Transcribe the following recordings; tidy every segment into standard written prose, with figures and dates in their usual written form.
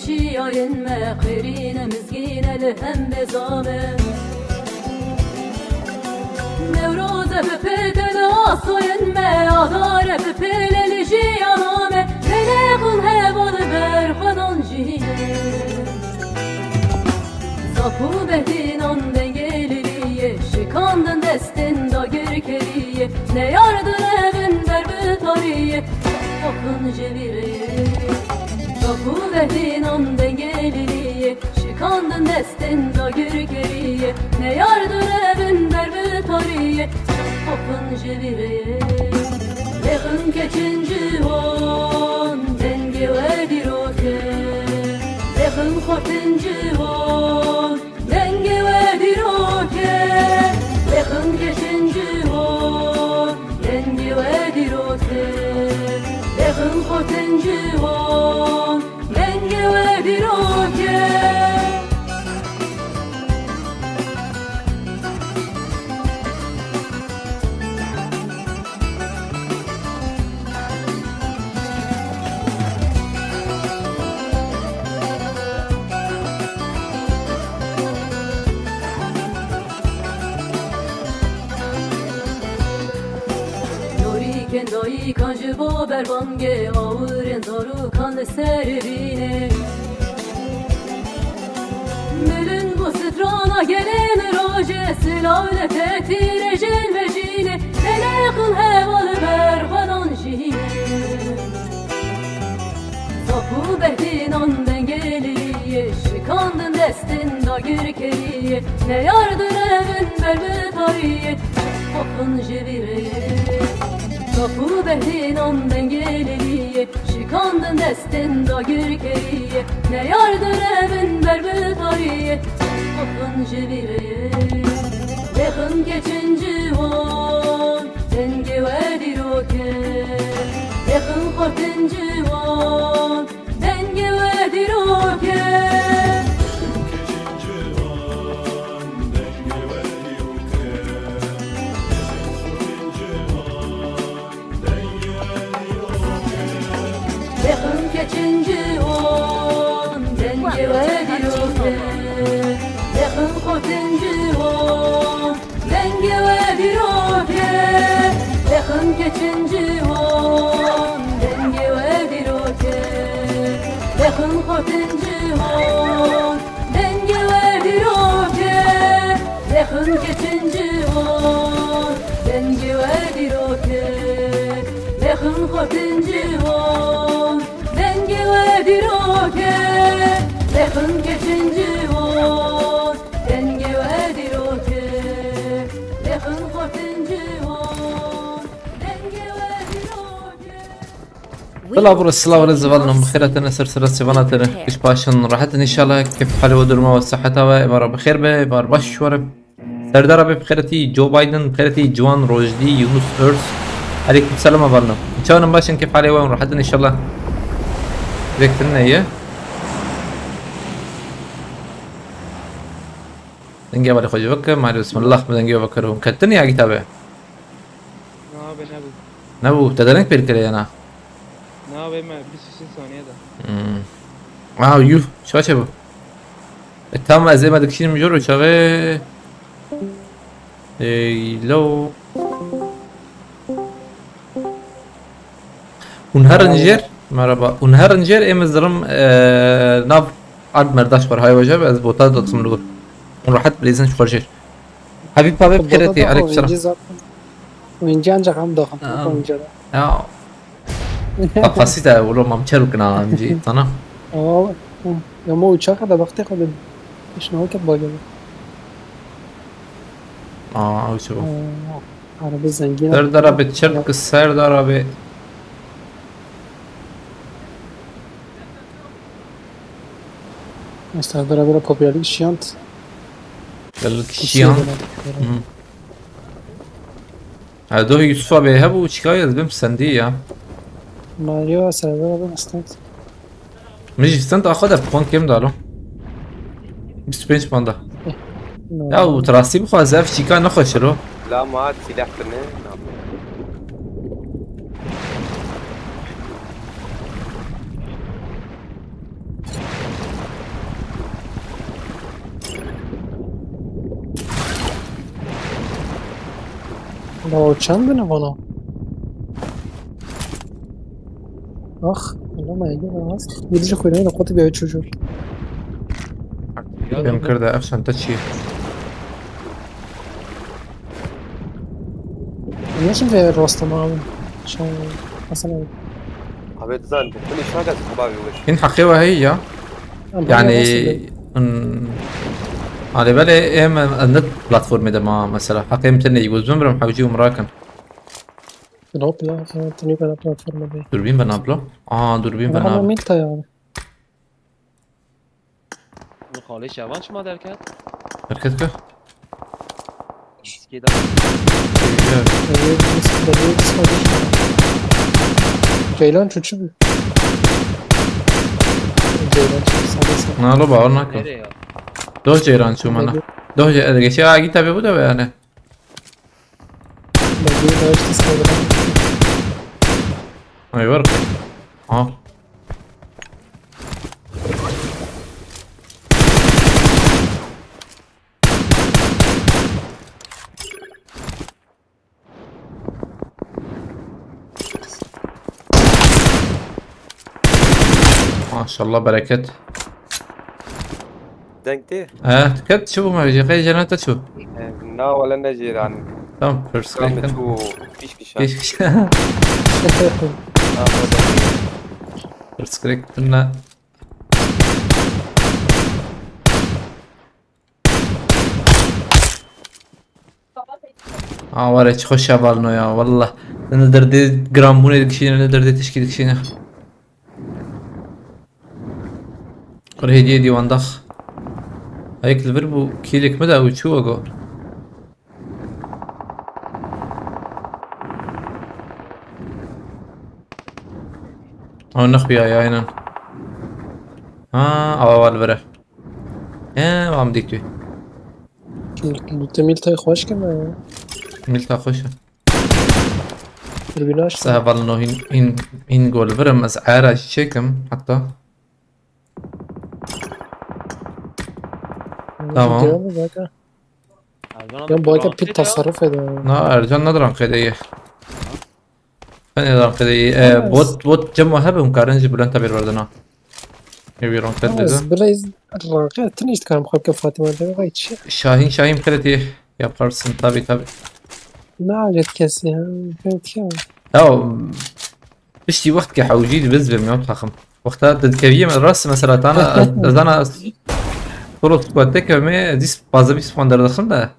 چی آین مخیرین مزگین لهم بزامه نوروز بپتل آسوین آدار بپلل جیانامه بلغن هوال برخدان جینه Zapu behdinan dengeliliye Şikandın destin da gürkeliye Ne yardır evin derbi tariye Akın cevireye Zapu behdinan dengeliliye Şikandın destin da gürkeliye Ne yardır evin derbi tariye Akın cevireye Leğin keçinci on Denge ve diroke Leğin kortinci on Denge ve diroke Leğin keçinci on Denge ve diroke Leğin kortinci on Denge ve diroke Kendayı kancı baber bange Ağırın daru kan servine Mülün bu sıtrana gelen roje Silavle tetire jelvecine Melekın hevalı berfadan jine Sapu behdinan dengeliye Şikandın destin da gürkeliye Ne yardır evin berbet tariye Akın jevireye Sapu behdinan dengeliliye Şikandın destin da gürkeliye Ne yardır evin berbet tariye Akın jevireye Leğin keçinci on Denge ve diroke Leğin kortinci on Denge ve diroke Leğin keçinci on Denge ve diroke Leğin kortinci on Denge ve diroke Leğin keçinci on Denge ve diroke Leğin kortinci on Denge ve diroke Leğin keçinci on Denge ve diroke Leğin kortinci on Denge ve diroke Leğin keçinci on Denge ve diroke Leğin kortinci on Denge ve diroke طلع برا السلام ونزفالنا بخيرة نسر سرس سيفاناتنا كش باشن راحت إن شاء الله كيف حال ودرما والصحة وإمارة بخير بإمارة باش ورب سردار بخيرتي جو بايدن بخيرتي جوان روجدي يونس أرس عليكم السلام أبالنا إن شاء الله باشن كيف حالي وين راحت إن شاء الله ذكرنا هي دنجي بالي خوجي بكر مع بسم الله بدنجي بكرهم كتني يا كتابه نبو تدرنك بالكلي أنا نابي ما 23 ثانية ده يو شو بو التام زي ما دكشين مجرو شغال لو ونهرنجر مرحبا ونهرنجر امزرم ناف عاد مرداش بر هاي وجه از بوتا دقسم لور ونروحت بليزن شخرجر حبيب بابي بخيرتي عليك السلام وينجان جاكم داخل وينجان قصيدة ولو ما مشاركنا امجي تمام يا مو uçağa kadar baktık o dedim. İşte o kadar böyle. او شو Araba zengin. سردار ابي تشرك السردار ابي Mesela böyle popülerlik şiyant. الشيان هذول يوسف ابي هبو شكاية بهم سندية ماريو سردار abi استنت. مش استنت اخذها بكون كم دارو 25 باندا يا وتراسي بخوا زاف شيكا نخش له لا ما عاد سلاح كنا لو چند بینه بالا آخ والله ما يجي راس يدري خوينا هنا قطي بيعود شجور بهم كرده افشن تشي ليش في الوسط معاهم عشان مثلا Abi zan كل شوية قاعد تبغى وش إن حقيقة هي يعني على بالي ايم النت بلاتفورم ده ما مثلا حقيقة متن يقول زمرم حوجي ومراكن الهوب لا تني بلا بلاتفورم دي دوربين بنابلو دوربين انا بنابلو ميتا يعني خاله شوان شما در کرد؟ بركتك اسکی جيلان شو تشبه جيلان شو نالو باور نکن نره یا دو جيران شو منا دو جيران دیگه چه آگی تبی بوده بیانه بجي داش تسخدم اي ورقي ما شاء الله بركت دنكتي تكت شو ما بيجي غير جنات شو نا ولا نجي عن تمام فيرست كم كليك تو فيش كشان كيش فيرست كليك قلنا ورا تخش بالنا يا والله انا دردي جرامونه دكشينا انا دردي تشكي دكشينا قره هديه دي واندخ هيك الفيربو كيلك مدى وشو اقو او نخبي يا عينن اول بره ما عم ديك تميل تاي خوش كما ملتا خوشه البلاش سهل انه هين جول فرم اسعاره شيكم حتى تمام كان باقي بيت تصرف هذا لا رجال ندران قديه ندران قديه بوت جمع هبه مقارنة بلان تبير بردنا يبيرون بس قدده بلايز الراقع تنيش كان مخبك فاطمة ده غايت شيء شاهين قديه يا بارسن تابي ما عجت كاسي فهمت كيف او بشتي وقت كحوجيد بزبم يوم خخم وقتها تذكريه من الراس مثلا انا طرق سكواتك ما ديس بازبي سبوندر دخل ده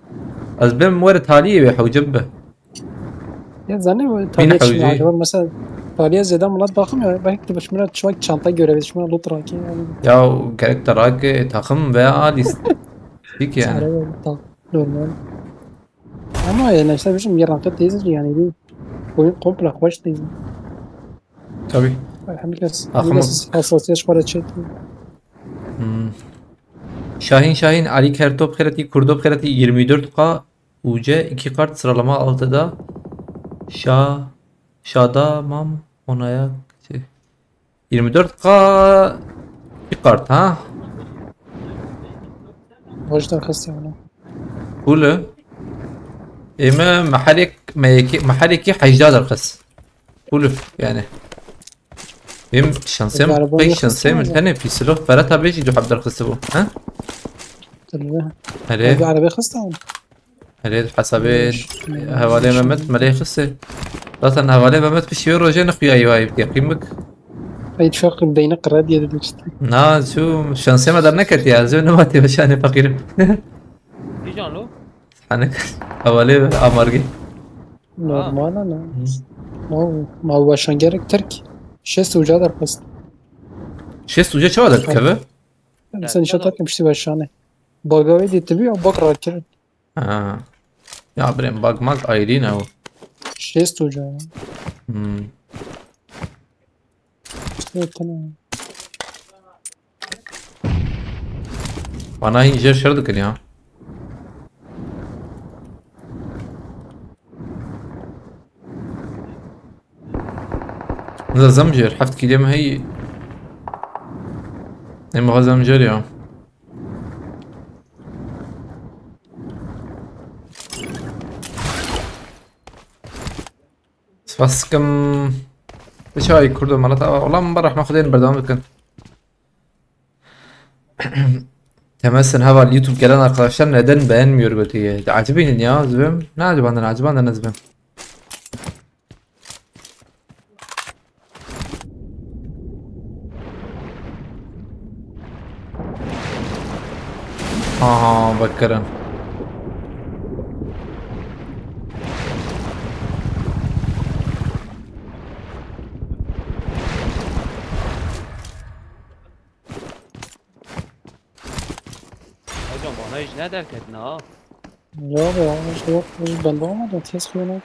از بهم مورد حاليه بحوجبه يا زاني تالي مثلا تالي زيادة منات باخم يعني بكتب شمرة شوية شنطة جوري بس شمرة لوط راكي يعني يا كاركتراك تخم بقى ليس فيك يعني نورمال اما يعني نفسي بيش ميران قد تيزج يعني دي قمبلا خوش تيزج tabii الحمد أخم- لله حساسية شوية شيء Şahin Ali Kertop Kherati Kurdop Kherati 24K UC 2 kart sıralama 6'da Şadamam onaya 24K 2 kart ha وجدان خستي انا كله إما محلك حيجداد القص كله يعني هم شانسيم بيش شانسيم الثاني في سلوك فراتها بيجي دو حب القصة ها تلوها عليه عربي خستي انا عليه الحسابات هوالي ممت مليه خصة لا هوالي ممت بشي يورو جين اخويا ايواي بدي اقيمك اي تفرق بين قراد يا دلشت شو شانسيم هذا نكت يا زين نماتي بشاني فقير کی جان لو حنك هوالي امرقي نورمال انا ما هو شنجرك تركي شست وجاد القصد شست وجه شو هذا الكبه مثلا شطك مشتي وشانه باقاوي دي تبي او بقرا كرد يا بريم باق ماك ايدين او شست وجاد تمام وانا هي جير شردك اليوم نزل زمجر حفت كلمة هي ما زمجر يا Fasıkım. Dışarı kurdum Malatya. Ulan bırak makdayın berdam bakın. Temesen hava YouTube gelen arkadaşlar neden beğenmiyor götüye? Acibinin ya zibim. Ne acibandan zibim. Aha bakarım. Hocam bana hiç ne derk ettin ha? Yok ya, işte yok. Ben de olmadı. Tez koyuyorlar.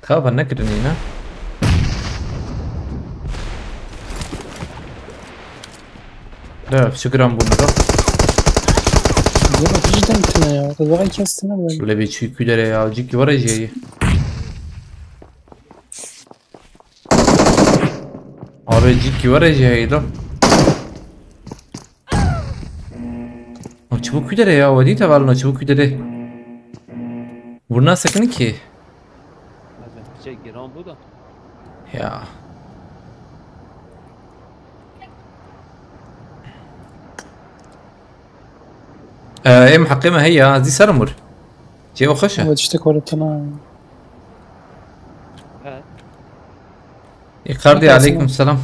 Kabar ne kırdın yine? لا شكرا bunlara. Ya cidden gittin ya. Kızlara kestin böyle. Şöyle bir çükülere ya. Cik var ya. Abi cik var ya da. O çubuk külere ya. O değil de var o çubuk külere. Vurna sakın ki. Hocam şey giran bu da. Ya. ايه محقمة هي دي سرمر جي وخشة Evet işte koruttuna. He. يقاردي Nasılsın? عليكم السلام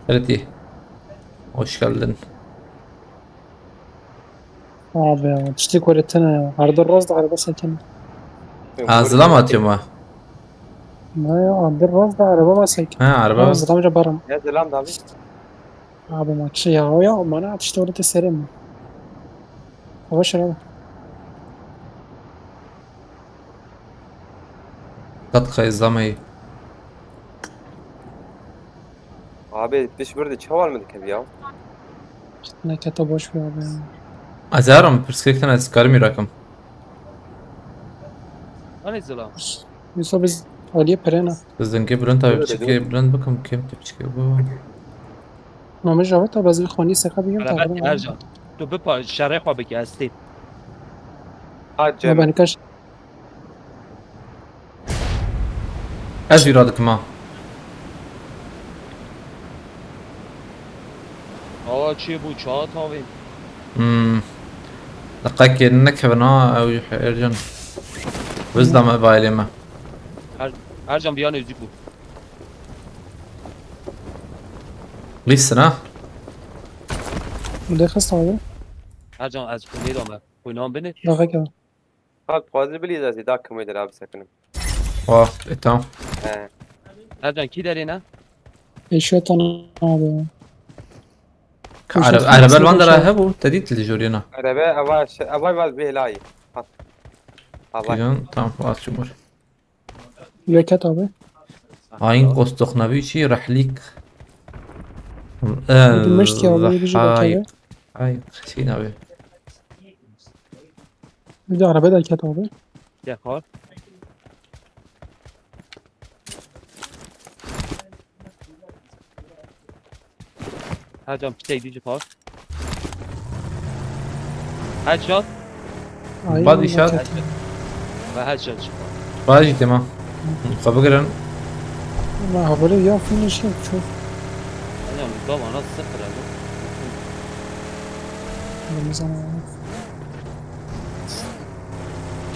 Ferit'i hoş geldin. Abi ya. İşte koruttuna ya. Arada roz da araba sakin. Ağzına mı atıyorum ha? Ne ya? Arada roz da araba sakin. Ha araba. Roz da amca barım. يا سلام دافي Abi maçı ya. Ya bana işte orada serim. Hoş abi. Katkı izlemeyi. abi dış burada çavalmadık hep ya. İşte ne kötü boş ver abi ya. Azarım perspektiften az karım rakım. Hani zıla? Yusuf biz Aliye Perena. Kızın ki Bülent abi çıkıyor. Bülent bakın kim tip çıkıyor bu. Mama Javit abi az bir khani seka biyim Beraber taqriban. Ercan. Tu bpa şeref abi ki esti. ها Ya جيم ben kaç Az yuradık ma. Aa çi bu çat abi. دقيقة انك بنا او ارجن وزدم بايلي ما Ercan bir an özlük bu. لسه نا bu khast abi. Ercan az kuni dama. Oynam beni. Dağa ka. خالد قادر بلي اذا زي داك كم يدرب سكنم واه تمام ها Ercan ki derine? Eşyatan abi. عرب البندرة هبو تديت اللي جورينا عربي ابا باز به لاي ابا تيجون تمام واس شمر Leket abi. هاين قصدق نبي شي رح ليك Bilmişti ya abi. Bir şey هاي bakıyor. هاي خشين ابي Bir de araba da leket abi. Yakar. Ercan pitek dici pas. Headshot. Ay, Body shot. leket. Ve headshot çıkar. باجي تمام قبقرن Ma haberi ya finish yok çok. Ercan dama nasıl sıfır abi? Ramazan abi.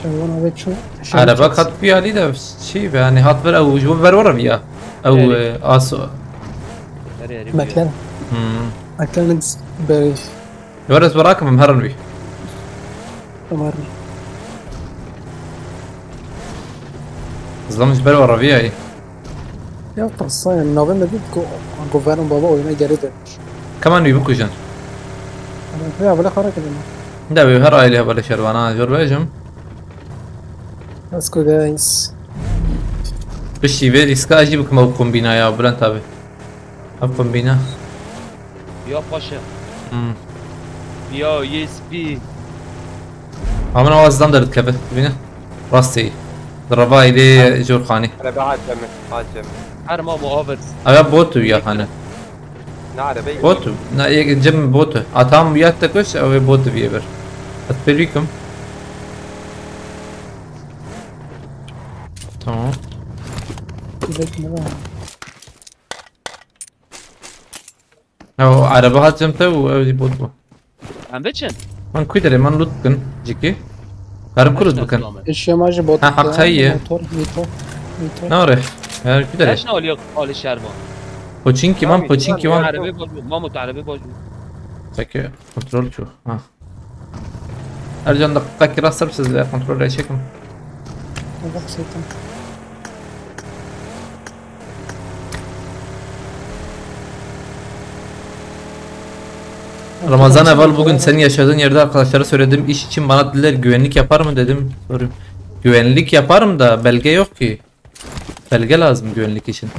Şaban abi çok. عربة قد في علي ده شي يعني هات بر او جو بر ورا فيها او اسو Nereye yarayım? McLaren. McLaren beri. يورس براكم مهرن بي Tamam. زلمش بر ورا فيها اي Ya tasa yani November değil Governon baba oyuna geri dönmüş. كمان بيبكو جن Ya böyle kara kedin. ده بيهر عليها بلا شربانا جور بيجم Let's go guys. بشي فيدي سكا اجيبك مو كومبينا يا بلانت ابي اب كومبينا Ya paşa. Ya USP. عمنا واز دندرت كبه بينا راستي ضربا الي جور خاني عربي عاد جيم عاد جيم Her ma muhabbet. ابي بوتو يا خانه نا عربي بوتو نا جم بوتو اتام وياتك وش او بوتو بيبر اتبريكم Tamam. Bekle lan. او عربه جمته و او بود بو عم بتشن من كويدري من لوت بكن جيكي هرب كرد بكن Eşya macı bot. Ha, حقيقية. Motor, motor. نورح هرب كويدري ليش نقول يق قال الشاربه بوچينكي من بوچينكي من عربي بوجو ما متعربي بوجو سكي كنترول شو ها ارجع دقيقة كرا سبسز لا كنترول ايشكم Bak şeytan. Ramazan evvel bugün senin yaşadığın yerde arkadaşlara söylediğim iş için bana dediler güvenlik yapar mı dedim. Soruyorum. Güvenlik yaparım da belge yok ki. Belge lazım güvenlik için.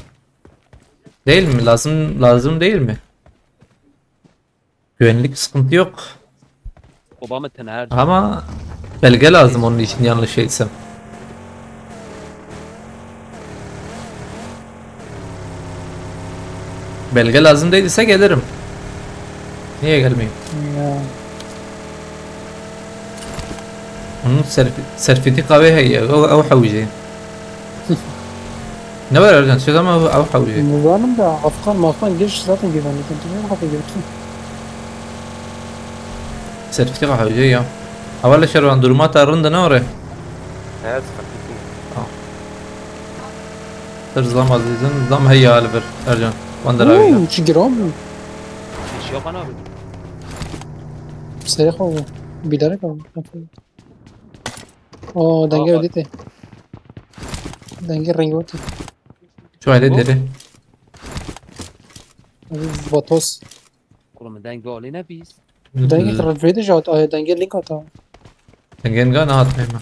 Değil mi? Lazım değil mi? Güvenlik sıkıntı yok. Obama تنهار Ama belge lazım onun için yanlış şeysem. Belge lazım değilse gelirim. Niye gelmeyeyim? Ya. Onun serfiti kahve هي او حوجي. Ne var Ercan? Söz ama او حوجي. Mübarım da Afgan giriş zaten güvenlik. Ne kafa götürsün. serfiti حوجي ya. Havalı şervan duruma tarında ne oraya? هات خفيفين. Tırzlam azizin zam هي alver Ercan. Vandar abi. Şu giram mı? ايش يق انا Seyah oldu. Bilerek oldu. Oo denge ödedi. Denge rengi ödedi. Şu aile deri. Vatos. كل من دنگ قال نبيس Denge karar verdi jat. Ay denge link ata. Tengen gana hat mehma.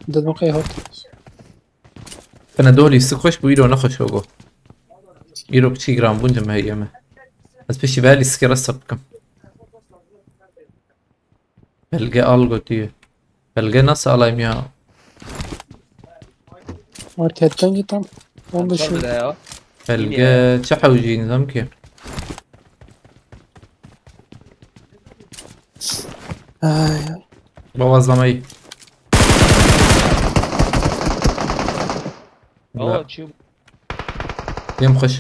Dedim ki hat. Fena doli sıkhoş bu iro nakhoş ogo. Iro بشي جرام bunca مهيمة. بس بشي بالي سكر السبكم. بلقى algo diyor. Belge nasıl alayım ya? Marketten gittim. Onda şu. شو يا Belge çahavci nizam ki. Ay. Boğazlamayı. اوه شو Yem خوش.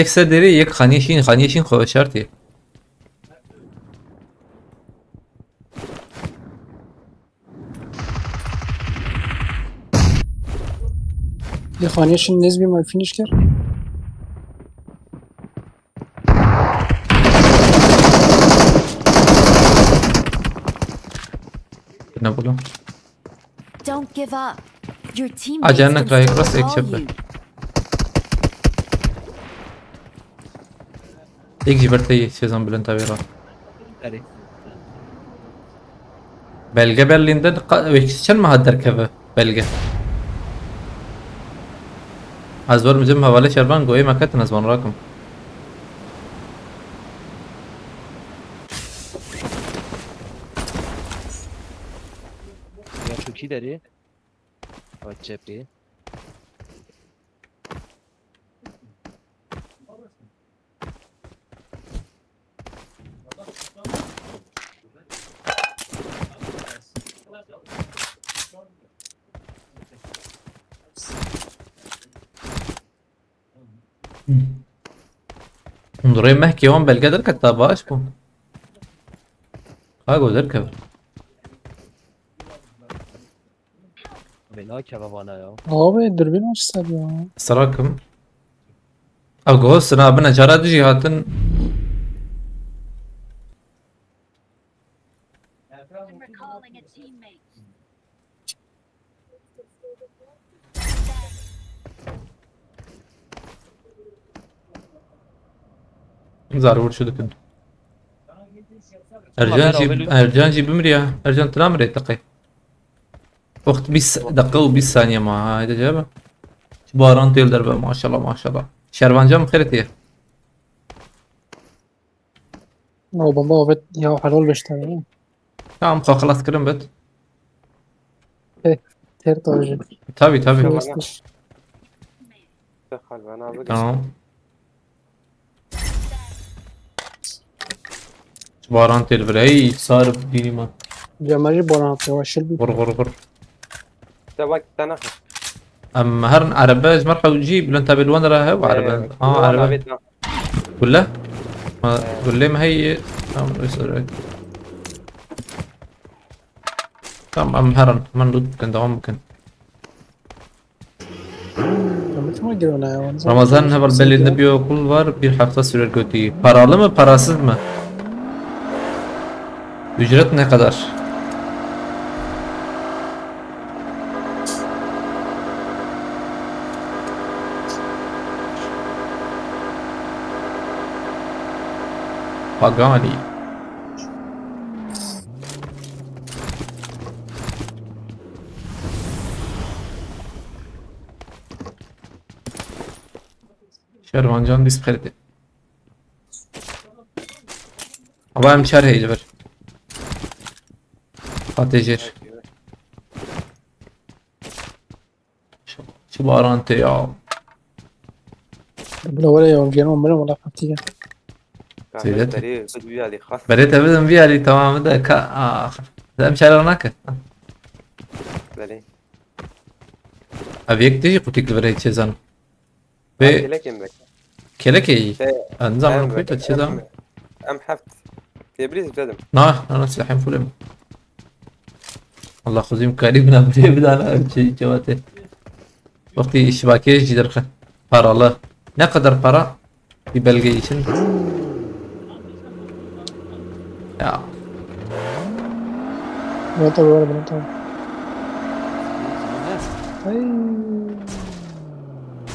یک سدری یک خانیشین خواه شرطی. Bir khaniye şimdi nezbi mal finish kar. Ne bulu? Don't give up. Your team Ajanna Crycross ek şapır. एक जिबरते ही sezon Bülent abi var. اري Belge Berlin'de ويكشن ما هالدركبة belge. Az var bizim havalı şerban goy makatın az bana rakım. يا شو كي داري واتشابي Undurayı mehki hon belge derket daha bağış bu. Kago derkebe. بلا كبابانا يا Abi dürbün açsın ya. Sarakım. Ago sıra bana cara cihatın I'm recalling a teammate. zarur şu dükün. Ercan جيب ya. Ercan تنام ريتقي. وقت 20 dakika و 20 saniye ma هيدا جابه. باران تيل دربه ما شاء الله ما شاء الله. شربانجا مخيرتي. O bomba evet ya halol 5 tane. Tamam خلاص كرم بت. Ter tojik. Tabi tabi. دخل انا بقى Tamam. باران تيل بري صار ديني ما. Cemal'i bana atıyor. Aşıl bir. غر غر غر. تبغى تناخ ام هرن عرباج مرحبا وجيب لو انت بالوان راها وعرباج عرباج كلها ما قول لي ما هي تمام ام هرن من ضد كان دوام ممكن Ramazan haber belirli bir okul var, bir hafta sürer götüğü. Paralı mı, parasız mı? Ücret ne kadar? Pagani. Şervancan diskredi. Ama hem şer heyli ver. Fatecir. Şu barante ya. ولا يوم جينا ولا ولا فتية Beret evidim bir ali tamamı da ka hem şer onaka. Abi ektiği kutik vereyim çizan. Ve kelek iyi. Anzam kuytu çizan. ام حفت تبريز ابتدم أنا سلاحين فولم الله خذيم قريبنا بدأ شيء جواته وقتي شباكة جدرخة para الله ne kadar para bir belge için ya ما تبغى ولا بنت أي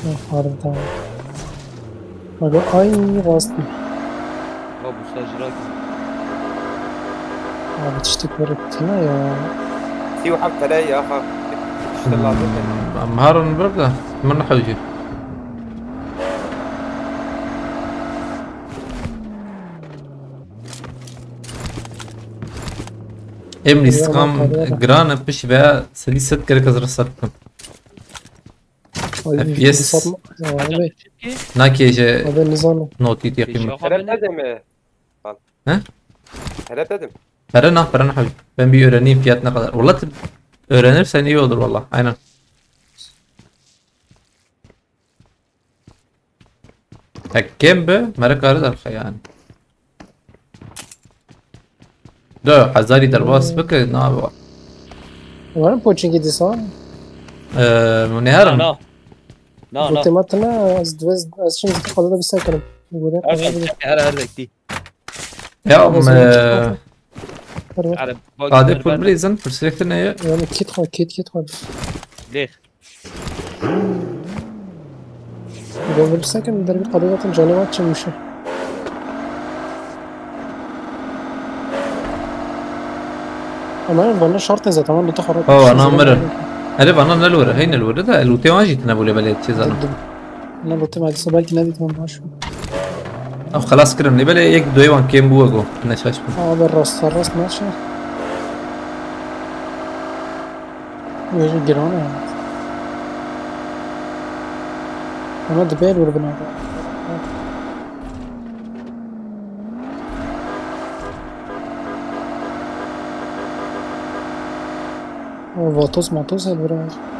ما فارم تمام ما أي غاصبي Bak bu stajyer Abi tiştik öğrettiğine ya. في وحب تلاقي يا اخا اشتغل على مهارن برقة من حوجي امني سقام جرانا بش بقى سلي ست كده كزر صدقكم FPS ناكيجة Abi nizamı. نوتي تيقيم هلا ابتدم ها هلا ابتدم Parana حبيبي ben bir öğreneyim fiyat ne kadar vallahi öğrenirsen iyi olur vallahi aynen هكام به مرك أرد الخيان ده حزاري درباس بك نابا Var mı poçinki disan? منهارم No. Ultimatına az şimdi kadar bir sakalım. Burada Her rekti. يا Arab. قاعدة فول بريزن في سلكتنا هي yani kit var. Leh. Böyle bir sakalım derbi kadar canavar çıkmış. Ama bana şart zaten tamam lütfen خراب. أنا مرة ألف أنا نلورة هي نلورة ده الوتي واجي تنابولي بلد تشيزانو انا قلت ما دي belki ne diyeyim ben şu. أو خلاص كده نبي يك دويوان كيم بوجو نشاش Abi rast maçı. Böyle girana ya. Ama da böyle vurdu bana. O Vatos el buraya.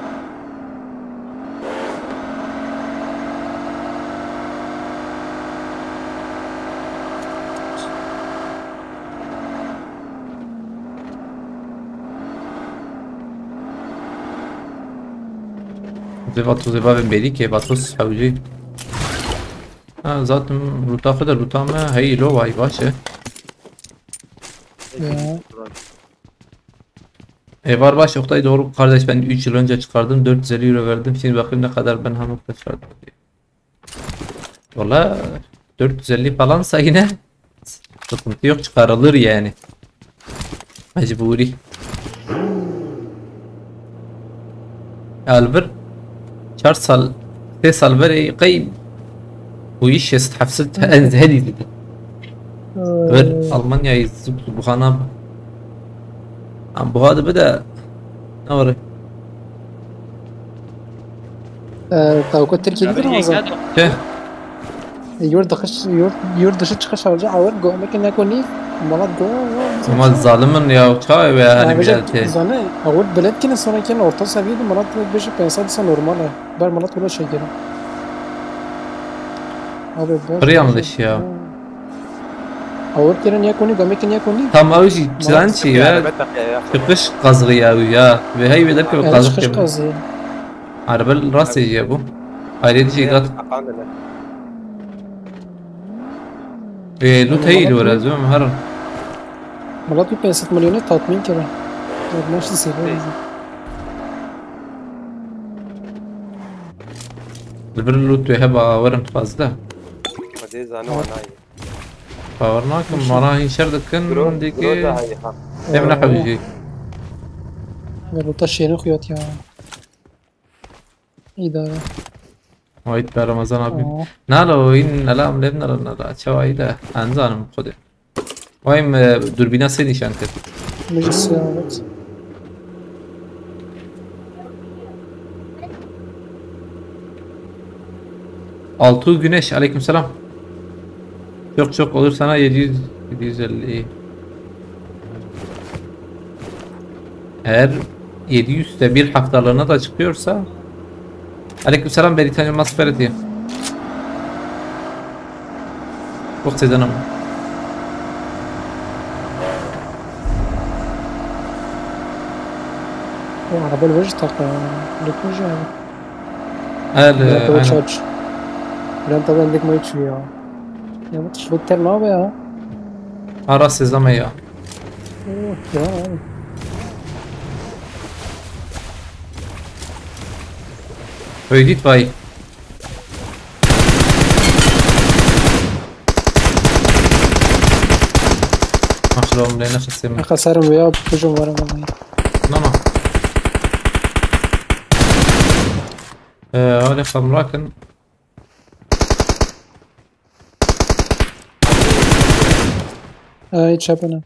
زيفا بن بيدي كي باتوس حوجي zaten ruta kadar ruta mı hey lo vay başı var baş Oktay doğru kardeş ben 3 yıl önce çıkardım 450 euro verdim şimdi bakayım ne kadar ben hamurda çıkardım valla 450 falansa yine sıkıntı yok çıkarılır yani mecburi Albert 4 سال 3 سال بري قيم ويش استحفزتها هذه ver Almanya'yı bu hana bu hada beda ne var توقع تركي دي رمضان şey يورد dışı çıkış alacak ağır go mekan yakoni malat go Ama zalimin ya çay ve hani bilete. Zane, avul bilet ki sonraki orta seviyede Malat beşi pensa desa normal ha. Ben Malat öyle şey gelim. Abi boş. Bir yanlış ya. Avul kiren ya koni gamek ya koni. Tam avuci çilançı ya. Çıkış kazığı ya ve hay veler ki kazık Kış gibi. kazı. Arabel rast ya bu. Ayrıca şey kat. Lu teyil var az değil mi? Harun. Malat bir pensat milyonu tatmin kere. Nasıl seviyor? Bir loot ve heba varın fazla. Hadi zane wanayı. Favarnak bana hinşer dikkin diki. Emre habici. Ve bu da şehrin kuyat ya. İdare. Vayt be Ramazan abi. Nalo in alam lebna lana çavayda anzanım kode. Vayım dürbina seni şanket. Meclis ya evet. Altı güneş aleykümselam. Çok olur sana 750. Eğer 700'te bir haftalığına da çıkıyorsa aleykümselam Britanya Masfereti. Çok sedanım. O araba verir takla. Lütfen ya. El Tabii çaç. Ben tabii endek mi içiyor ya. Ya bu tişbukter ne abi ya? ara sezama ya. Ya abi. Öydit bay. Maşallah lena şasem. Akasarım veya pujum var ama. No. Öyle famlaken. Hiç yapana.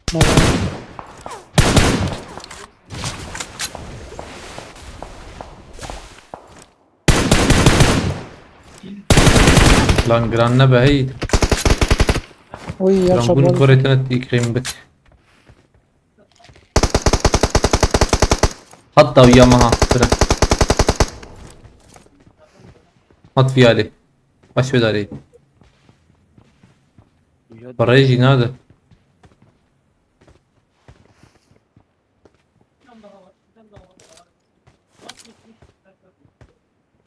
Lan granna bahid. Oy ya Lan bunu şabal. koretene tikrim bek. Hatta Yamaha sıra. Hat fiyali. Baş vedari. Parayı jinadı.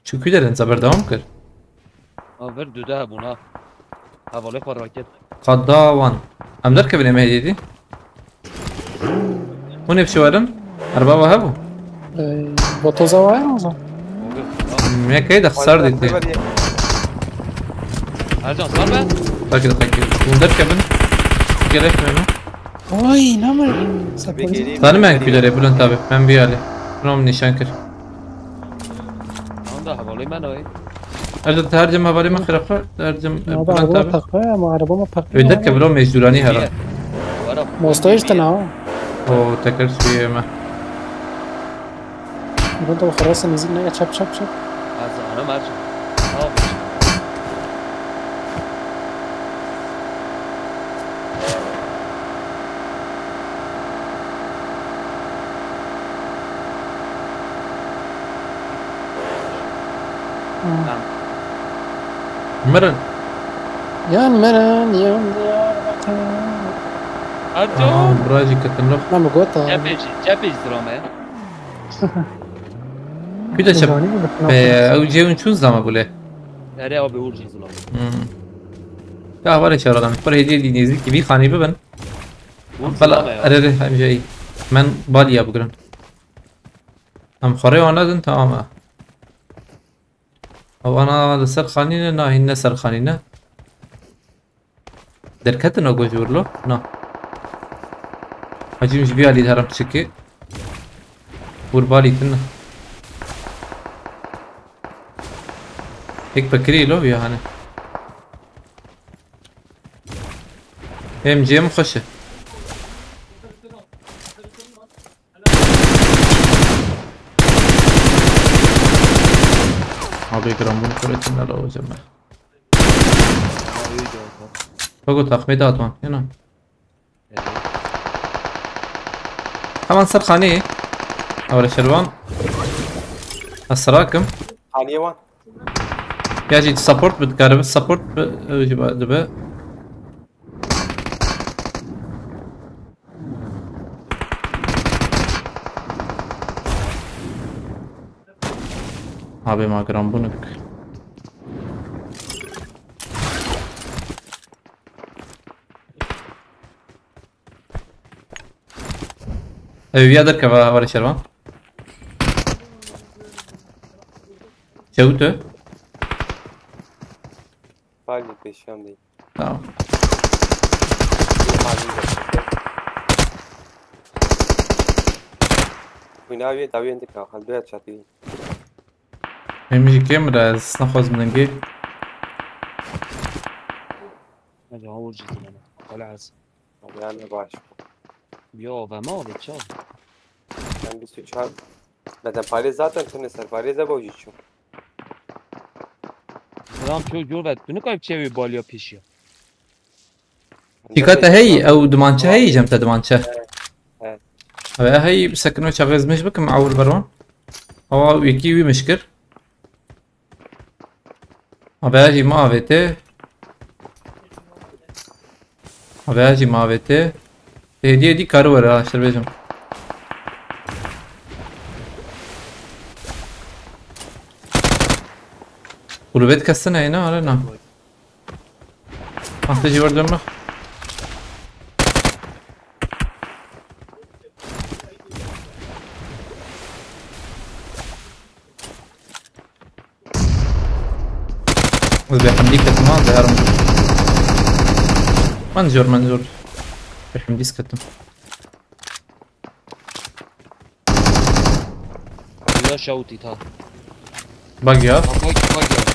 Çünkü derin zaber devam kır. Ver düde buna. Havalı faraket. Qadawan. Am دركب الإمهدي دي؟ هون بشوارن؟ أربعة وهبوا. Botoza var mı o zaman? ما كيدا خسر دي تي. Ercan sar be. تاكد تاكد. وندركبن. Gerek mi? Oy ne var? Tanım ben küleri yapılan tabi. Ben bir hali. Rom nişan kır. Onda havalı ben oy. Arada tercüm havali mi kırafı? Tercüm Abi yapılan araba tabi. takma ama arabama takma. Önderkeb rom mecdurani herhalde. Varap. Mosta işte ne o? O tekrar suyu yeme. Burada o خلاص نزل نجا çap çap çap. Az anam Ercan. Abi. Mırın. Yan meren yan diyar bakın. Ercan. Buracı katın lok. Ben bu gota. Cepeci drama ya. Küde şap. Ev cevun çun zama bule. Nereye abi uğurcuyuz lan. Ya var ya aradan. Para hediye dinleyizlik gibi khani ben. Fala arare hem جاي. من باليا بقرن. هم خري وانا دن تماما. او انا لسر خانينا نا هن سر خانينا. دركتنا گوجورلو نا. Hacım bir ali haram çıkı. Burbali tın. Ek bakri lo ya hani. Hem cem xoşu. Abi gram bunu koretinler olacağım ben. Bago takmeda atman yana. همان سر خانه اول شلوان السراكم خانیه وان يجي سبورت بتقارب سبورت بجيب دبا abi ma grambunuk يقدر كذا ورا شلوان شوته باقی پیشم دی tamam ویناوی داوی اندی که خال بیاد چاتی نمیشه که مرز نخواست منگی هذا هو الجزء انا خلاص یعنی باش بیا و ما بچه من 24 بدن پاریز zaten تونه سر پاریزه باوجی چون Tamam çok yol ver. Bunu kayıp çevir balya peşiyor. تيكاتا هي او دمانشا هي جمتا دمانشا ايه. هي بسكنو شغز مش بك مع اول برون هو ويكيوي مشكر اباجي ما avete اباجي ما avete hediye di karı var ha Şerbecim kulübet kastana هنا ولا لا تجي ورد امه بحمديك كتمان ظهر منزور بحمديس كتم Ya şavuti ta. باقي ها Bak.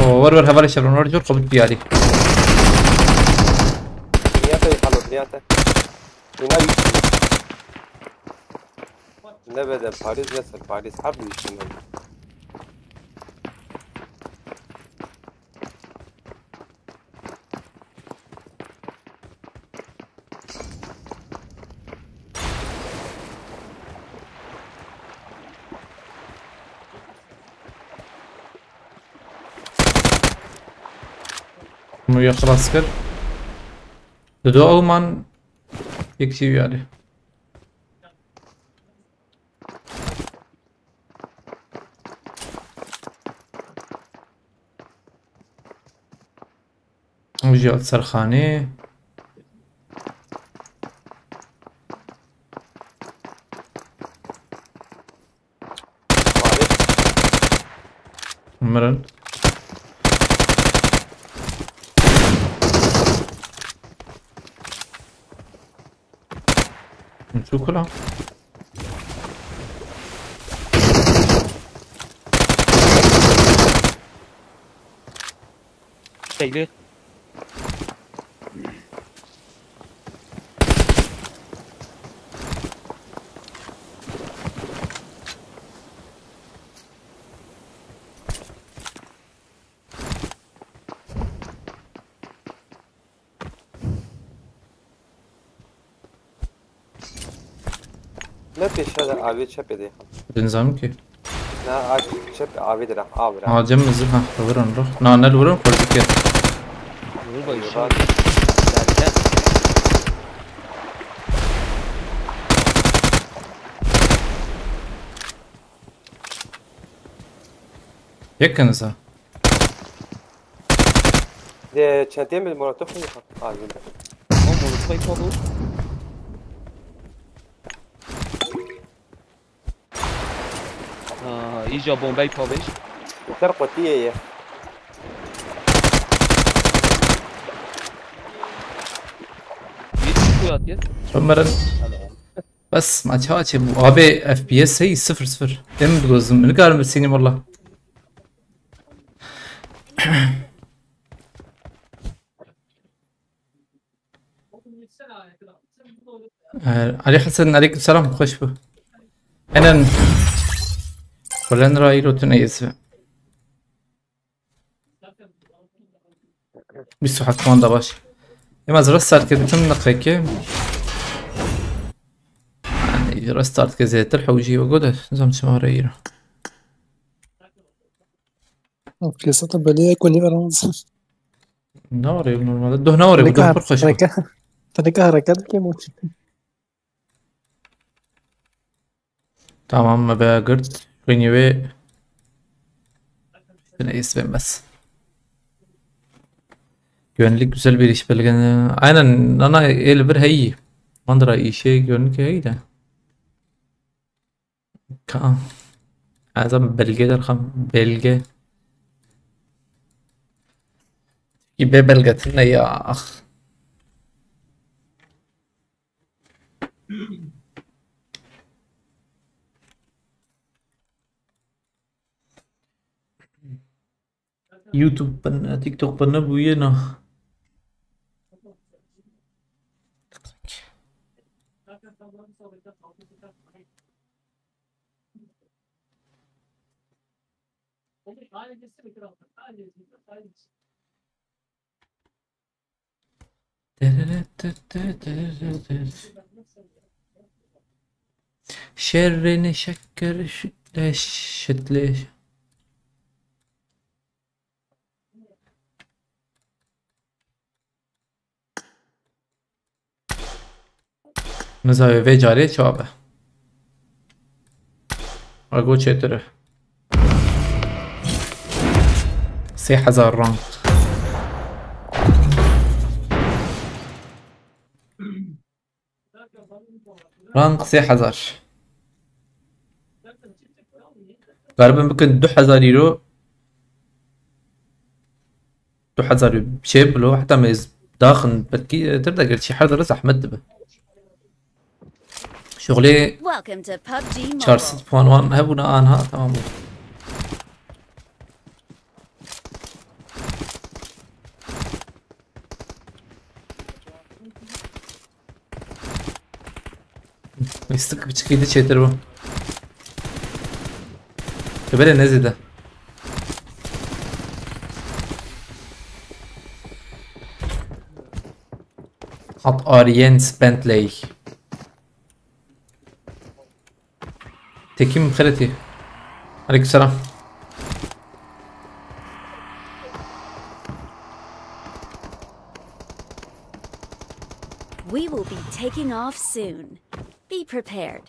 ور هفالي شبرون ورجور قبل بيالي نیاته خالو نیاته ویناوی نه بدن پاریز نه سر پاریز حب میشیم مو خلاص كر دو اومان يكشي يعني وجي سرخاني مرن نشوف كلها Tekli. نه پیشه در آوی چپه دی بنظام كي نه آج چپ آوی در آب را جم زها ورن روح نا الورن قلت كده Yol bak işe. Derken. يكنزها ده چندین به مراتب میخوام آوی در O molotofa iptal olur. İyice bombayı paveş. در قطیه یه Bir koy at ya. مرن بس ما تشاچي ابي اف بي اس هي 0 دم بجوزم من قال مسيني والله علي حسن عليكم السلام خوش بو انا ولن راي روتن ايز بيسو حكمان دا باش يما زرس سال كده تم نقيكي رستارت كذا تلحوجي وجوده زم سماريرا فلسطة بلية يكون يبرز نوري نورمال ده نوري بده برخش تنكا حركات كيموت tamam ما بقى قرت وين يبي بنا يسبن بس güvenlik güzel bir iş belgeni aynen ana elbir heyi mandıra işe güvenlik heyi de ka azam belge derham belge gibi belgetin ne ya ah YouTube pernah TikTok pernah buya noh şerrini şeker şitleş نزاوی جاری چوابه اگو چطوره 3000 رانك رانك 3000 غالبا ممكن 2000 يورو 2000 بشيب لو حتى ما داخل بتكي تبدا قلت شي حدا رزح مدبه شغلي شهر 6.1 هبونا انها تمام يستك بتشكيلي تشيتر بو كبير نزي ده حط ارينس بنتلي تكيم خيرتي عليكم السلام We will be taking off soon. Be prepared.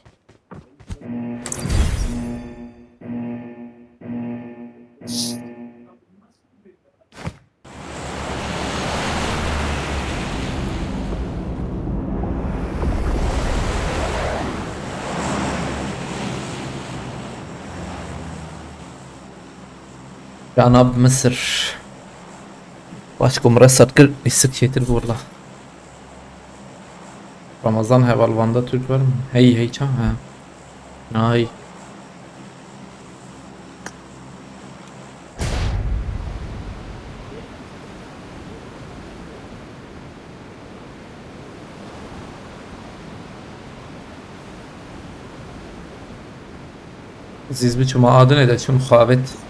أنا بمصر باشكم رصد كل يسك شيتر والله رمضان هاي بالباندا Türk var mı? Hey çam ha. Ay. Siz bir çuma adı ne de çum muhabbet.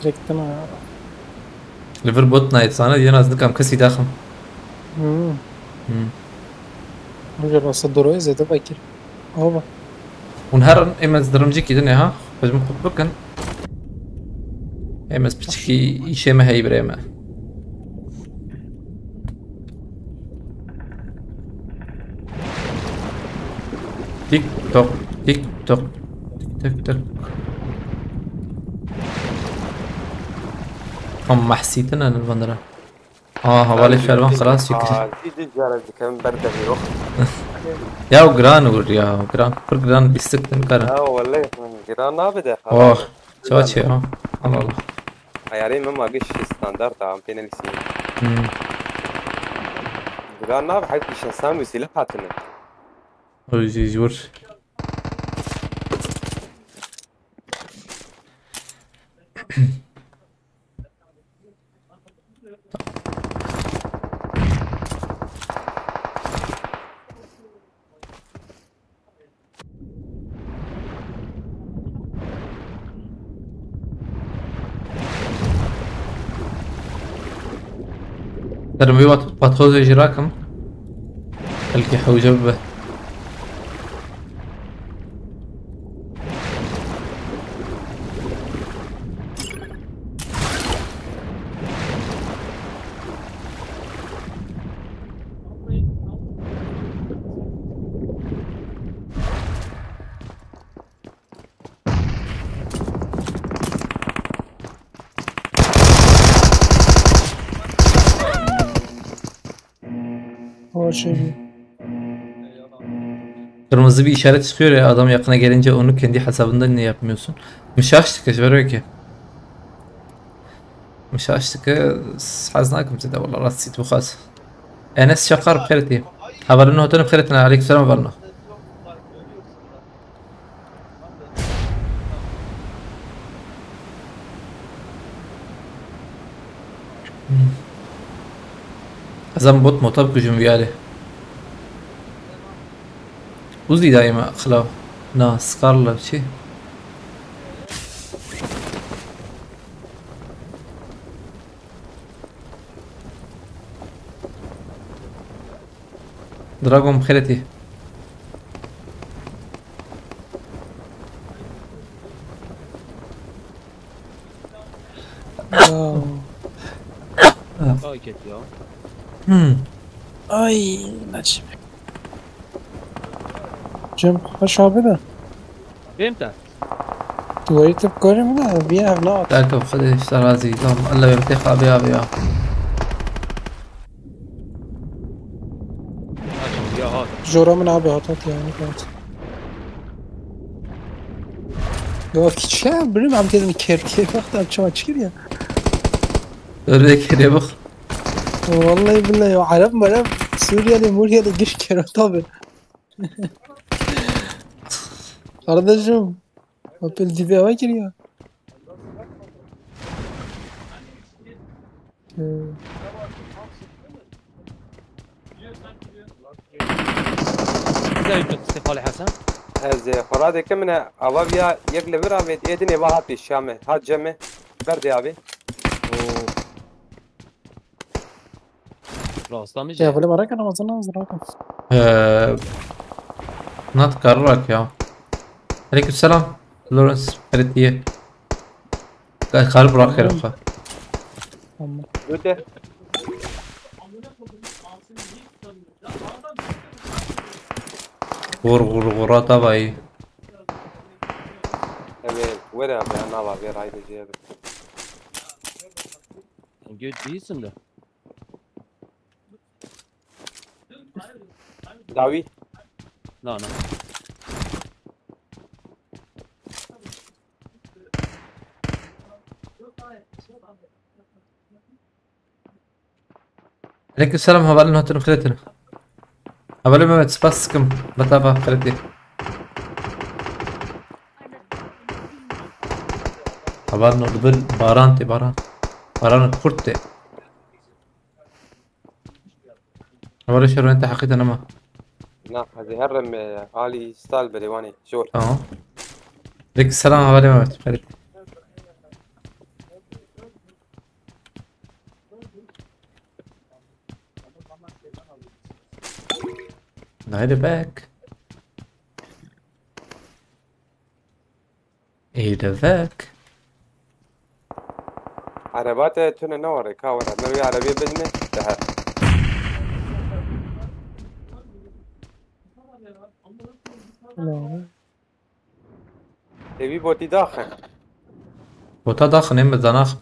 سكريكتنا Liverpool نايت sana diye nazlı kam kası daxım. رجل صدروا زي ده باكر هو ونهار امز درمجي كده نها بجم خطبكن امز بتشكي işe ما هي بريمه تيك توك تيك توك تيك توك هم حسيتنا البندرة حوالي فعلا خلاص شكرا في دجالة كمان باردة في وقت يا وجران يا وجران كل جران بيستخدم كره والله جيران نابدة شو شيء الله يعني ما قش ستاندرد عم فينا السنين جيران ناب حد مش سامي سلاحاتنا ويجي جور ترى مي بطخوز يجراكم الكي حوجب şey. Kırmızı bir işaret çıkıyor ya adam yakına gelince onu kendi hesabından niye yapmıyorsun? مش هشتكي ايش برايك؟ مش هشتكي حزناكم كده والله راسيت وخاص. انس شقار بخيرتي. هبل انه تن بخيرتنا عليك السلام بالنا. أزم بوت مطابق جنبيالي وزي دايما خلاو ناس سكارلا شي دراغون بخيرتي Paket ya. Ay Necip. Cem hoş abi de. فهمت؟ Duvarı tıp görüm de bir ev ne at. تعالوا خذ اشتغل عزيز الله يرتاح ابي ابي يا هذا Joramın abi atat yani. Evet. Ya küçük ya benim am dedim kertiye baktım çama çıkır ya. اوريك يا بخ Vallahi billahi ya Arap marap Suriyeli Muriyeli giriş kerot abi. Kardeşim. Apel dibe hava giriyor. إذا يمكن استقالة حسن از خورا که من اوا بیا یک لور آمد ایدنی با هات شامه هات جمه برد آبی راستا Ya ميجي böyle merak etme sana zaten. نتكررك يا عليكم السلام لورنس بخيرتي قلب راخر اخا Tamam. دوته غرغرة طبعي evet vere abi ana var ver haydi diye Good değilsin de. davi لا لا عليكم السلام هبالي انه تنو خيرتنا هبالي ما تسبسكم بتابع خيرتي هبالي انه دبل بارانتي باران كورتي هبالي شرو انت حقيت انا ما نعم هذه هرم علي ستال بريواني شور اه عليكم السلام هبالي ما خيرتي هيدا باك هيدا باك عربات تونه نوري كاورا نوي عربية بدنا ده تبي بوتي داخل بوتا داخل نيم بدناخ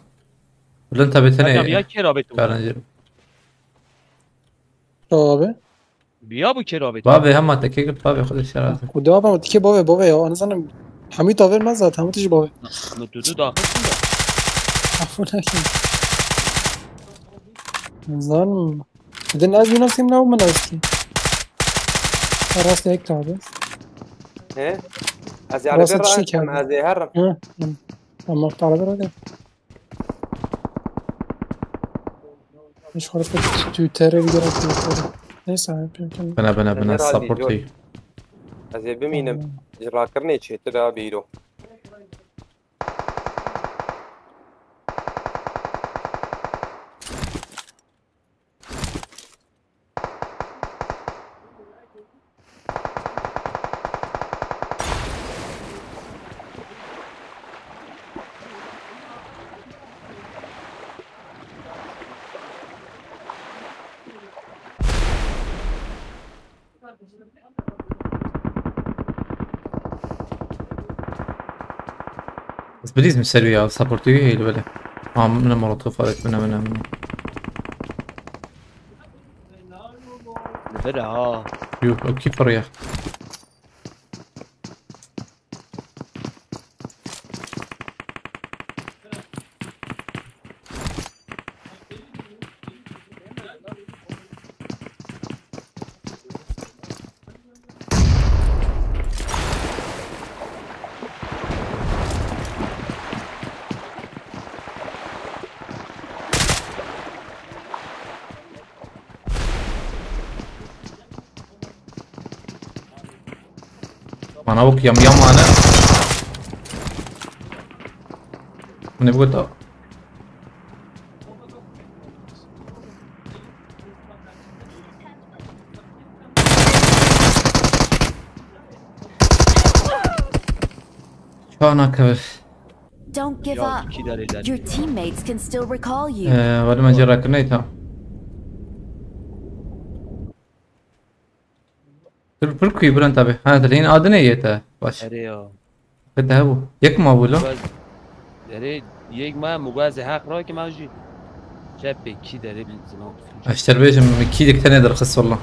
ولا انت Ya بتني kerabet كارنجر Abi. بیا bu kerabet. بابي هم تكيك بابي خذ الشارع Kudu abi ama dike baba ya. Ana sana Hamit abi vermez zaten. Hamit işi baba. Nutudu dağıtsın da. Afun hakim. Zan. Bir de naz yunusayım ne olma nazki. Arasla ekle abi. ايه هذه راسة عربية تشيك رأيك يعني. هذه هرم Ha. Ama para ver hadi. Hiç harika tütere bir gerek yok. Neyse yapıyorum. بنا سابورتي هذه بمينم جرا كرني شيء ترى بيرو بس بليز مش سلبية سابورتي هي اللي بلا من مولوتوف هذاك منها برا يو اوكي فريا انا ابوك يم انا من بقول شو انا كيف Don't give Ya up. iki idare eder. Your teammates can still recall you. ولا ما جرى كنيتها بالكوي بلان تابع هذا الحين ادنيته باش اره ya. بده هو يك ما بقوله اره یک ما مغاز حق را که موجود شب کی داره بالزمان اشتر بيش مكيدك ثاني درخص والله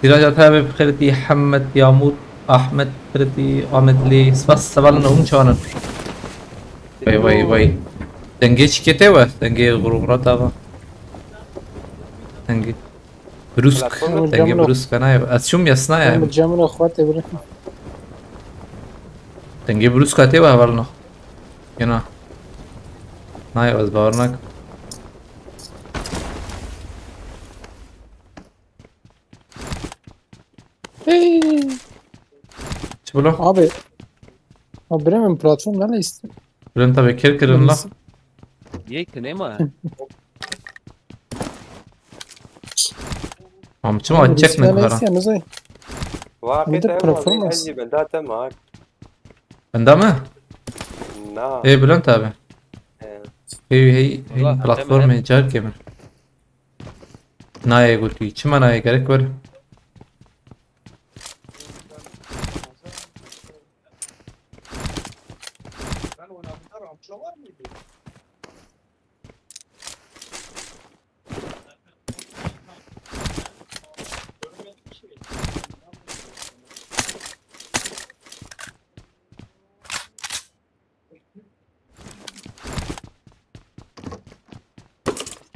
دراجة هذا بخيرتي حمد يامور احمد خيرتي احمد لي بس سبالنا هم شانن وي دنگي شكيته و دنگي غروب راتابا دنگي بروسك دنگي بروسك انا اشوم يسنا الجامل اخواتي بريك دنگي بروسك اتي و هبلنا هنا ناي از باورناك شو بقوله abi بريمن platform ne istiyor? بلان تابع كيركرن لا یک تنه ما عم تشوف تشيك Ne نكهرا istiyor ne zay? واقعي Mide performance. هجي بنداتا معك عندما نعم ايه بلان تابع هي والله بلاتفورم جار جيمر ناي قلت لي كما ناي قالك ور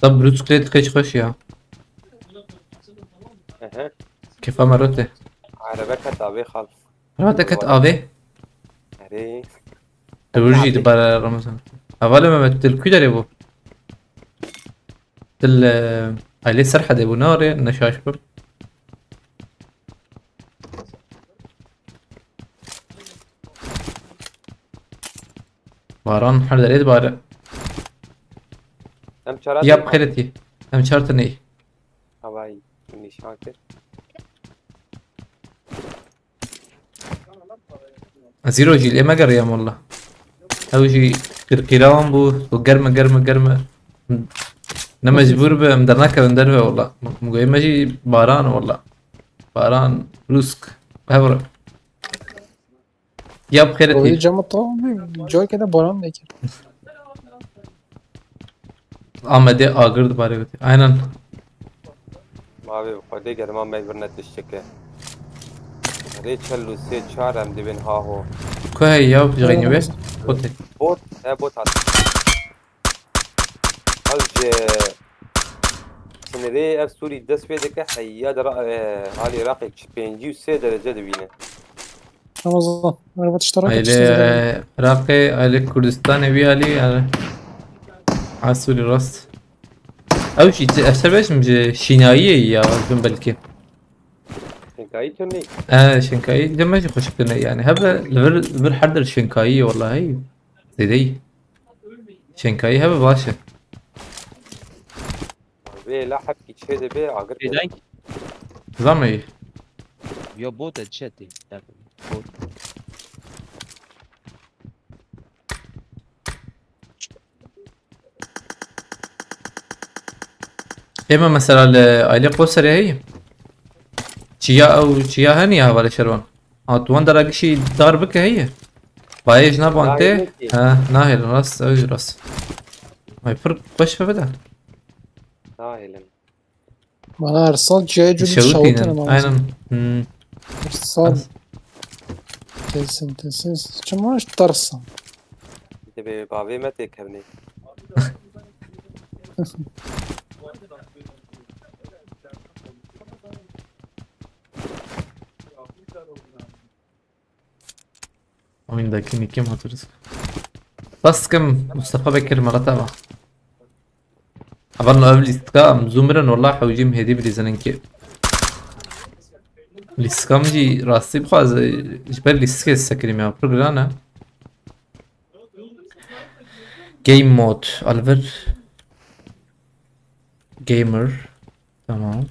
طب بلوتوث كليت كيش خوش يا اها كيف مرته عربك تابي خلف راتك ابي اري تورجي دبر رمضان اول ما مثل كده ريبو تل عليه سرحه ديبو ناري نشاشبر باران حد ريد بار ام شرات يا بخيرتي ام شرطني هواي اني شاكر زيرو جي ما قريم والله او جي قرقيران بو وقرمه نمجبور بمدرناك بندربه والله مقوي ماجي باران والله باران روسك هبر يا Orayı بخيرتي camı tamam Joy kede boran ne ki? آمده آگرد باره گوتی aynen ما بي خدي قرما ما يبرنا تشتكي اري تشلو سي چار ام دبن ها هو که هی یا جغینی به بوته بوت ها بوت هات از سنري اف سوري دس بيدك حيا در هالي راقي 53 درجه دبينه Ramazan. Araba tıştarak ایله راقی ایله کردستان بی علی عسولی راست او شي اشتر بيش مجي شينائية يا بن بلكي شنكاي توني شنكاي جمع شي خوش كنا يعني هبا لبر حدر شنكاية والله هي زي دي شنكاي هبا باشا بي لا حبكي شي بي اقر Neden ki? زامي Ya bot edecekti. Bot. اما مثلا ايلي قوسري هي چيا او چيا هني هوا شروان اتوان درا شي ضربك هي بايج نابو انت ها ناهل راس او راس ما يفرق وش بدا ساهلا بنا ارسال جای جوری شوتين شوتن aynen. ارسال تسنتسس چماش ترسم دبي بابي ما تكرني Oyundaki kim hatırlıyorsun? Baskım Mustafa Bekir مرتبة عبرنا قبل الاستقام زمرا والله حوجيم هدي بليزنن كي الاستقام جي راسي بخواز جبال الاستقام السكريم يا برغلانا جيم مود الفر جيمر تمام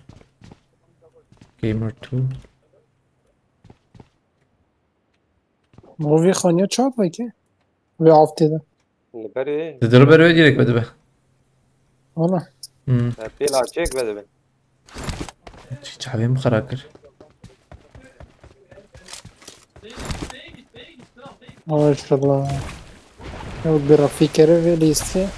جيمر 2 مووی خانیا چاپ که وی آفته ده بري تضرب روي ديرك بدبه والا بيلا تشيك بدبي شي حبيب مخراكر ماشاءالله او برافی کره وی لیسته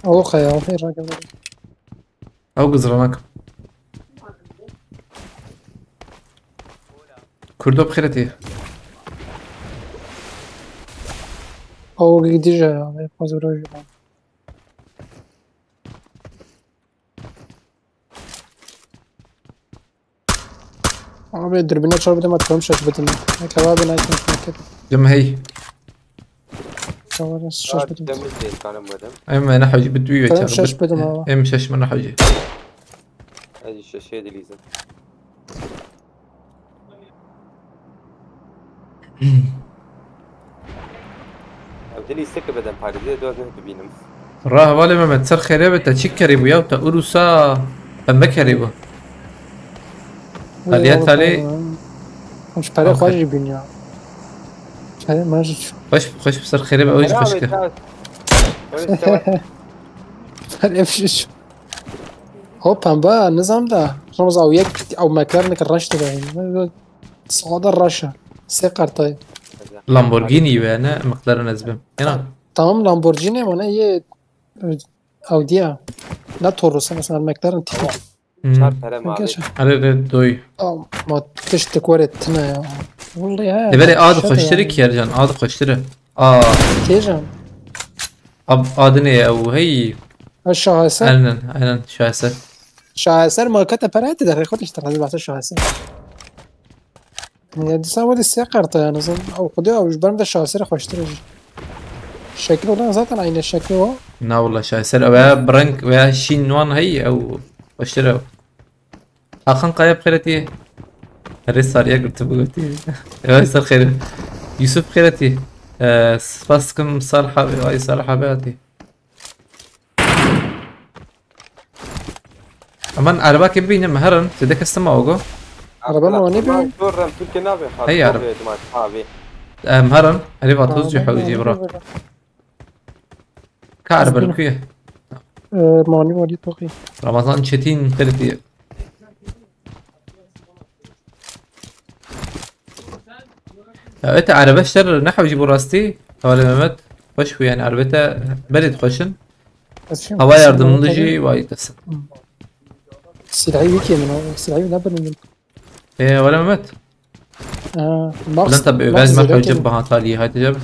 او خیال هی راگل او قزرانك كردو بخيرتي او گیدیجه یا پازوراجه abi dürbüne çarpıdım atıyorum şaşırdım. Kebabı ne etmiş market. جم هي Kebabı şaşırdım. دمت كان مدام اما نحو جي بدوي Tamam şaşırdım ama. ام شاش من نحو جي هذه الشاشة دي ليزن بدي سكة بدن باريزي دوز نه ببينم راه بالي ما تسر خريبه تشيك كريبو يا تا اوروسا ام كريبو حالیت حالی مش پره خواهی بین یا پره ماجد خوش بسر خريبه اوج خشكه پره افشش هو پنبه نظام ده رمز او یک او مکر نکر رش ده سعاده رشه سه قرطای لامبورجيني وانا مقدار نزبم هنا تمام لامبورجینی مانه یه اودیا نه توروسه مثلا مکلارن تیکه شهر بره ما على دوي ما تشتك ورد تنا والله ها يبالي خشترك يا رجال خشترك كيجان ادني او هي الشهاسر انا شهاسر شهاسر ما كتب برات ده خودش ترى بحث الشهاسر يعني سوى السيقر يعني او خدوه او جبرم ده الشهاسر خشترك شكله ولا ذات عين الشكل هو لا والله شهاسر او برنك ويا شين وان هي او خشترك اخن قايب خيرتي الرسال يا قلتي يا صار خير يوسف خيرتي سباسكم صالحه واي صالحه باتي امان عربا كبين مهرن تدك استمعوغو عربا ما نبي دور تركي نابي خالص هي عرب مهرن عربا توزجي حوجي برا كعربا الكويه ماني ولي توقي رمضان شتين خيرتي انت عربة شر نحو جيبو راستي حوالي ممت خوشو يعني عربته بلد خوشن هوا yardımlıcı وايد تسن سلعي ويكي من سلعي نبر من ايه ولا ممت ولا انت بعد ما حوجب بها تالي هاي تجب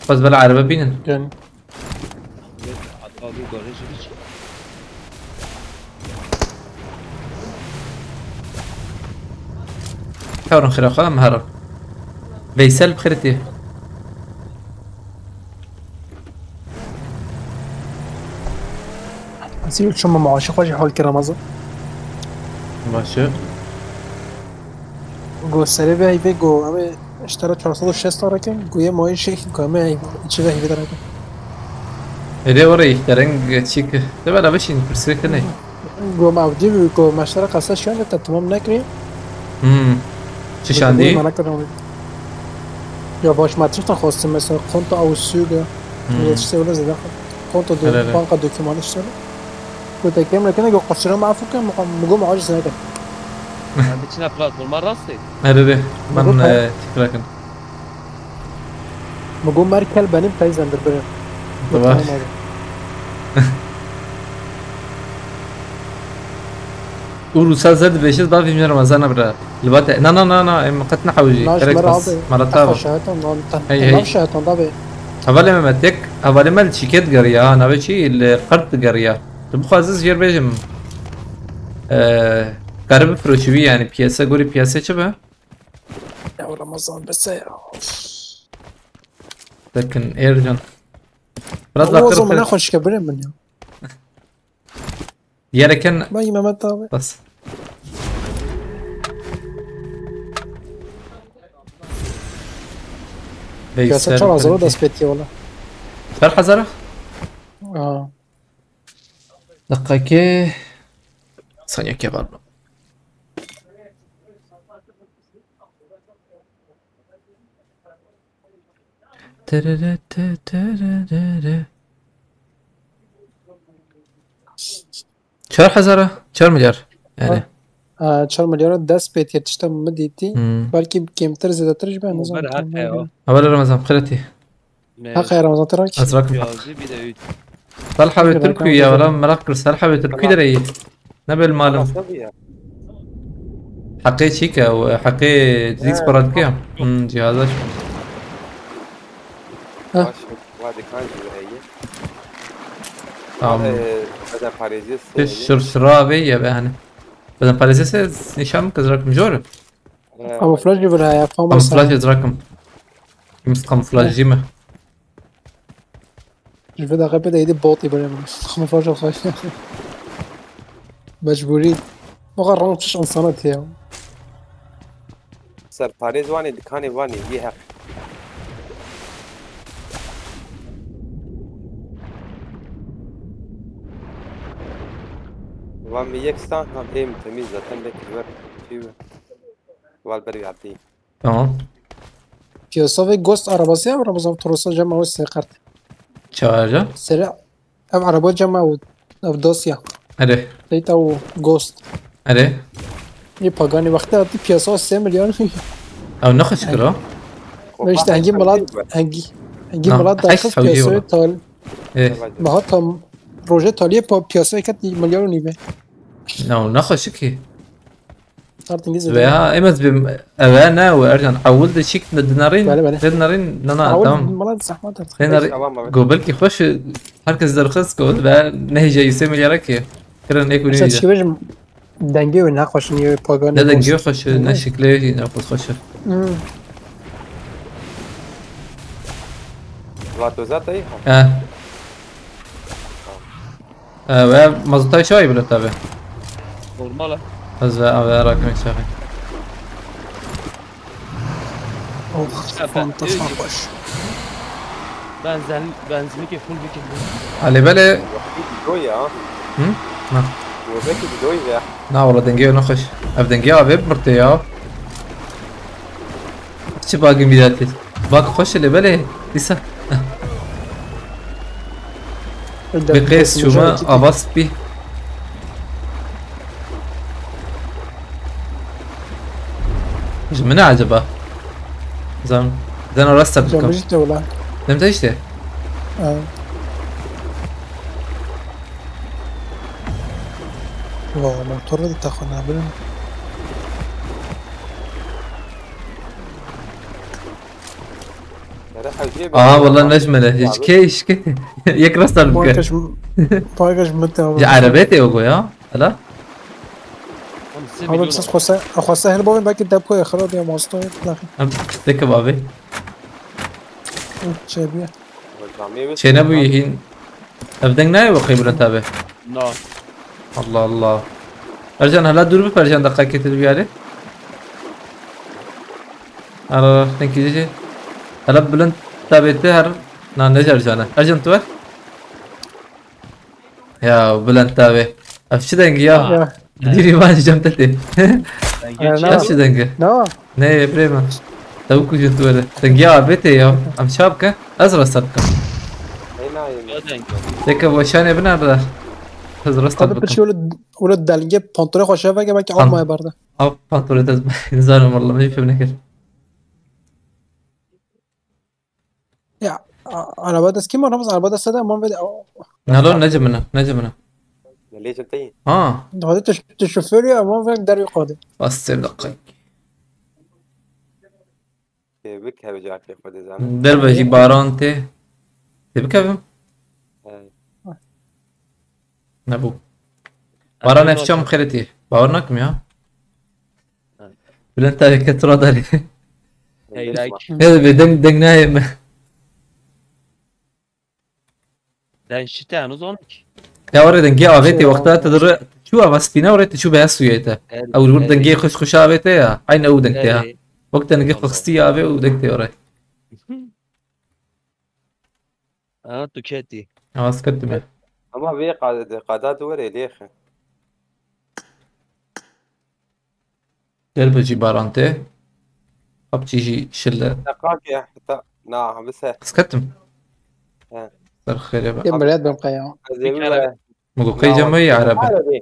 بس بلا عربة بينن يعني حورن خير مهرب فيسل بخيرتي نسيب شو معاشي خوشي حول كرامزة ماشي جو سري بهاي في جو أمي اشترى 460 ركن جو ماي شيخ كامي هاي اتشي بهاي بدرجة هدي وري درنج تشيك تبع لا بشين برسكني جو معودي جو ما اشترى قصة شو انت تمام نكري چش عندي یا باش ماتریش نخواستیم مثلا کنت او سوگه چیزی ولی زده کنت دو بانک دوکیمانش شده گفت اگه کنه گفت قصرم معفو کنم مگم عاجز زده عندي شنا بلاتفورم راسي هذا من تكراكن بقول مركل بني بتايزن دربنا طبعا وروسا زرد بيشيز ضافي من رمضان برا البات نا مقتنا حوجي ناش كريك مرة بس عضي مرتابة شهاتهم هي. ناف شهاتهم ضابي هبالي ما متك هبالي ما الشيكيت قريا انا بشي القرط قريا تبخو عزيز جير بيجم قرب فروشي يعني بياسة قولي بياسة شبه يا رمضان بس يا لكن ايرجن برد هو زو من لاقر اخو شكبرين من يوم يا لكن ما يما متى بس يا ساتر زرود اسبيتي والله فرحة زرخ اه دقيقة ثانية كبار چهار هزاره 4 میلیارد یعنی 4 مليار دست بيت يتشتم مديتي مم. بلكي كيمتر زيادترش بقى نظام بله حق يا اول رمضان بخيرتي حق يا رمضان تراك ازرق يازي بده صالحة بتركيا ولا مراكر صالحة بتركيا دري نبل مالهم طبيعي حقي شيكا وحقي جديد سبرادكيا جهازش باش وادي كان جوهية بدن باريزيس شرشرابي يا بهاني بدن باريزيس نشام كزراكم جورب اما فلاش جبرها يا فاهم كامفلاج ازراكم يمس كامفلاج جيمة جبدا غير بدا يدي بوطي بلا خم فلاش الخاش مجبورين ما غرمتش انصانات يا سر باريز واني دكاني واني يها وام يكستان هم ايم تميز تنبك الورد شيوه والبري عبدي تمام بيوسوفي جوست عرباسي او رمضان تروسا جمع والسيقرت شواجه سريع ام عربات جمع او دوسيا اره ليتا و جوست اره يبقاني وقتها دي بياسو 3 مليون او نخش كرو مش هنجيب بلاد هنجيب نعم. بلاد داخل حيث حوجي بياسو والله. تال ايه ما هاتهم روجي تاليه بياسو كانت مليون ونيفي نو نخش كي صارت انجليزي بها امز بم انا وارجع حولت شيك دينارين بله بله. دينارين نانا اول تمام ملاد زحمة دينار قبل كي خوش هركز درخص قول بقى نهجة يسمي يراكي كرن ايكو بس نيجا تشكي دنگي وناخوش نيو باغاني لا دنجيو خوش نشكلي ناخذ خوش لاتوزات ايه اه اه مزطاي شوي بلا تابع نورماله از راكم شاخي اوه فانتاس خوش بنزينك فول بك على بالي دوية ها ما وبيك دوية لا والله دنجيو نخش اف دنجيو ابيب مرتيا شو باقي ميداتي باقي خوش اللي بالي لسه بقيس شو ما ابص بيه من عجبه زين زين رست بكم جمجت ولا لم تشتي والله موتور دي تاخذنا بلا والله نجمله ايش كي يكرس بايكش بايكش متى عربيتي يا لا هذا بس خاصة سهل بوين باكي دابكو خلاص يا ماستو لاخي ديك بابي شابيه شينا بيهين ابدن ناي وقيبل تابع نو الله الله ارجان هلا دور بفرجان دقائق تلبي عليه ارى تنكي جي هلا بلند تابعته هر نانج ارجانا ارجان تو يا بلند تابع افشي دنگ يا ديري ما جمتتي افشي دنگ نو نه بريما توكو جنتو ولا دنگ يا بيتي يا ام شابكه ازرق سبكه ديك وشان ابن هذا ازرق هذا بشي ولد دالجي بونتوري خوشه فاكي باكي عم ما برده او بانتوري تزم زانو والله ما يفهم نكر يا على بعد اسكيمو رمز على بعد السادة ما بدي نالون نجمنا ليش انتهي؟ هذا الشوفير ما بقدر يقود بس دقيق بك هبي جاك يا خد زمان در بجي باران تبكى نبو باران افشام خيرتي باورناك ميا بلنت كترا داري هي لايك هذا بدنگ نايم دان شتا نزونك يا وري دنگي اويتي وقتها تدر شو ابسبينا وريت شو بهسويته او دنگي خش اويته عين او دنگتها وقت دنگي خستي اوي ودنگتي وري تو كاتي اسكت به اما بي قادات وري ليخ در بجي بارانتي ابتيجي شله دقاقي حتى نعم بس اسكتم صار خير يا بقى يا بلاد بمقيا مقوقي جمعي عربي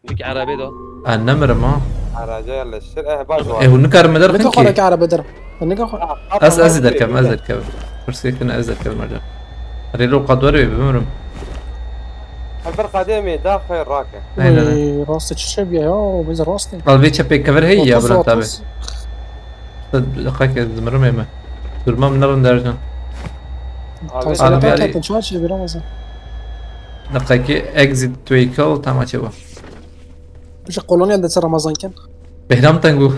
بك عربي دو النمر ما عراجع للشرق بازو ايه ونكر مدر نيكا خنكي خورك على بدر نيكا خور ازد الكم برسي كنا ازد الكم مرجع ريلو قدوري بمرم الفرق قدامي داخل راكع راسي تشرب يا بيز راسي قلبي تشبي كفر هي يا بلان تابع دقيقة مرمي ما درما من نرن درجة انا بيالي تنشاش برمز دقيقة اكزيت تويكل تمام شباب مش قولوني عند سر رمضان كان بهرام تنجو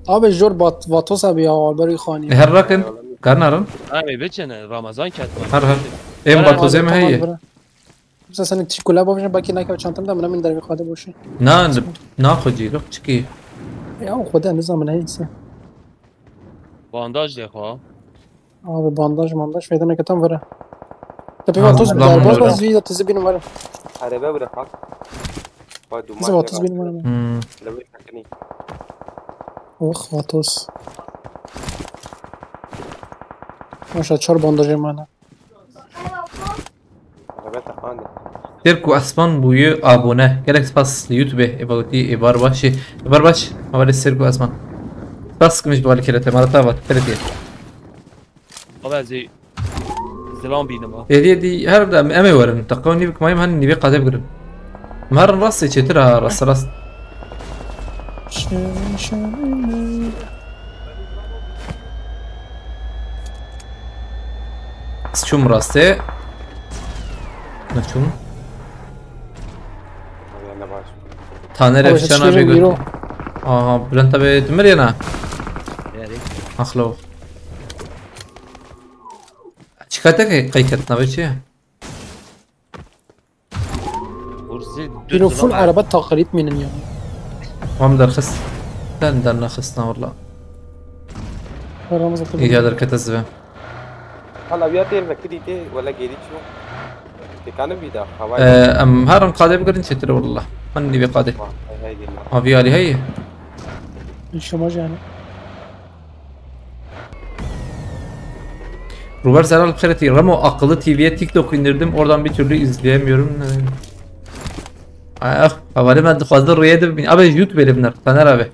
اب الجور باتوسا بيا بري خاني هركن كان نرن امي بيتشن رمضان كانت هر ايم باتو زي ما هي بس اصلا كلها باش باقي ناكل شانتم ده من دربي خاده بوشي ناخذ جيلو تشكي يا خدا نظام من هيك بانداج دي خو بانداج فايدنا كتم ورا تبي باتوس بس فيديو تزبين ورا عربي ولا فاك وادو زي باتوس بين ورا لو يحكني اخ باتوس مش هتشر بانداج معنا عربي تخاني تركو اسمان بويو ابونه گلک سپاس یوتیوب ایباتی ایبار باش اول سرکو اسمان سپاس کمیش بوالی کرده مرتا وات کرده زي زلام بينما دي هردا امي ورن تقوني بك مايم هن نبي قاعد بقرن مهر راسي تشترها راس شوم راسي نشوم انا باش تانر افشانا بيقول بلنتا بتمرينا يا ريت اخلو شكاتك قيكتنا بشي ورزي بينو فل عربات تقريب من اليوم وهم در خس درنا خسنا والله ايجاد الكتزبه هلا بياتي المكريتي ولا جيريتشو كان بيدا ام هارن قاده بقرن شتر والله اني بقاده ما في علي هي ايش ما جانا Robert Zeral Khereti Ramo akıllı TV'ye TikTok indirdim oradan bir türlü izleyemiyorum. Ah, havale ben de fazla rüya da bin. Abi YouTube elimler. Taner abi.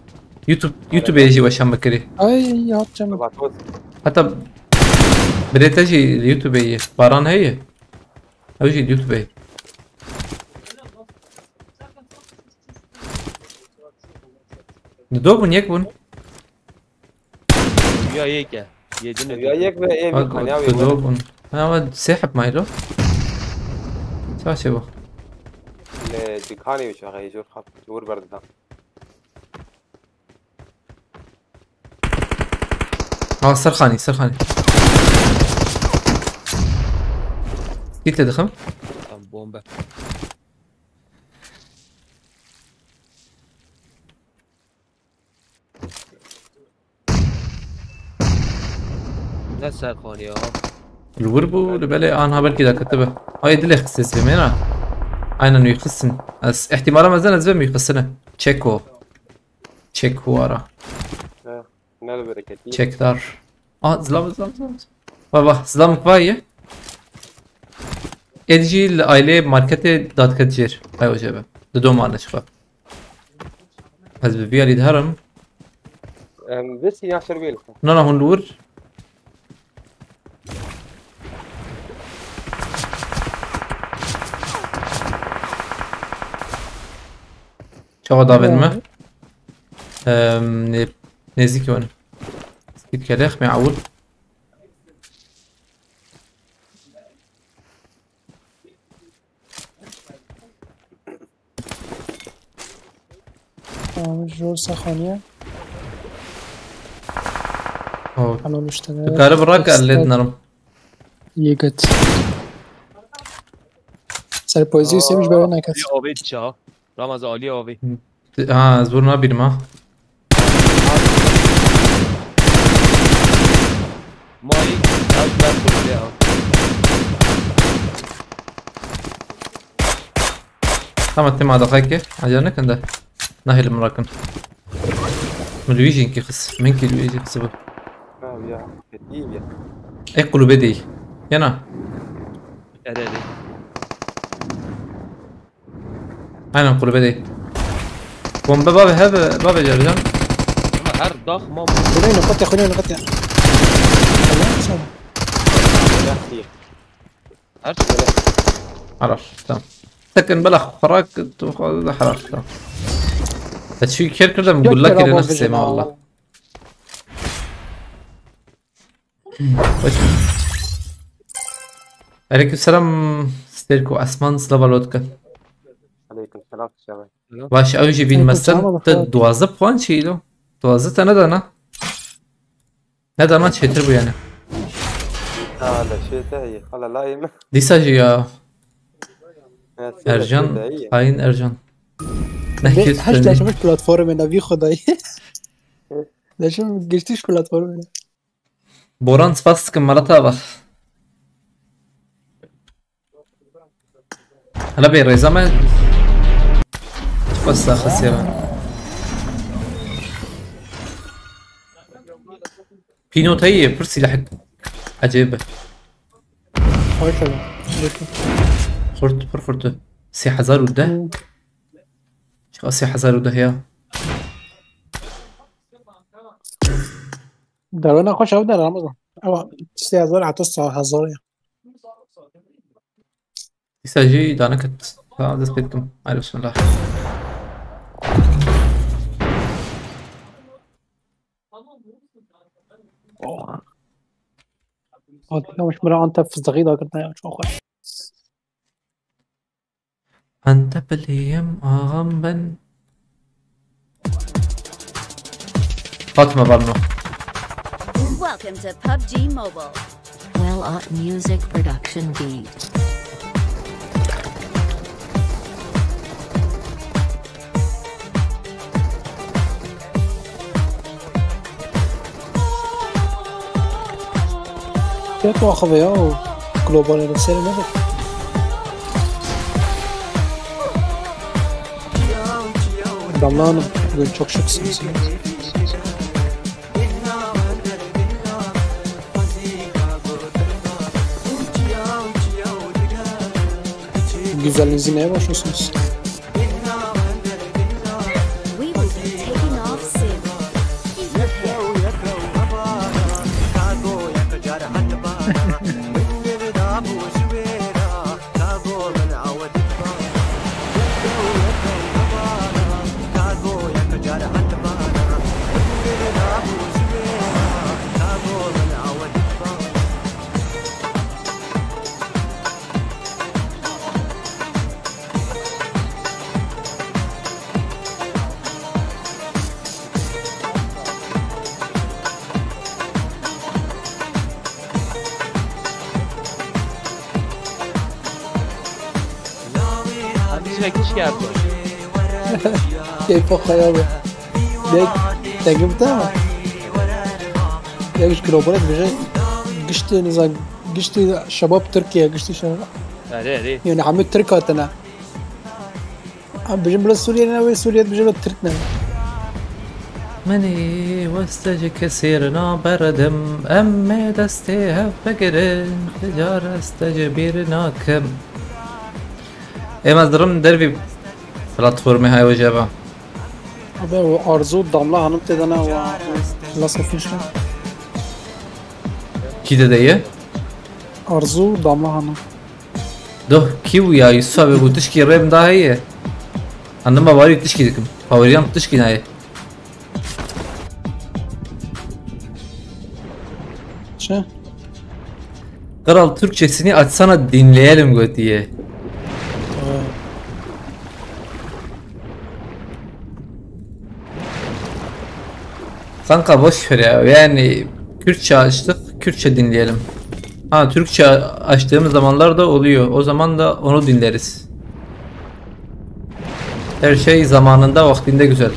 YouTube eji başam bakari. Ay yapacağım. Hatta بريتاجي اليوتيوب هي باران هي اوجي اليوتيوب هي دوبن يكبن يا يك يدنا يا يك به ايه بخنياوي دوبن انا ساحب مايلو شو دكاني وش غاي يجور خط جور بردها سرخاني قلت له دخم بومبا لا سرخاني يا الوربو لبالي انا بالكي دا كتبه هاي دلي خصيص بمينا اينا يخصن اس احتمالا مازال زبم يخصنا تشيكو ورا نال بركتي تشيك دار زلام بابا زلام كفايه ادجي العائله ماركت داد كتجير هاي وجبه دو معنا شباب هز ببيع لي دهرم بس يا شربيل نه نه هون دور چه داوید ما نزدیکی ونه سكيت كلاخ معقول جور سخانية أنا مشتغل تقارب الراكع اللي نرم يقت سر پوزیو سیمش به نکرد علی آوی چه رامز علی آوی ها زبور ما بیرم ها مایی از بر کنده ها تمام تم هذا خايك عجبنا كان ده نهي المراكن من لويجي انكي خس منكي لويجي خسبه يا كتير اقلو بدي ينا ادادی انا اقلو بدي قوم بابا هذا بابا جرجان اما هر داخ ما خلينا نقطع خلينا نقطع يا اخي هر چی عرف تمام سكن بلخ فراك تاخذ حرارة تمام هادشي كير كده بنقول لك الى نفسي ما والله عليكم السلام ستيركو اسمان سلافالوتكا عليكم السلام شباب باش اوجي بين مثلا دوازه بوان شيلو دوازه ندانا ندانا شي تربو يعني هذا شيء تاعي خلا لايم دي ساجي يا ارجان هاين ارجان نحكي هاش لازم بلاتفورم نبي خدای لازم گشتیش پلتفرم بوران سپاس که مرتا بخ هلا بي الرزامة بس خسيرة بينو تايي برسي لحق عجيبة خورت برفورت 3000 وده شو 3000 وده يا دارو خوش او در رمضان او 3000 حتی 3000 يساجي دانكت هذا سبيتكم على بسم الله مش مرة انت في صغيرة قلنا يا شو خوش أنت باليم أغمبن فاطمة برنو Welcome to PUBG Mobile. Well Art Music Production Beat. كيف واخذ يا جلوبال نسير نبي Damla bugün çok şıksınız. Güzelliğinizi neye başlıyorsunuz? We will be taking off soon. كيف خيابة ديك تجمتها يا مش جلوبالات بجد قشت نظام قشت شباب تركيا قشت شباب يعني عمود تركات انا عم بجنب السوريين انا وسوريا بجنب تركنا مني واستجي كثيرنا بردم أمي دستي هفقرن تجار استجبيرنا كم ايه مصدرم دربي بلاتفورمي هاي وجابه هذا ارزو damla hanım dedi ana خلاص فيش Ki dedeye? Arzu Damla Hanım. Doh kiu ya Yusuf abi bu tişki rem daha iyi. Anlama var tişki dikim. Favoriyam tişki naye. Şey. Kral Türkçesini açsana dinleyelim gö diye. Kanka boş ver ya. Yani Kürtçe açtık, Kürtçe dinleyelim. Ha Türkçe açtığımız zamanlar da oluyor. O zaman da onu dinleriz. Her şey zamanında, vaktinde güzel.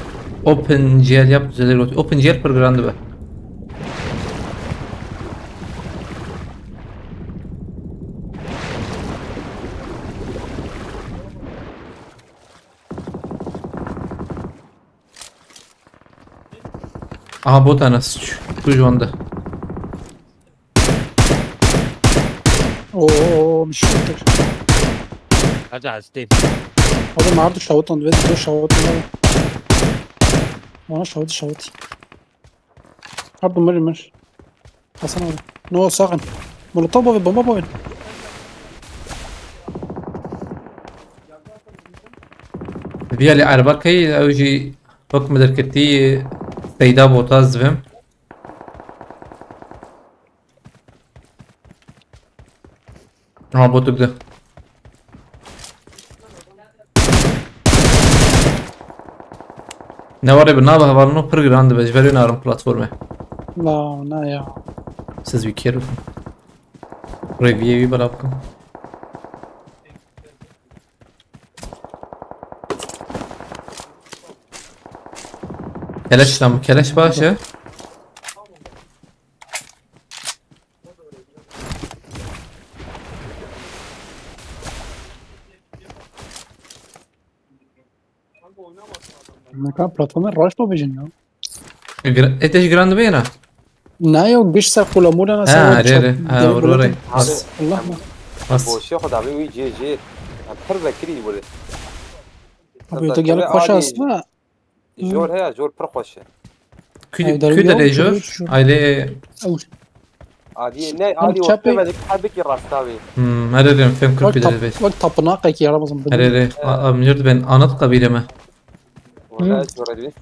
OpenGL yap düzelir. OpenGL programı be. Aha bot anası. Şu anda. Oo مش فاكر. ارجع على ستيم. هذا ما عرض شوطن فيديو شوطن. ما شوطي. عرض مر. حسن هذا. نو ساخن. مولوتوف بومبا بوين. بيالي عربكي او جي حكم دركتي سيدا بوتاز بهم. Robot tugda. Ne var ya bir naba havarno program da becveri narım platforma. لا يا. Siz bir kere review balapkım. Keleş lan bu keleş başı. مكان بلاتفورم راش ما بيجن يا. Eteş grand beyna. نايو بيش ولا مو انا ها ريري ها وروري بس والله بس بوشی خدا بی وی جی پر ذکری بوده ابي تقال خوش اسماء جور هيا جور پر خوشه küde rejör aile عادي نه عادي وقت ما ذيك حبك راستاوي هررم فهم küde beş وقت طبناقك يا رمضان هرري amjurt ben anat kabileme ولا جور دي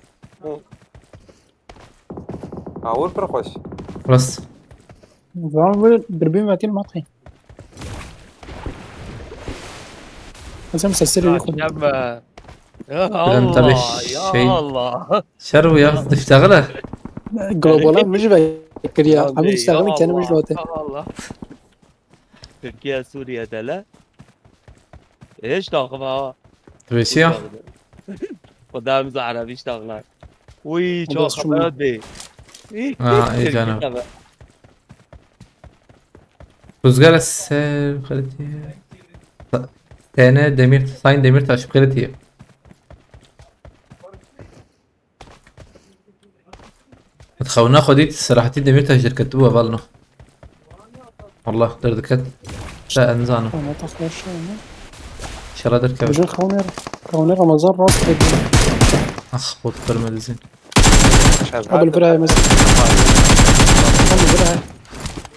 اور پر خوش بس زمان دربين ماتين ماطي بس مسلسل ياخذ يا انت الله بش يا شيء الله شرو يا تشتغله جلوبال مش فاكر يا حبيبي اشتغل كان مش لوقتي الله تركيا سوريا دلا ايش تاخذها تبيسيا قدام عربي اشتغلنا وي شو خبرات بي اي جانب Rüzgar eser kritiği. TN demir sayın Demirtaş kritiği. تخونا خديت صراحتي دميرتاش دركتوها بالنا والله دردكت لا انزانو ما تخلص ان شاء الله دركب بجي خوني رمضان راس اخ بوت برملزين قبل برا مثلا قبل برا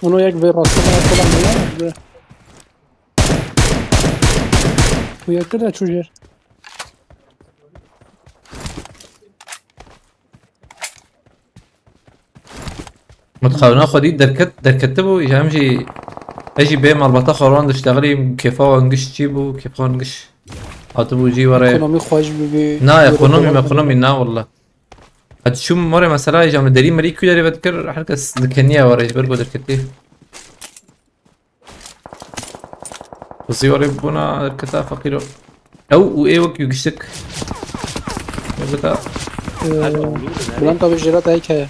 منو يكبر راسنا طلع مليان ويا كده تشوجر متخونا خديت دركتبو يجي اجي بيه مربطة خوران تشتغلي كيفا وانقش تجيبو كيفا وانقش هاتبو جي وراي ايكونومي خواج بي نا ايكونومي نا والله هاد شو مرة مثلا يجي من دريم مريكو داري بذكر حركة ذكنية ورا يجبرقو دركتيه بصي ورا يبونا دركتا فقيرو او ايه وك يقشتك يبتا بلان طب الجيرات هيك هي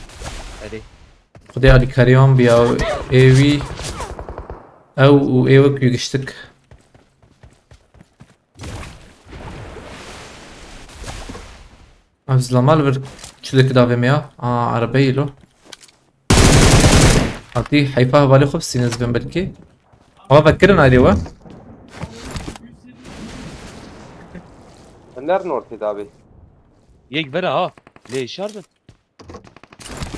خدي علي كاريون بيا ايوي او ايه وك يقشتك از لمال ور شو كده فيميا عربي له اعطيه حيفاه بالي خبز نسبة بلكي هو فكرنا عليه النار نور في دابي يك برا ها ليش شرط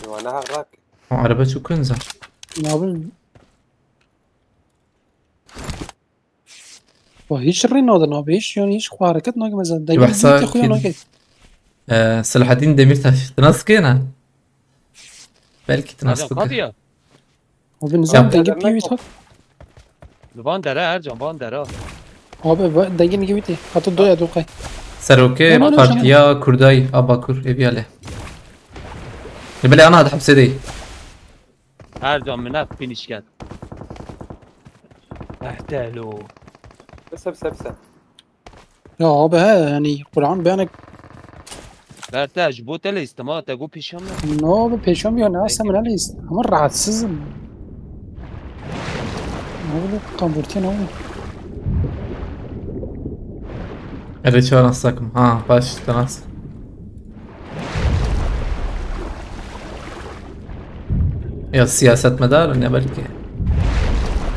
وانا هغرك عربة شو كنزة نابل و هیچ ری ندارم هیچ یعنی هیچ حرکت نگم مثلا دنگی بحثا بیتی خویا كده. نگه صلاح الدين دميرتاش تناسكينا بلكي ارجان تناسكو کاتیا و به نظام Ya. دنگی بیت ها بان دره ارجان بان دره آبه دنگی نگه بیتی حتی دو یا دو قای سروكي لا، لا، بارتيا كرداي اباكور ابياله بلي انا هذا حبسي دي ارجان من فينيش کرد احتالو بس یا آبه ها یعنی قرآن بیانه برتاج بوتل استما تگو پیشم نه نه به پیشم یا نه اصلا من نیست اما راحتسizim نه بله قنبورتی نه بله اللي شو نصكم باش تناس يا سياسة مدار اني بلكي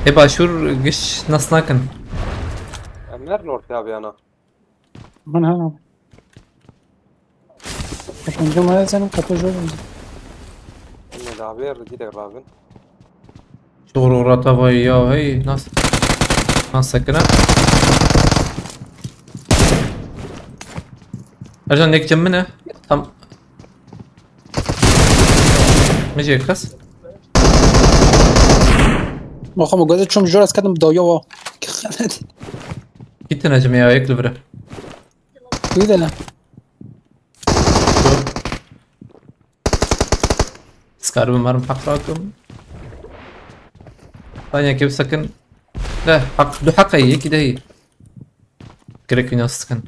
اي باشور قش نص ناكن امر نورتي ابي انا من ها باش نجم هذا زنم كتو جو اني دابير جيت رابن شغل رطبة يا هي ناس سكنة ارجع نيك جمنه تم مجي كس ما خو مگذار چون جور از کدم دایا و که خلدی كنت نجم يا هيك لبره دیده نه سكار بمرم حق راكم ثانية كيف سكن لا حق دو حق هي كده هي كريك ناس سكن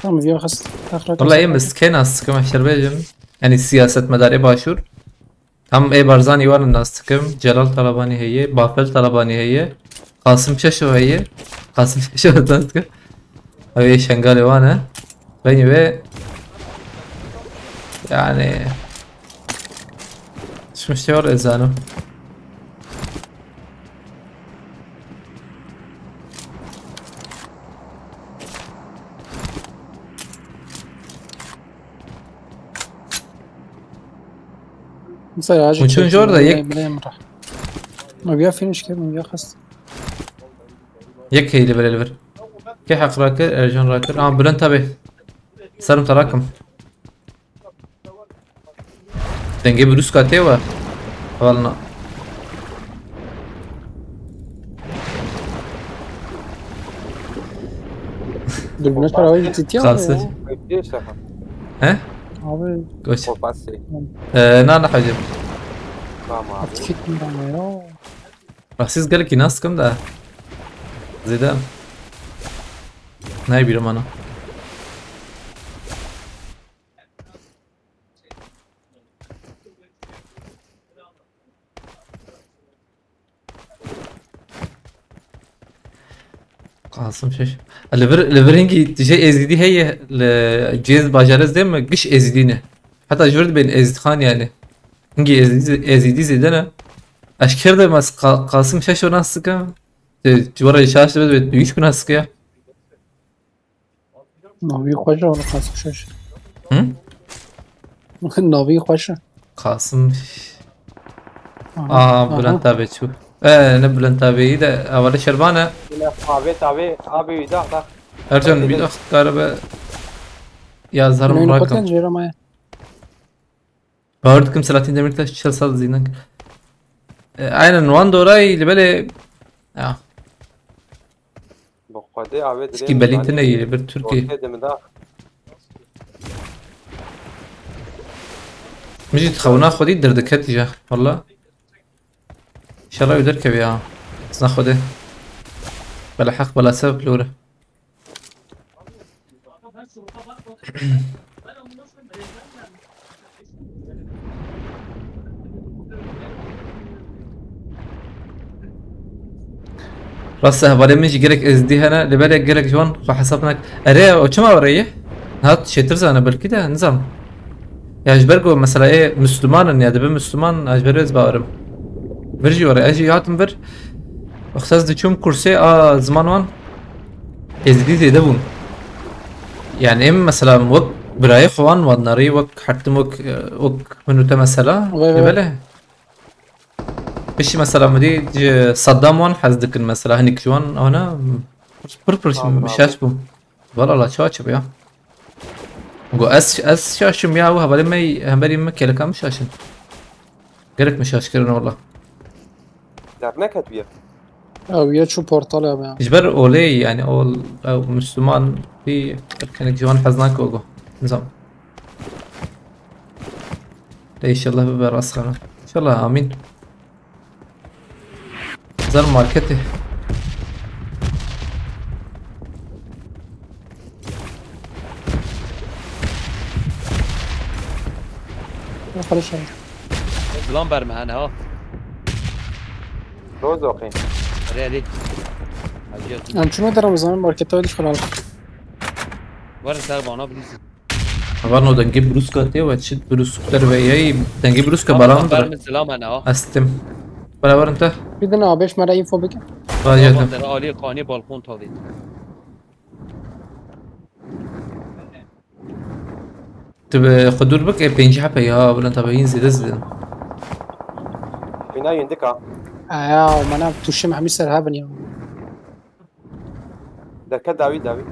تمام بیا خست اخراج والله ايه مسكين اسكم احشر بيجم يعني سياسة مداري باشور هم ايه برزاني وان الناس تكم جلال طلباني هي بافل طلباني هي قاسم ششو هي قاسم ششو تذكر هي شنغالي وانا بيني بي يعني مش مشتغل ازانو وشون جوردا يك ما بیا فینیش کرد ما بیا خست يك هي ليفر ليفر كي حق راكر ارجون راكر بلان تابي سرم تراكم دنجي بروس كاتيوا والله دلبنش پر آوی تیتیا خاصة ايش لها ها آبه كوش وباسي نانا حجم ماما اتکیت میرم یا راسيس قالك ناس كم ده زيدان ناي بيرم انا قاسم شش الليفرينجي تجي ازيدي هي الجيز باجارز دي ما قش ازيدينه حتى جورد بين ازيد خان يعني انجي ازيدي زيدنا اشكر ده مس قاسم شش وناس كم جورا شاش بده بيش كناس كيا ناوی خوشه ولی قاسم شش هم ناوی خوشه قاسم بلان تابع شو نبلان تابعي ده اول شربانه ابي ابي ده ارجن بيدخ كهرباء يا زهر نوی نخوتن مراكم جیره مایه باوردكم 30 دمرتاش شل صار زينك عين وان دوراي اللي بالي بقدي ابي سكي بلينتنا اللي بالتركي مجي تخونا خدي دردكات جا والله ان شاء الله يدركب يا ناخده بلا حق بلا سبب لورا راسه بعدين ميجي جرك اس دي هنا اللي بالك جرك جوان فحسبناك اري وشو ما وريه هات شترز انا بالكده نظام يا اجبركو مثلا ايه مسلمان اني ادب مسلمان اجبرز باورم برجي ورا اجي هاتم بر اختص دچوم كرسي زمان وان ازدي زيدبون يعني ام مثلا برای خوان و ناری وک حتم وک منو تمثلا وای وای. بله بشي مثلا مدي صدام وان حز دكن مثلا هنيك جوان انا بربرش مشاش بو والله لا شاش بيا وقو اس شاشم يا وها هبالي ما كيلا كام شاشن قالك مشاش كرنا والله در نکت بیا او یه چو پورتال یا بیا اجبر اولي يعني اول او مسلمان في كانك جوان حزناك وقو نظام لا ان شاء الله ببراس خير ان شاء الله امين زر ماركته خلاص شد بلان برمهنه ها روز آقین ريالي من چونو دارم زمان مارکت ها دیش خلال ورا سر بانا بليز غارنو دنجيب بروسكا تي وتشد بروسكا تربيعي دنجيب بروسكا برم بالاندر سلام انا ها استم برابر انت بیدن آبش مرا اینفو بگم راجعتم در عالی قانی بالکن تاوید تبقى خدور بك بينجي حبا يا ولا انت باين زي دزدن بینا یندکا آیا منم توشم همی سر هبن یا در کت داوی داوی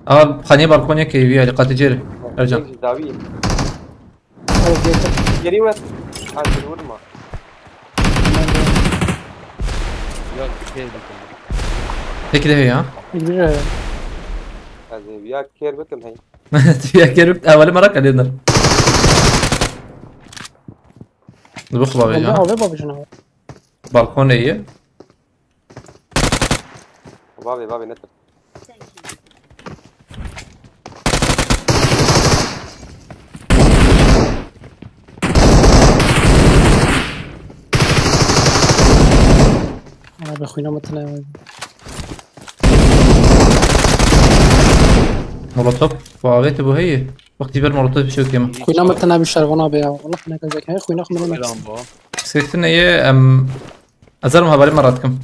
اه خانية بالكونيا كي اللي قاتل جيري ارجع داوی او گیتر گری وقت هات الور ما یا کیر بکن هيك ده هي ها بیره از بیا کیر بکن هی فيها كيربت اول مرة كان يقدر بخبا بنده بيجا آبه بابش نه بالكون هي بابی نتر انا بخوینا مثلا مولوتوف فاويت ابو هي وقت يبر مولوتوف بشو كيما خوینا مثلا بیشتر بیا والله خنا کجا که خوینا خمر نکس بلان با سيتنا هي ازرمها بالي مراتكم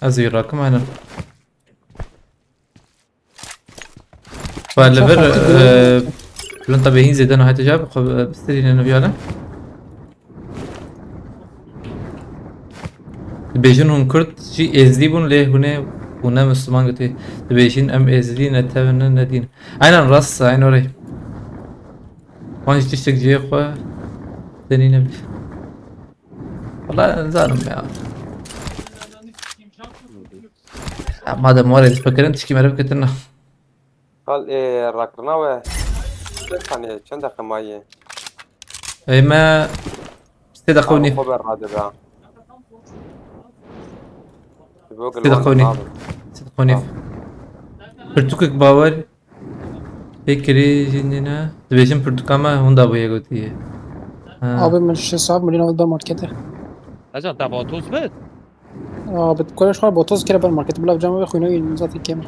ازيراكم هنا فالليفر كلهم طبيعيين زيدان هاي تجاب بستري لنا فيها بيجنهم كرد شي ازديبون ليه هنا مسلمان قلت بيجين ام ازدين اتبنا ندين عين الراس عين وري وانش تشتك جي اخوة دني نبي والله زالم يا هذا موارد فكرت تشكي مرة كترنا قال راكرنا و يعني چند دقیقه مایه اي ما استدقوني خبر هذا بقى استدقوني استدقوني برتوكك باور فكري جننا دبيشن برتوكاما هوندا بويا قلتي آبه من 6 ساعت مليون اول بر مارکته اجان تباتوز بد آبه کلش خواهر با توز کرده بر مارکت بلا جمعه خوینا این ذاتی کم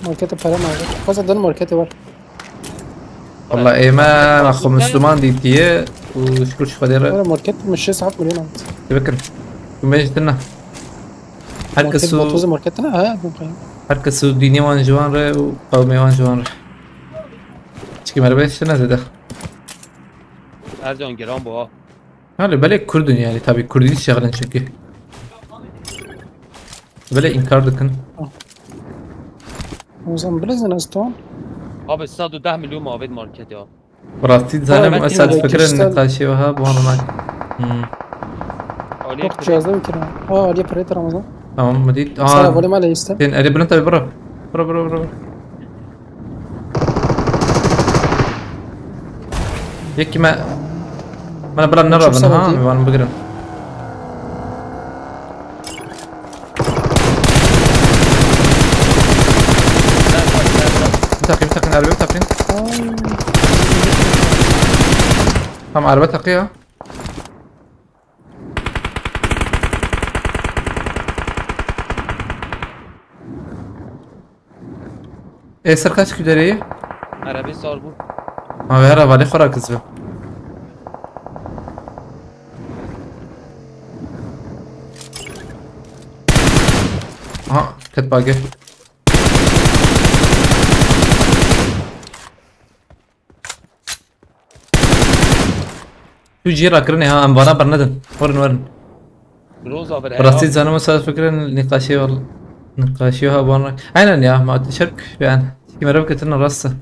مارکت پره مارکت خواست دن مارکت ور والله اي ما اخو مسلمان ديتيه وشكل شو قدير ور مارکت من 6 ساعت مليون اول تفكر كم بيجتنا مارکت با توز هركسو مارکت نه ها بخیر هركسو ديني وان جوان ري وقومي وان جوان ري تشكي مربيش شنا زده ارجان گرام با هلا بالك كردن يعني تابي كردي شغلن شكي بلا انكار دكن مثلا بلزن استون آب 110 میلیون معاود مارکت ها براستی زنم آه، اسد لكن فكرة كريستال- النقاشي وهاب وانا معك عالی وقت جازده میکنه علی پریت رمضان تمام مديد سلام ولی مال ایسته تين اري بلنتا برا برا برا برا يكي ما انا بلا نرى شوف ها سبب دي. وانا بقرن متاقين عربي متاقين هم عربي تقيها ايه سركاش كدريه عربی سال بود ما بيهرب بالي خورا كذبه ها كانت باقي تو جيرا كرني ها ام بانا برندن ورن روزا براستي زانو مسا فكرة نقاشي والله نقاشيها بانا عينا يا ما تشارك يعني كما ربك تنا راسه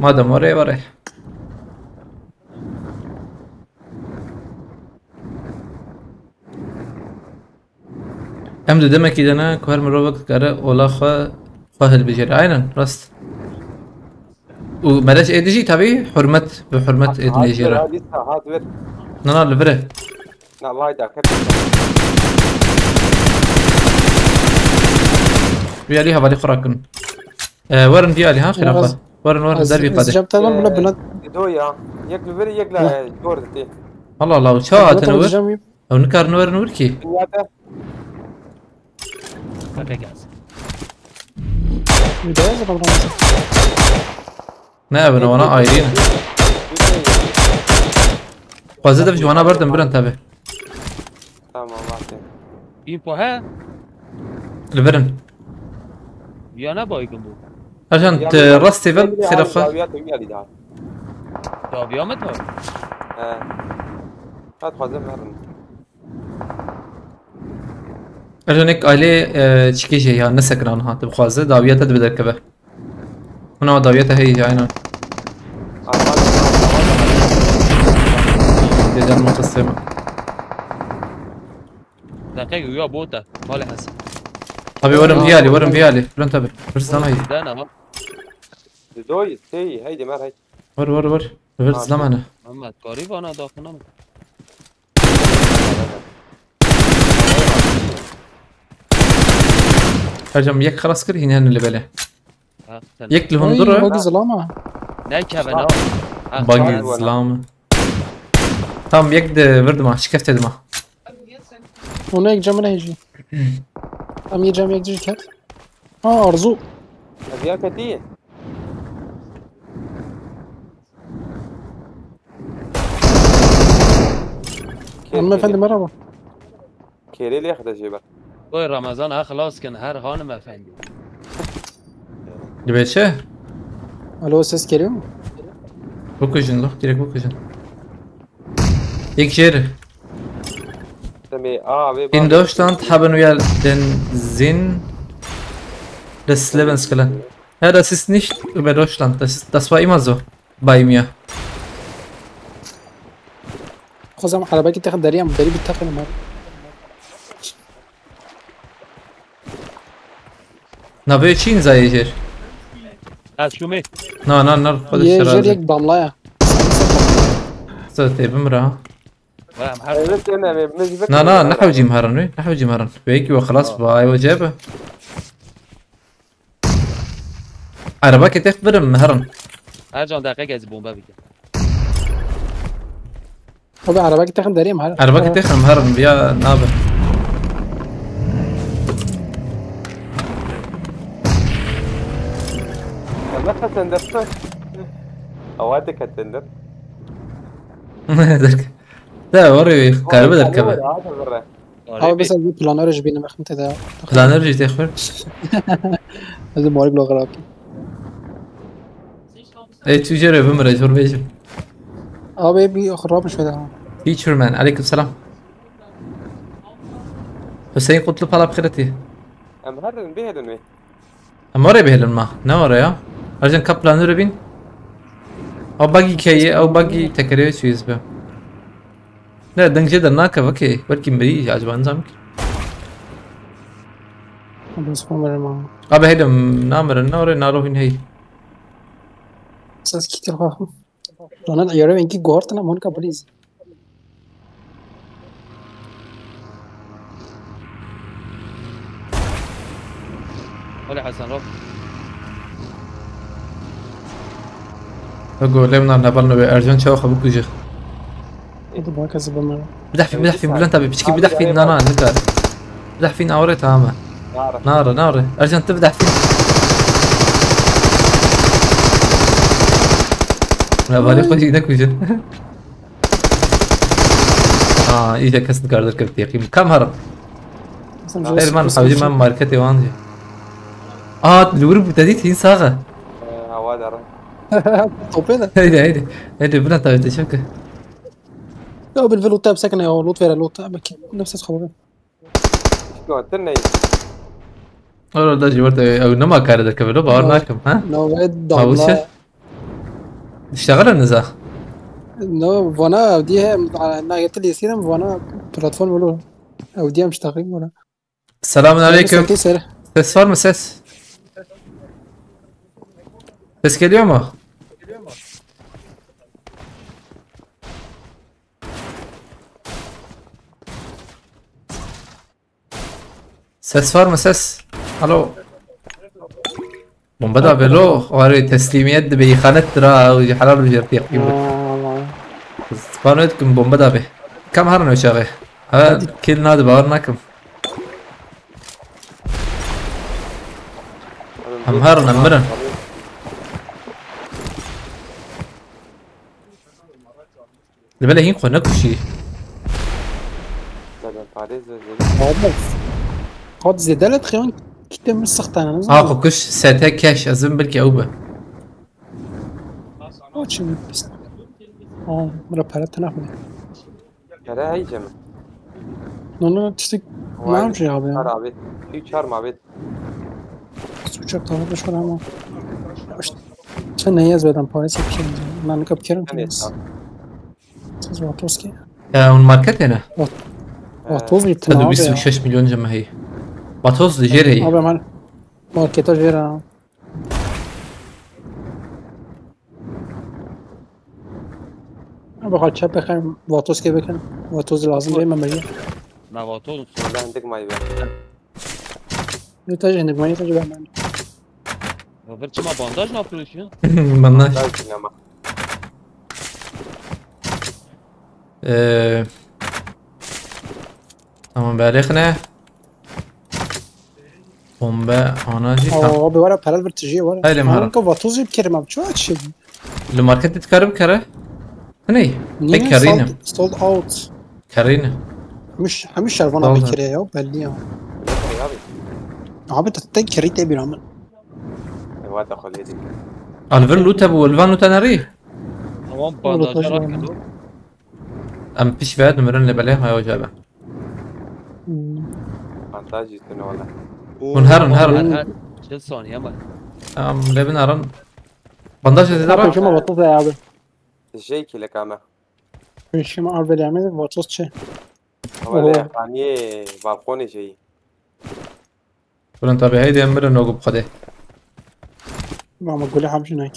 ما دام وري امدو دمك انا كوهر من روبك كارا ولا خاهل بجري عينا راست وملاش اي دي جي تابي بحرمة ايد نيجيرا هات ور نانا لبره لا وايد اخر بيالي هبالي خراكن ورن بيالي ها خلافة ورن دربي قادر جاب تمام ولا بلاد دويا يك لفر يك لا جوردتي الله وشا تنور او نكار نور نوركي نه ابن وانا آيرين قازده في جوانا بردن برن تابه تمام واحد این پاها البرن یا نه بایگم بود عشان رستي فل خلافة داویامت ها هات خازم هرن عشان هيك عليه تشكيشي يا نسكران ها تبخازه داويته تبدأ كبه هنا داويته هي جاينا جدا مقسمة دقیق یا بوته مال حسن ابي ورم فيالي لا انتبه فرس لما هي دانا ما دوي تي هيدي مال هي ور فرس لما انا محمد کاری وانا داخل نمید هرجم يك خلاص كر هنا اللي بله يك لهم باقي ضرر ظلامة نه که بنا باقي الظلام تام يك برد ما شكفت دما هناك جمع هيجي ام يجمع يجي كات ارزو ابيا كتير اما فندم مرحبا كيري لي اخذ جيبه اوی رمضان ها خلاص کن هر خانم افندی جبت شه الو سيس كريم بوكوجن لو direkt بوكوجن يك شير سمي In Deutschland haben wir den Sinn des Lebens gelernt. Ja, das ist nicht über Deutschland, das war immer so bei mir. خزم حلباكي تاخد دريم دري بتاخد مره Na بيچين زايجر. از شومی نه خودش يجر راز. يك بالله صوتي بمرة. ورم هر نه نحوجي مهرن نحوجي مهرن. بيجي وخلاص باي وجابه. عربك تخبر مهرن. هر جان دقیق از بومبا بگه هو حلباكي تاخد دريم عربك تخبر مهرن بيا نابه. ما تندر اواتك التندر لا وري قارب دركبه. هو بس اجيب بلانر جبينا مخمته ده لا نرجع تخبر. لازم موري بلو غلط اي تجرب بمرة شو بيجي. اه بيبي خراب شويه ده تيتشر مان عليكم السلام. حسين قلت له بلا بخيرتي. ام هرن بيهدن وي اموري بهلن ما نورا يا ارجن كابلان نوربين او باقي كي او باقي تكريو شويز به لا دنگ جدا ناكا اوكي بركي مري عجبان زامك بس فمر ما ابا هيدا نامر نورا نارو هين هي اساس كتير خاف انا يا رب انكي جوهرتنا مون كابليز ولی حسن رفت اقول لي من نبلنا بارجن شو خبوك وجه هذا باكا زبما بدح في بلانتا بيشكي بدح في نانا نكار بدح في ناوري تماما نار ارجن تبدح في لا بالي خوش ايدك وجه ايجا كسد كاردر كبتي يقيم كم هرب غير ما نحاول ما ماركتي وانجي لورب ابتديت هين صاغه هوادر طوبينا هيدي بلنت ابي تشوكه. لا بالفيلو تاب سكن يا لوط فيرا لوط بك نفس الخبر. شلون تني والله ده جبرت او نما كارد الكبلو باورناكم ها نو ود ما وش اشتغل النزاع. نو فانا وديها انا قلت لي سيدم فانا بلاتفورم ولا وديها مش تقريبا ولا. السلام عليكم. كيسر تسفر مساس بس كل يوم سسفار مساس الو من بدأ بلو واري تسليميات بيخانت ترى وحلال وجرتي سبانويتكم بومبدا به كم هرنا وشاغي هذا كل نادي باورناكم هم هرنا مرن لبلا هين قناك وشي قد زدلت خيون كتير من السخطانة نزل قوكش ساعتها كاش أزم بالكي أوبا وش بس مرة بحالات تناخد كلا هي جمع نو تشتك ما أمشي يا عبي عربي في شهر مع بيت سوتشك طبعا مش ولا ما عشان هي زبادة باريس بكير ما نكب كيرن كنيس زواتوسكي والماركت هنا واتوزي هذا تناخد 26 مليون جماهير باتوز لجيري عبي مال ماركتا جيرا بخاطر شاب خير واتوسكي بكن واتوز لازم بيه ممرية نواتون والله عندك ما يبان يتجه عندك ما يتجه بعمل وبرتش ما بانداج نافلوشين مناش لا سينما تمام بالغنا بومبا اناجي او بورا بحالات برتجيه ورا هاي اللي مهرة. ممكن واتوزي بكير ما بتشو هادشي الماركت تتكرم كره هني هي كارينا سولد اوت كارينا مش شربانة والله. بكير يا بلدي يا عبي تتاي كريت ابي رامن ابي ادخل يدي الفر لوتا والفان لوتا ناري تمام بانداج راكدو ام فيش فاد مرن اللي بلاها هاي وجابه فانتاجي تنو ولا ونهرن شل ثانية ما ام لبن ارن بنداش زي لا شو ما واتوز يا عبي الجيكي لك اما مش ما عارف اللي يعمل واتوز شيء ولا يعني بالكوني شيء ولن تابع هيدي امرن وقب قده ما تقول لي حبش هناك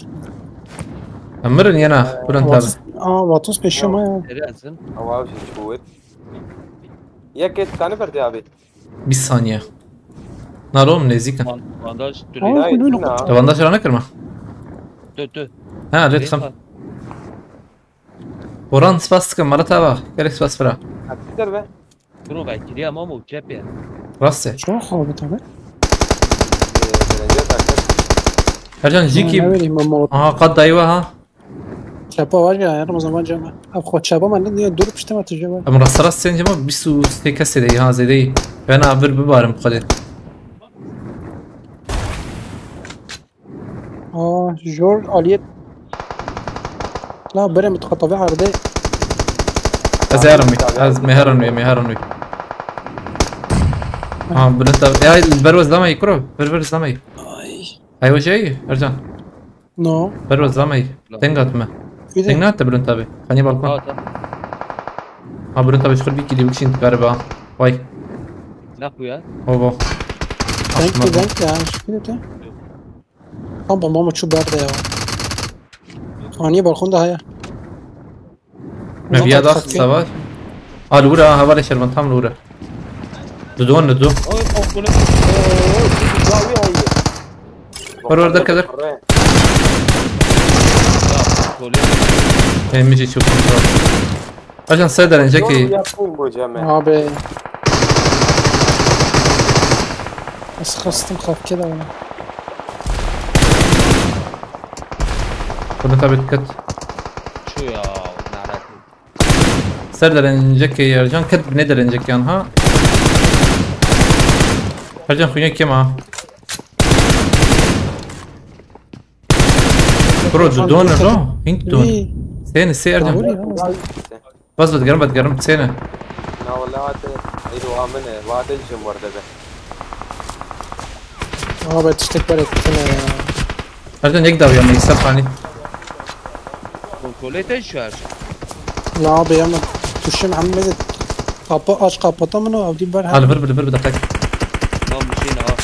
امرن ينا ولن تابع واتوز بشو ما رأسن او اوش شهور يا كيت كان فردي ابي 20 ثانية نارون نزيكا بانداج اه تولي كلنا طب بنداش رانا كرمه تو ها ليت خم وران سباس كم مرة تابع كارك سباس فرا اكثر به برو بعد كده مامو جابيا راسه شو خابط هذا درجات اكثر هرجان جيكي قد ايوه ها شابا واجه يا رمضان واجه ما اب خد شابا ما ندي دور بشتما تجوا امر السراس سنجما بيسو ستيكس دي ها زي دي انا عبر ببارم بقدر جور اليت لا بري متخطفين عرضي از هرمي از مهرنوي بنت يا البروز لما يكرو بربرز لما ايوه شيء ارجع نو بربرز لما تنقط ما تنقط برنت ابي خليني بالكون برنت ابي شغل بيكي اللي بكشين تقاربها واي ناخويا اوبو ثانك يو يعني شو كده طبعا ماما تشوف بعد يا اني بالكون ده هيا ما بيا ضغط سواج الاولى هذا شربان تام الاولى دودون ندو ورور ده كذا ميجي شوف عشان سيدر انجكي ابي بس خلصت مخاف كده ولا كنا تابع كت شو يا نعراتي سيدر انجكي يا رجال كت بندر انجكي ها رجال خويا كيما برو دون رو هنگ دون وی سين ارجان داوری ها بس بتقرب سينه لا والله هذا ايدو امنه وهذا الجيم ورده به ها باید تشتک برد کنه ارجان یک داوی هم يكسر فاني کنترلیتش شو ارجان لا بيعمل توشه محمد قاپا آج قاپاتا منو او دی بر هلا بر دقيقة ما مشينا اه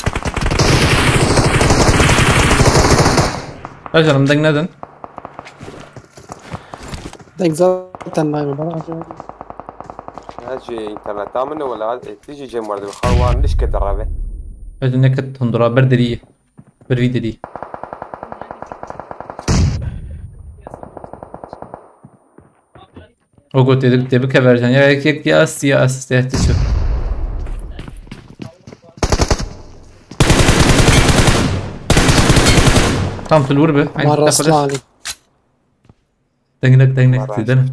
ارجان مدق ندن دنگ زادن نایمه برا هاجي انترنت امنه ولا تيجي جيم ورده بخوان ليش كدربه ارجان نكت هندرا بردري برفيدري وقلت تبي كفرجان يا اس تهتشو tam في الوربة مرة اصلاني دقنك زيدنا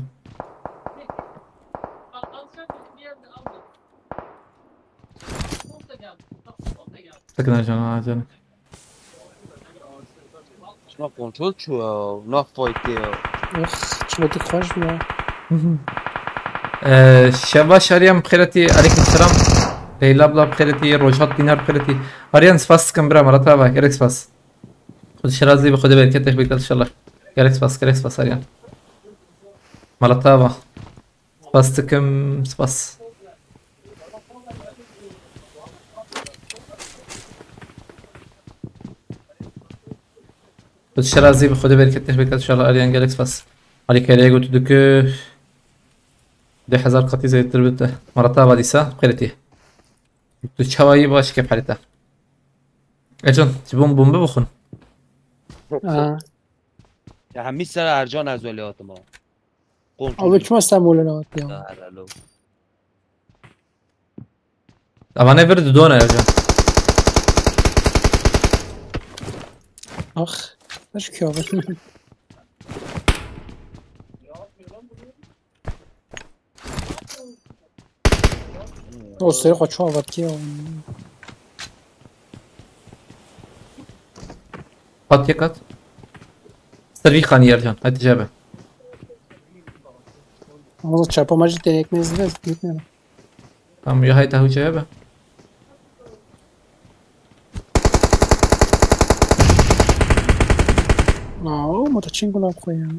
سكن ارجان شنو کنترل شو نه فایتی اخ شنو ديك خوش بيا شباش اريان بخيرتي عليكم السلام ليلى بلا بخيرتي روجات دينار بخيرتي اريان سباس كم برا مرة تابع كريكس باس خد شرازي بخد بركتك بيك ان شاء الله كريكس باس اريان مرة تابع سباس تكم سباس خد شرازي بخد بركتك بيك ان شاء الله اريان كريكس باس عليك ريغو تدك 10,000 قطي زي التربته مرتبة ديسا بخيرتي تشاوي باش كيف حالته اجون تبون بومبه بخون اه یا همی سر ارجان از ولیات ما او چما استعمول نوات يا کنترل طبعا انا برد دونه يا اجون اخ ايش كيو او سري خو چوا وقت كيو قط يقط سري خاني يا اجون هات جابه او چاپا ماجي تيك نزل بيتنا هم يا هاي تهو جابه او متچينغ خويا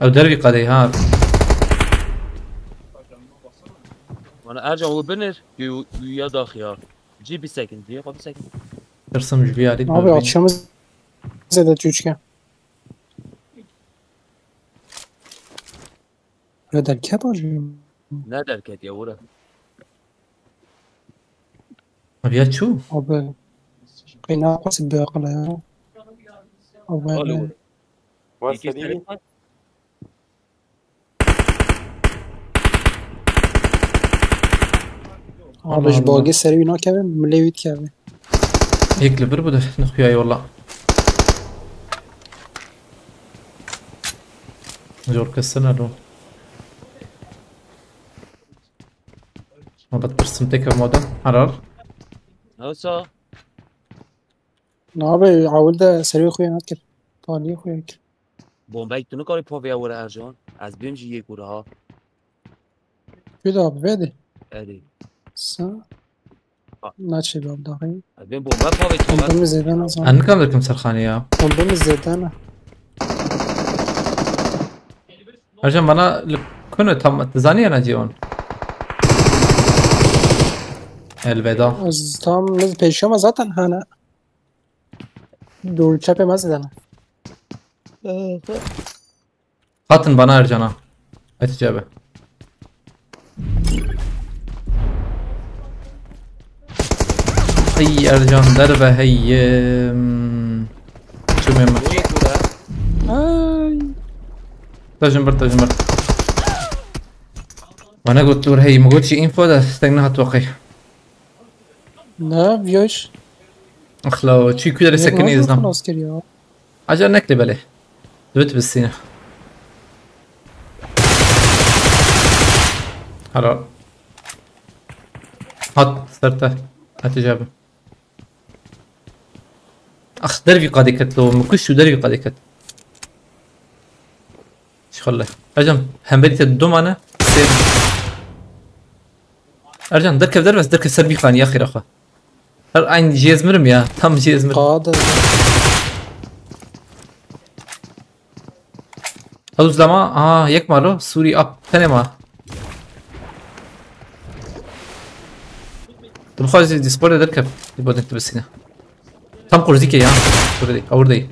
او دربي قضي ها وانا ارجع هو بنر يا داخيار جي بسكن دي خب سكن ترسم جبياري abi atışımız zede üçgen. Ya derken acıyım. نه دركت يا ورا ابيات شو Abi قينا قصد بأقل ya. Abi وصلي abi ж باقی سری اینا که ملیوید که هيك لبر بده نخوياي والله جور كسرنا له ما بترسم تك مودا حرار نوسا نه abi عاولده سری خوی نات کرد پالی خوی کرد بومبای تو نکاری پا ویا ورا ارجان از بیم جی یک ورا ها بیده abi بده ادي سا نچه بیاب داخلی از بیم بومبا پا ویا قنبه زیدن از انا كم لكم سرخاني يا قنبه زیدن ارجع بنا كنا تم تزاني انا جيون الوداع از tam مز پیشم zaten هنه دور چپ مز زدن قاتن بنا ارجعنا اتجابه هي ارجان دربه هي شو مهمة یک ورا تجمبر وانا قلت له هي ما قلتش انفو ده استناها توقي نه بیایش اخلا چی كده لسه كني يزنم خلاص کریا عجل نكتب عليه دبت بالسينة حرام حط سرته هات اجابة اخ دربي قاعد يكتلو مكش ودربي قاعد يكتل ايش خله اجم هم بديت الدوم انا ارجع دركب درب بس دركب سربي خان يا اخي رخا عين جيز مرم يا تم جيز مرم قاعدة اوز لما يك مالو سوري اب ثاني ما تبخاز ديسبورد دركب يبغى انت بس هنا تم قرزيك يا قردي اوردي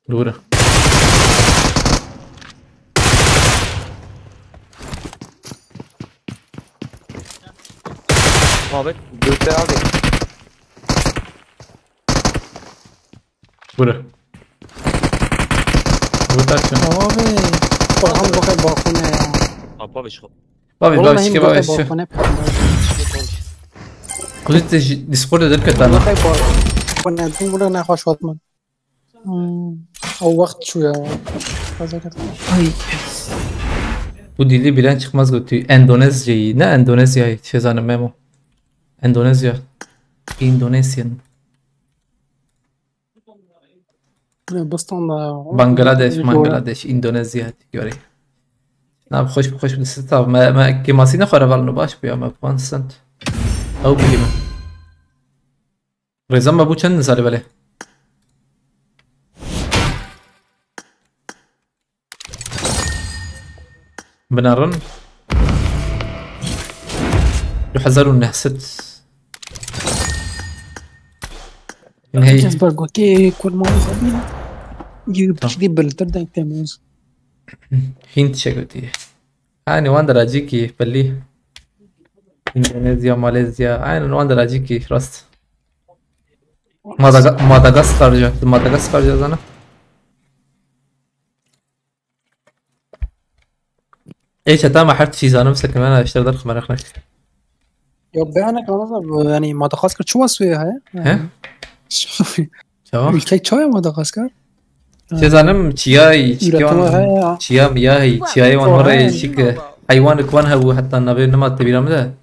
دورة ثابت دوت هذه دورة روتاكشن آبی هم بخیر باخونه ابا بشخو بابي والله بابي هم شكي بخیر بابي شو باخونه قلت ديسبورد دركب انا بخیر باخونه دون بوده نخواش من او وقت شويه fazla kadar. Bu dili bilen çıkmaz götü. Endonezya'yı. Ne Endonezya'yı? Şezanım Memo. Endonezya. Indonesian. بستان Bangladeş, Bangladeş, Endonezya göre. Ne yap? Hoş bir sistem. Ma kemasine خرابالنو باش بیا ما 1 سنت. او بگیم. رضا ما بو چند ساله بله؟ بنارن يحذروا انه ست ان هي كسبر اوكي كل ما يصير يجيب تشديد بالتردد تموز هند شغلتي يعني واندر اجيكي بلي اندونيسيا ماليزيا aynen واندر اجيكي راست مادagaskar yazana ايش ما حرت شي زانم مسك كمان اشتغل درخ مرخنك يبانك انا يعني مدغشقر شو اسوي هاي ها شوفي تمام الكيك شويه مدغشقر شي زانم تشياي تشيا مياهي تشياي وان مره شيك حيوان كوانها وحتى النبي نما تبيرم ده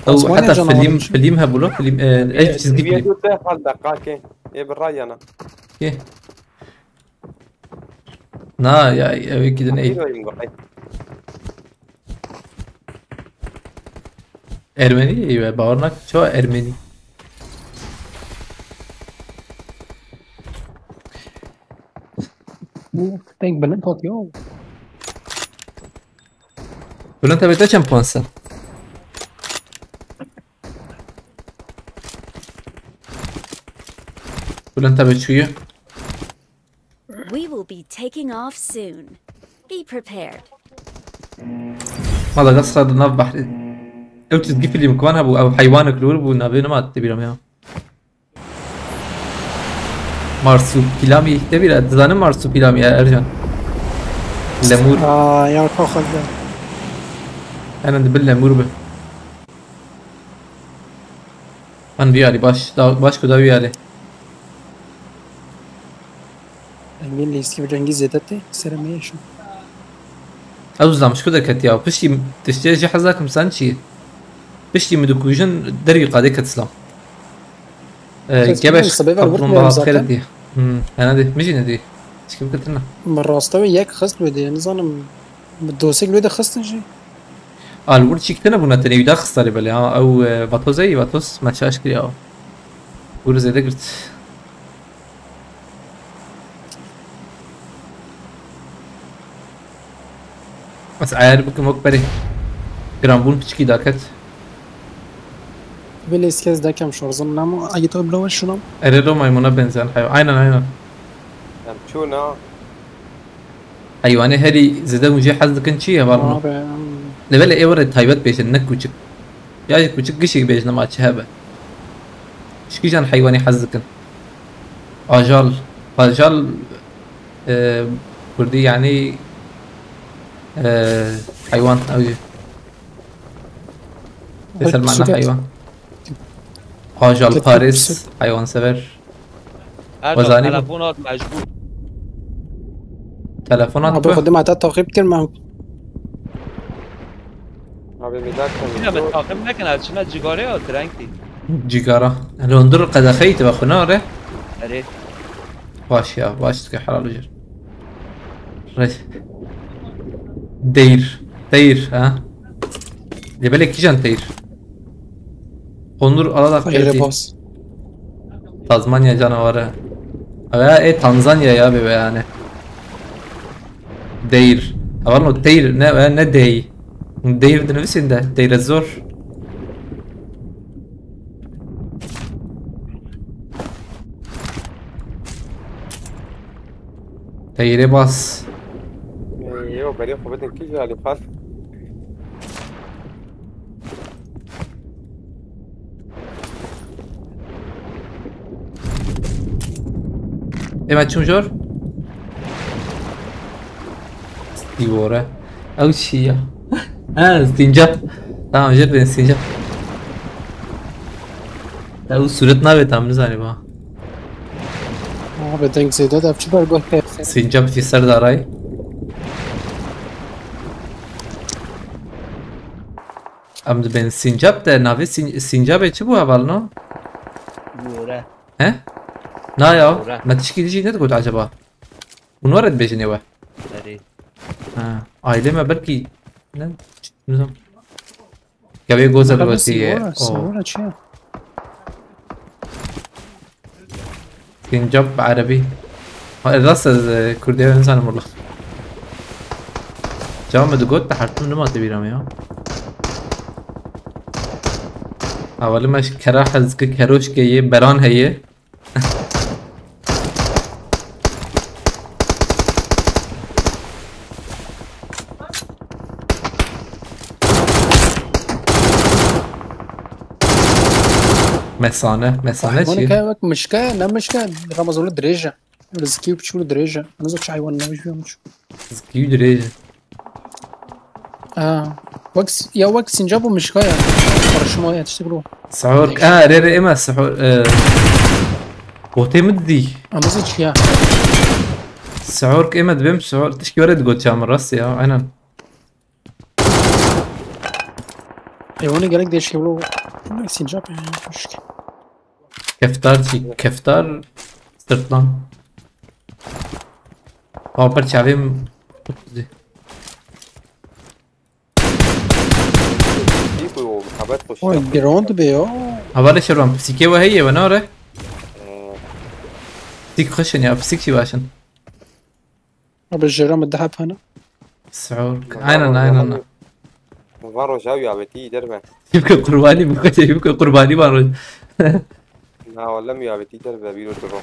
او حتى فيلم هبولو فيلم ايش تسقي فيلم دوت خال دقائق ايه بالراي انا ايه نا يا كده ايه Ermeni ve bağırnak çoğu Ermeni. Denk belen tot yo. Bülent abi kaç puansın? Bülent abi çıkıyor. We will be taking off soon. Be prepared. Madagaskar'da nav bahri. او تسقي فيلم كمان او حيوانك لور بو نابين ما تبيرم يا مارسوبيلامي تبير تزانم مارسوبيلامي يا ارجان ليمور يا فاخذ انا ندبل ليمور به من بيالي باش كدا بيالي انجليزي كيف انجليزي تتي سلامي شو اوزلا مش كدا كتيا بشي تشتي حزاك مسانشي بشتي مدكوجن دري قادك تسلم كيفاش قبلهم بها بخيرتي انا دي مجي ندي ايش كيف قلت لنا مرة استوي ياك خست ودي نظام بدوسك لودي خست شي الورد شي كتنا بنا تاني يدا خساري بلي او باتوس ما تشاش كري او ورد زي قلت بس عارف بكم مكبري جرامبون بشكي داكت بليس كاز دا كم شهر ظننا اي طيب لو شنو اريدو ميمونة بنزان حيو عينا شونا حيواني هري زدا مجي حظ كن شي بالنا لبلا اي ورد تايبت بيش النك وشك يا كوشك قشي بيش لما تشهبه شكي جان حيواني حظ كن اجال كردي يعني حيوان او ليس المعنى حيوان آجال باريس حيوان سفر وزاني تلفونات مشغول تلفونات باخذ مع تعقيب كلمة Abi میداد اینا کنی متاقم نکن از چنا جگاره یا درنگتی جيجارة لوندر قدخي تبع خناره اره باش يا باش تك حلال وجر دير ها لبالك كيجان دير Onur alarak Hayır geldi. bas. Tazmanya canavarı. Ya Tanzanya ya bebe yani. Deir. Var mı deir ne dey? Deir de nevisinde. Deir zor. Deir'e bas. يو بري خبتن كيجي على خاص Evet çumşor. Divora. Au şey ya. Ha sincap. Tamam jet ben sincap. Ya o surat ne be tam ne zani ba. Abi denk zeyde de çiber gol. Sincap fi Serdaray. Am ben sincap da navi sincap çi bu haval no? بوره He? Na ya? Doğru. Ma tişkilici ne de acaba? Bunu var et bejine ve. اره Ha, aileme belki ne? Nizam. Gabe gozel vasiye. Sonra çi? Sincap Arabi. الرصة كردية إنسان مرلخ. جواب مدقوت تحرتم نما تبيرم يا. أول ما كراح زك كروش كي بران هي. مسانة وانا شيء. كاك مشكا لا مشكا رمز ولد دريجة رزكي بتشو دريجة انا زوج حيوان مش فيهم زكيو دريج. وقت يا وقت سنجابو مشكا يعني برشماية تشتغلوا سعور ريري إما سحور بوتي مدي. انا زوج يا سعور إما دبم سعور تشكي ورد قلت شامر راسي يا عينا. حيواني قالك ديش يقولوا سنجاب يعني مشكلة كفتار شي كفتار سرطان. Papar çavim. يجيبوا ومحابات خش اوه جراوند بيو Havale şervan psike ve heye ve nare. Psik خشن ya psik شي باشن. ابو الجرام الذهب هنا سعور aynen. مفارو جاوي عبتي دربه يبقى قرباني يبقى قرباني بارو. نا والله مي عبتي دربه بيرو درو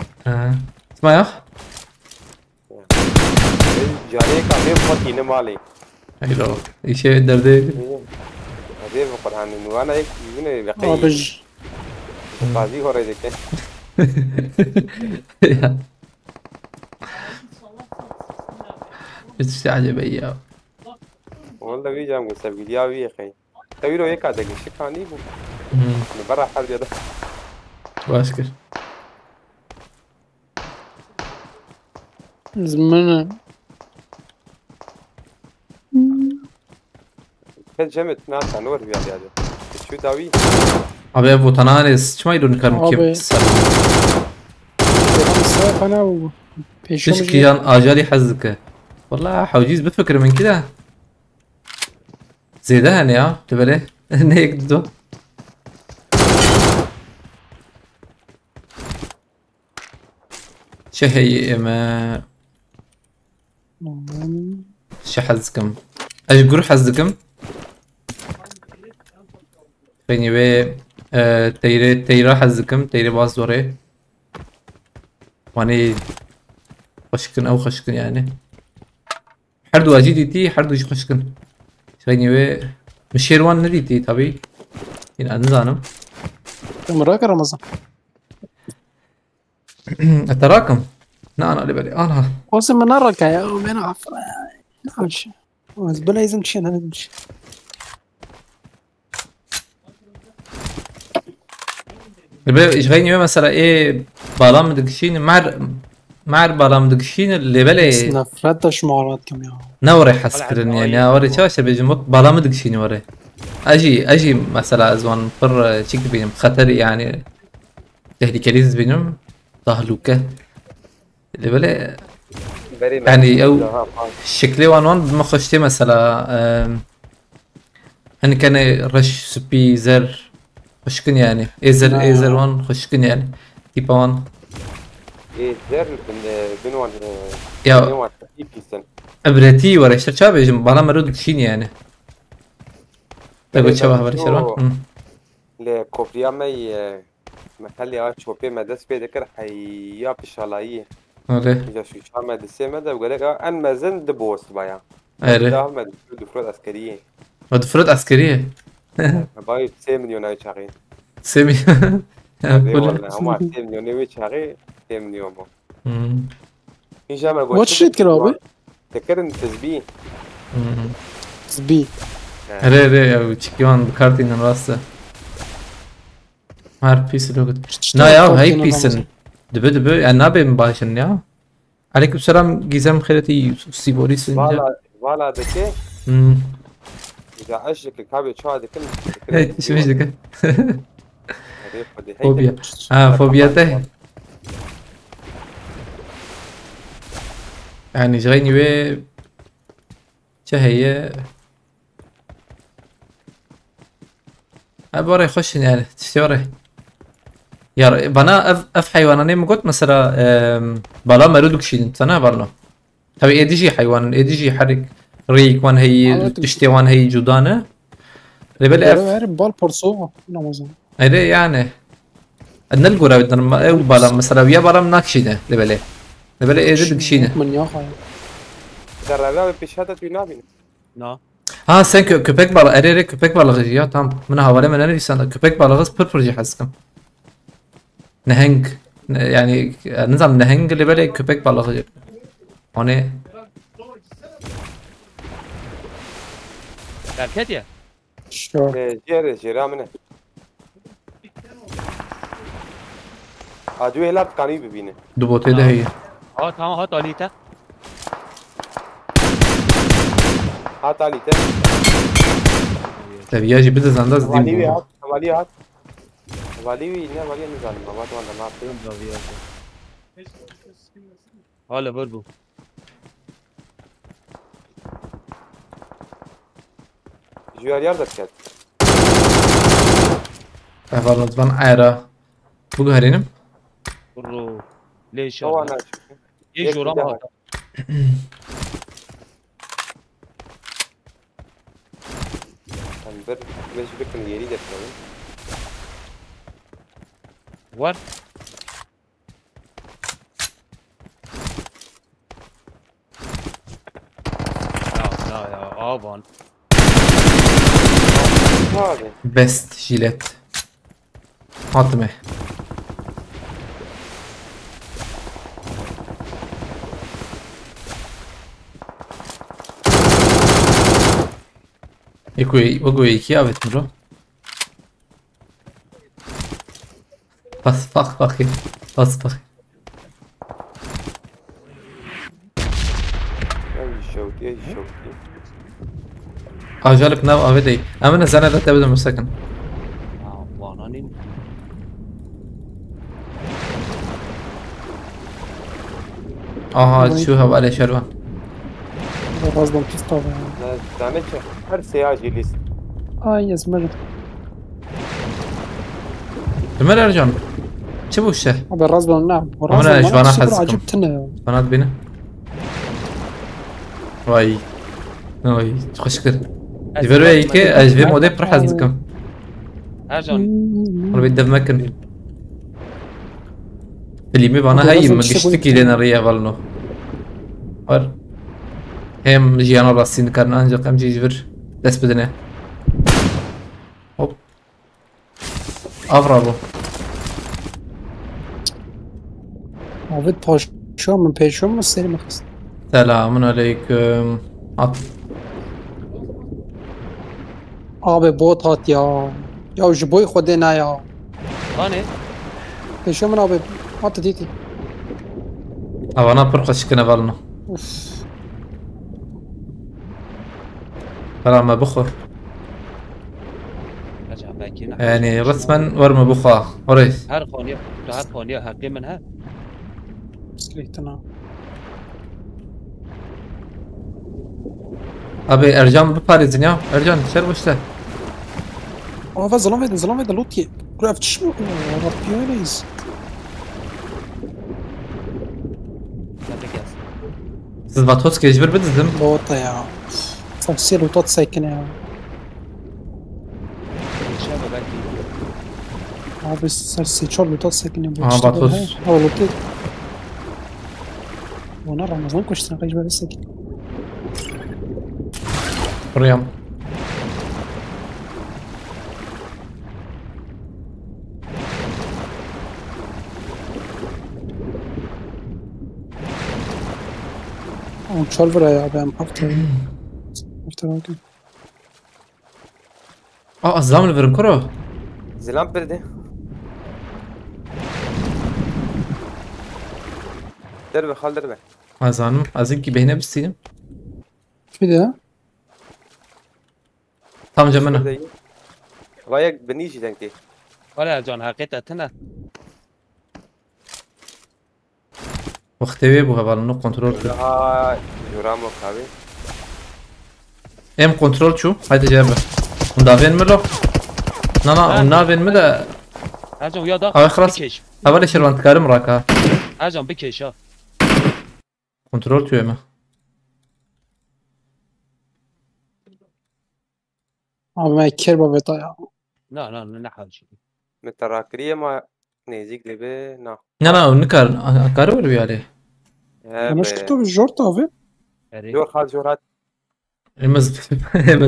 اسمع يا اخ. جاري کا میں بہت ہی مالي ايلو ايش درده. هذه القرآن انه انا هيك يجيني بقي ابج قاضي هو ريدك بتستعجب اياه. والله في جام قصة فيديو في اخي تبيرو هيك هذا شكاني بو برا حال هذا واشكر. زمان جمت ناس نور في هذا شو داوي Abi bu tanarız. Çma yürün karım Abi. ki. الصيف انا وبيشوم تشكي جان اجالي حزك. والله حوجيز بفكر من كده. زي ده يعني يا تبلي هيك دو. شهي ما شحزكم. اشقر حزكم. فيني بي تيرا حزكم تيرا باز دوري. واني خشكن او خشكن يعني. حردو اجي تي حردو جي خشكن. فيني بي مشيروان ندي تي طبي. يعني انا زانم. مراك رمضان التراكم. لا انا اللي بالي انا. قسم من الركع يا وين عفوا نعمش زبالة لازم تمشي انا نمشي ايش غيني مثلا ايه بالام دقشين مع بالام دقشين اللي بالي نفرتش معارض كم يا نوري حسكرن يعني اوري شاشه بيجمك بالام دقشين وري اجي مثلا ازوان بر تشيك بينهم خطر يعني تهديكاليز بينهم تهلوكه اللي بلا يعني او شكلي وان بمخشتي مثلا انا كان رش سبي زر خشكن يعني ايزر وان خشكن يعني تيبا وان زر بنوان يا ابرتي ورا شباب يجي بالا مرود شين يعني تقول شباب ورا شباب لكوبريا مي محلي شوبي مدرس بيدكر حيا بشالايه اوكي شو شامل السمة وقال لك أنا ما زلت بوس بايع ايوه ما دفرات عسكرية ودفرات عسكرية باي 6 مليون أي شهرين سامي والله هم 6 مليون أي شهرين 6 مليون بو إيش أنا قلت وات شيت كده أبي تكرن تسبيه تسبيه ري او تشيكيوان بكارتين راسه هار بيس لوجد نا يا هاي بيسن دب يعني نابي مباشن يا عليكم السلام جيزام خيرتي سيبوري سنجا فوالا دكي إذا عشك الكابي شو هذا هاي شو مش دكي فوبيا فوبيا ته يعني جايني بي هي ابغى يخش يعني تشتوري يا بنا اف حيواناني مقول مثلا بلا مرودك شيء انا برنا طب ايه دي حيوان ايه دي حرك ريك وان هي تشتي وان هي جودانه ريبل اف بال بورسو نموذج ايه يعني ان القرا بدنا بلا مثلا ويا بلا مناكشينه ريبل ايه دي شيء من يا اخي ترى بشهادة ينابين نا سانك كوبيك بالا اريري كوبيك بالا غيا تام من حوالي من انا سنه كوبيك بالا غس بيربرجي حسكم نهنج يعني نظام نهنج اللي بالي كوبيك بالا غيا هوني كاتيا شو جيرا منه ادوي لاب كاني ببينه دوبوتي ده هي تمام هات عليتا هات علي تاني طب يجي بدز انداز دي والي هات والي نه والي نزال ما وات وانا ما فين هلا بربو جوار yardım et. والله طبعا عيرة بقول هرينم برو ليش هو انا يجوا رمى bir mecbur yeri de yapalım. What? No, Avon. Abi. بيست جيلات حاطمه وقوي كيابت مرة بس فخي بس فخي اي شوتي اجالك ناو ابدي امنا زنا لا تبدا مسكن وانانين شو هو على شروان غصبا تستوعب تعمل هر سياجي ليست يا زمرد لما ارجع شبو الشه ابي غصبا نعم انا جوانا حزكم عجبتنا بنات بينا واي تخشكر ديفرو هيك اجفي مودي بروح حزكم ارجون انا بدي مكن اللي مي بانا هاي ما قشتكي لنا ريا بالنو ور هم جيانا راسين كان انجا قام جيجبر دس بدنا هوب افرابو عبد باشا من بيشوم السيري مخص سلام عليكم ابي بوت هات يا جبوي خدنا يا هاني بيشوم من ابي هات ديتي انا برقش كنا بالنا اوف طلع ما بخر کی نه يعني رسما ورمى بخا وريس هر خانیه تو هر خانیه حقی من ها سليتنا ابي ارجان بباريزن يا ارجان شربش له اه ظلام هذا لوتي عرفت شنو ربي ويليز زبطوس كيجبر بدزم لوطا يا سير لوطات سايكن يا شباب بلکی بس سي تشور لوطات سايكن يا باطوس. هو لوتي وانا رمضان كنت نقيش بها ساكن ريام تشالفر يا ابي ام حفتر الزام الفرن كرو زلام برده دربه خال دربه ازانم ازنكي بهنا بستينم في ده tam جمنا رايك بنيجي تنكي ولا جان حقیقت نه وقتي بو هبال نو كنترول ها جرامو خابي ام كنترول شو هاي جابه ندافين ملو نا نافين ملا هجان یا دا خلاص بکش اول شروان تكارم راكا هجان بکش ها كنترول شو اما ما يكير بابا نه حاجی متراكريه ما نيزيك لبه نا نا نكار كارو ولا عليه انا شفتو بالجورتا في اری جور خال جورات بس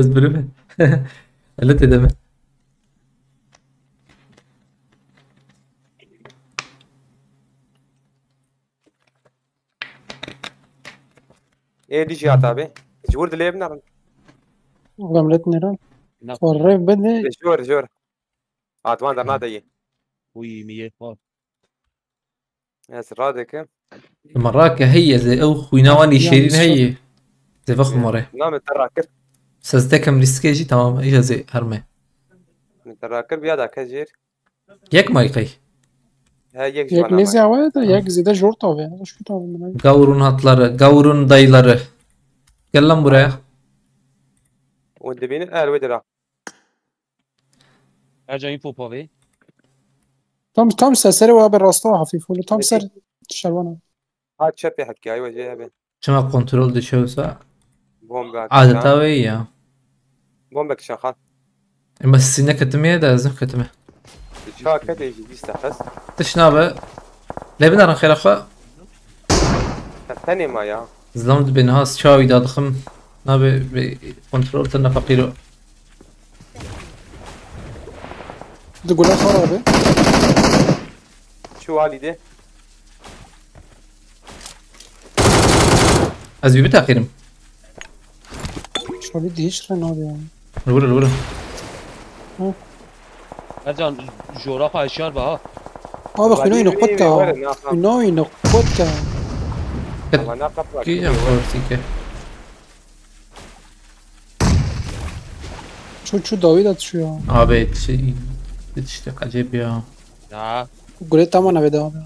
بربه اللي تدمه ايه دي جي عتابي جور دلي ابن غملت نيران نه والريف بدي جور عتوان درنا دي وی میه فار ناس رادك مراكا هي زي او خويناواني شيرين هي زي فخ مرة نا متراكر سازدكم ريسكيجي تمام ايجا زي هرمي متراكر بيادا كجير يك مايقي هاي يك يك جوانا نزي عواد يك زيدا جورتا في انا شفتو من gavurun hatları, gavurun dayıları. Gel lan buraya. ودبين الودرا هجان این پوپاوی تام سر واب الراستا خفيف ولا تام سر شلونه هات شبي حكي ايوه جاي بين Şuna kontrol düşüyorsa بومبا adeta ve iyi ya. بومبك شخص Ama sizinle kötümeye de azım kötüme. شاكة يجي يستخس Dışına abi. Lebin aran خير أخوة. الثاني ما يا زلمت بين هاس شاوي دا ضخم. نابي بكنترول تنا فقيرو. تقول لك خرابي شو والدي Az bir takirım. شو بدي يشرن هذا يعني الورا. هجان جورا خواهشار به ها هذا خلوي نقطة خلوي نقطة انا قطع Ki can korsi ki. شو داويد شو يا Abi şey işte acayip ya. نه قلت تمام انا بدي هذا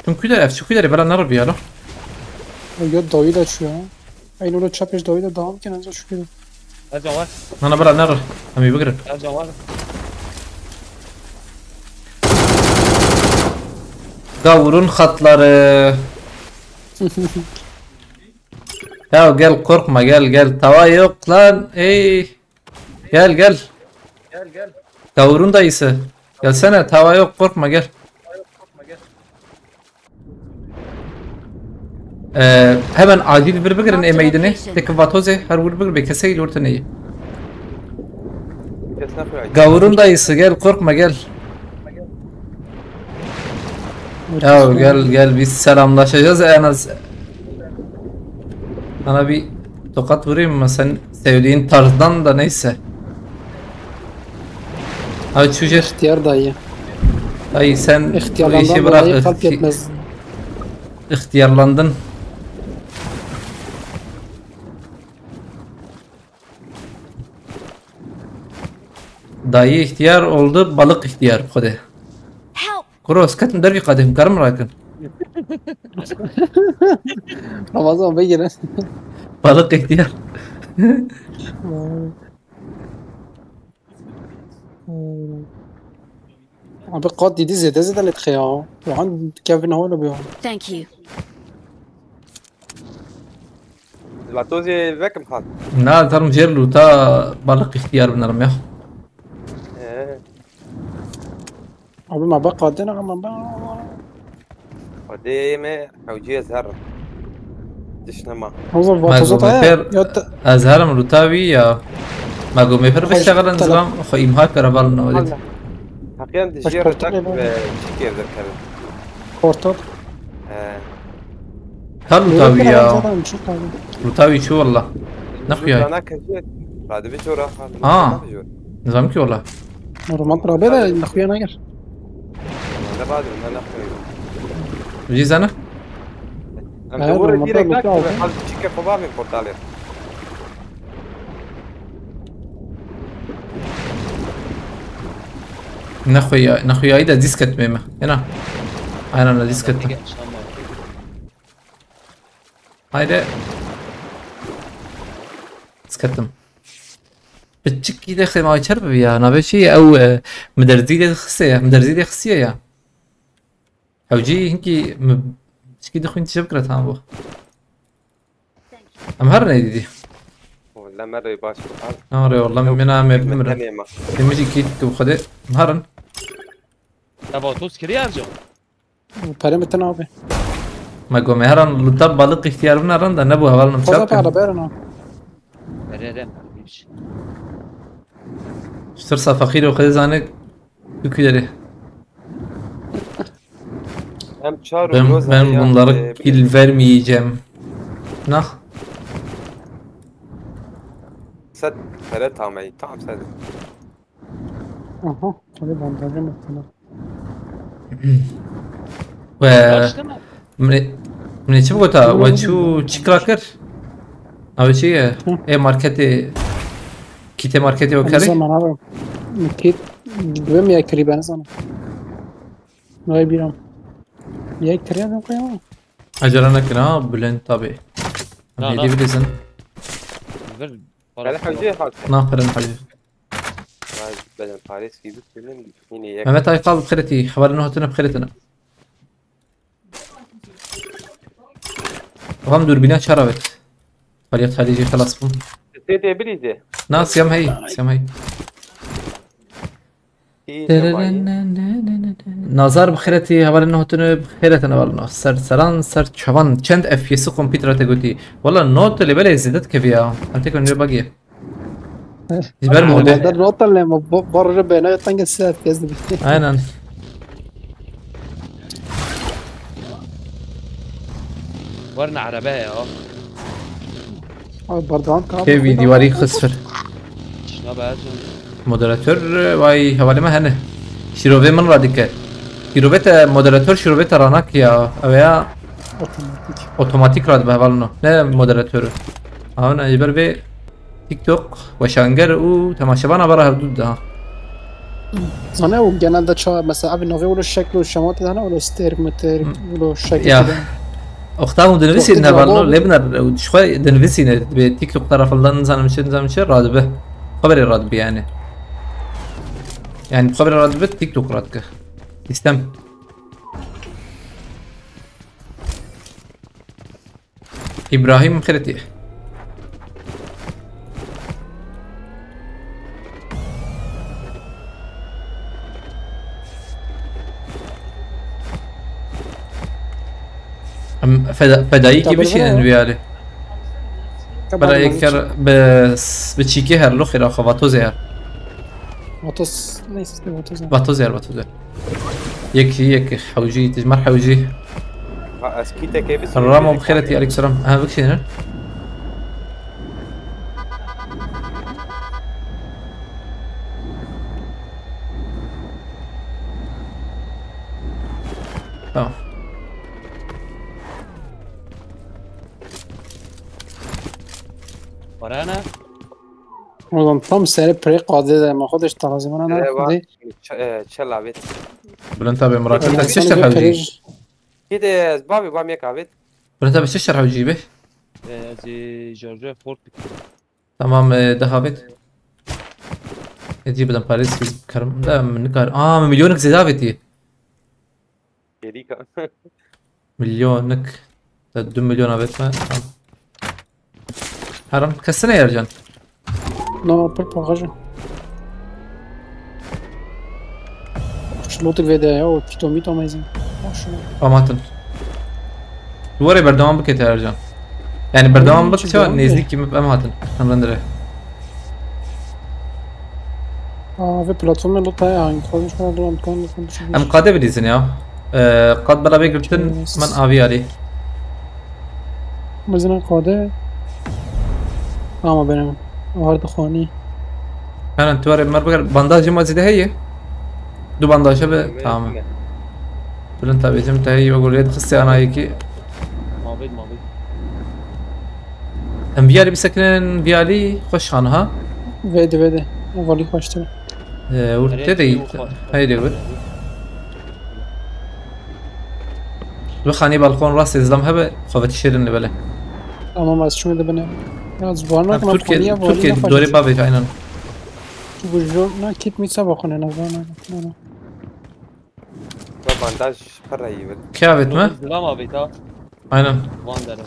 Tüm küler şu küleri bana ne yapıyor lan? يا داويد شو يا اي لو تشابش داويد دام كان انزل شو كده هجان وار Bana bana ne yapıyor? Ami بقرب. هجان وار Gavurun hatları. Ya gel korkma gel tava yok lan ey gel Gavurun dayısı gelsene tava yok korkma gel hemen acil bir bakırın emeydini tek vatoze her bir bakır bekleseyle ortanayı Gavurun dayısı gel korkma gel ya gel biz selamlaşacağız en az Sana bir tokat vurayım mı sen sevdiğin tarzdan da neyse. Abi Çucer, اختيار داية dayı sen bu işi اختيارlardan bırak. dolayı kalp yetmez. İhtiyarlandın. dayı ihtiyar oldu, balık ihtiyar kode. Help! Kuros katım dervi kadim, karım rakın. Ramazan بگیرن Balık ihtiyar. abi قاد دیدی زیاده زده لتخیا وعن كيفن هون بيهم Thank you. العطوزي ذاك محط Na tarım jerlu ta balık ihtiyar bunlarım ya. abi ما بقى قادنا ما بقى وديمة حوجية زهر دشنما وظف ما وظف مفر azharım rutavi ya. Mago mefer beştغل نظام خو imha karabalna ولد. حقيقة دجير بشكرتك تاك يا بابا. بشكير ذكر كورتات Kal rutavi ya. نشوف هذا Rutavi şu valla. نخويا. أنا كجيت بعد بجورة Nizam ki valla. رمان رابطة اخويا ناقر أنا بعد ما نخوي Ujiz ana? أنا هذا دور المنطقة ديرك بتاعه. حال تشيكا فباب من بورتالير نخويا ايدا ديسكت ميمة. هنا. انا ديسكت. Haydi. سكتم. بتشك كده خي ما يشرب يا انا بشي او مدرزيدة خسية مدرزيدة خسية يا او جي هنكي مش كده خوين تشبكرة تامبو ام هرنا دي ولا مرة يباش بحال ناري والله من امر ممر تانية ما تمشي كيت وخده مهرن تبا توس كريار جو بريمتر نابي ما قوم مهرن لطب بالق اختيار من رندا نبو هوالنا خذها على مشابكة بيرنا ريرين اشترسا فقير وخده زانك يكو داري hem çağır ben bunları pil vermeyeceğim. Nah. سد ثلاثة عمي تعب سد اها خذي بنداجة مثلا و من چه بگوتا و چو چیکرا کر؟ او چیه؟ ای مارکتی کیت مارکتی وکری؟ زمان هذا كيت دوم يا كريبان زمان نوي بيرام يا كريبان قيام اجرا نکنا بلند تابع. لا، لا. بیدی بلیزن. هلا حوجية حالك نه پرن حاجه. بدل باريس في بيت فيلم فيني مهمت های قلب بخیرتی حوال نه تنه بخیرتنا. وهم دوربینه شرابت. فریق خلیجی خلاص بون. تيتي بريزي نه سیام هی سیام هی. نظر بخیرتی حوال نه تنه بخیرتنا والله سران سر چوان چند FPS کامپیوتر تگوتی والله نوت اللي بلا زدت كبيا انت كون باقي يبان هذا موديل النقطة اللي بره بينا تنقل الساعة كذا اينا ورنا عرباية بردان كاب كيف ديواري خسفر شنو بقى مودراتور واي حوالي ما هنا شيروبي من راديك شيروبيت مودراتور شيروبيت راناك يا اويا اوتوماتيك راد بهوالنا نه مودراتور هنا يبر بي تيك توك وشانجر و تماشبانا برا حدود ده أنا وجنال ده شو مثلا أبي نغير له الشكل والشمات هنا ولا ستيرك متر ولا الشكل يا كده. اختاروا دنفسي وقت انها بالله الجواب. لبنر شوي دنفسي بتيك توك طرف الله نزل راد به خبري راد به يعني خبري راد به تيك توك راد يستم ابراهيم خيرتي فدايكي بشي انويالي بلا يكر بس بتشيكي هر لو خير خواطو زير وطس ليس وطس باتو زير يك حوجي تجمر حوجي اسكيتا كيبس الرامو بخيرتي عليك سلام ها بكشي هنا تمام ورانا والله tam seri pre قاعدة ما خدش ترازي من أنا ايوه خدي تشل عبيد بلنت ابي مراكز يعني شو الشرح وجيبه كده بابي بام يك عبيد بلنت ابي شو الشرح وجيبه زي جورجيا فورت تمام دهابت يجيب بدن باريس كرم لا من نكار من مليونك زي دافيتي يديك مليونك 2 مليون ابيت ما حرام كسنة يا رجال no per pagaje شلوت الفيديو يا كيتوميتو مايزن ماتن دواري بردوام بكت يا رجال يعني بردوام بك شو نزديك كيما بأماتن نرندره في بلاتفورم لوت هاي عن خالص ما دوام كان ام قاده بديزن يا قد بلا بيقلتن من ابي عليه مزنا قاده ما بينهم وارد خاني انا انتواري مربقر بانداج ما زيده هي دو بانداج شبه تمام بلنت ابي جمت هي بقول يد خصي انا هيك ما بيد ام بيالي بسكنن بيالي خوش خانها فيدي أولي خوشتر ورتدي هيدي قول بخاني بالكون راسي زلم هبه خفت شيرن لبله أما ما شو ده بنا يا زبانك ما تركيا دوري بابي فعلا بوجو نا كيت ميت سباقون أنا زبانك بانداج برا يبل كيافت ما ما بيتا aynen واندر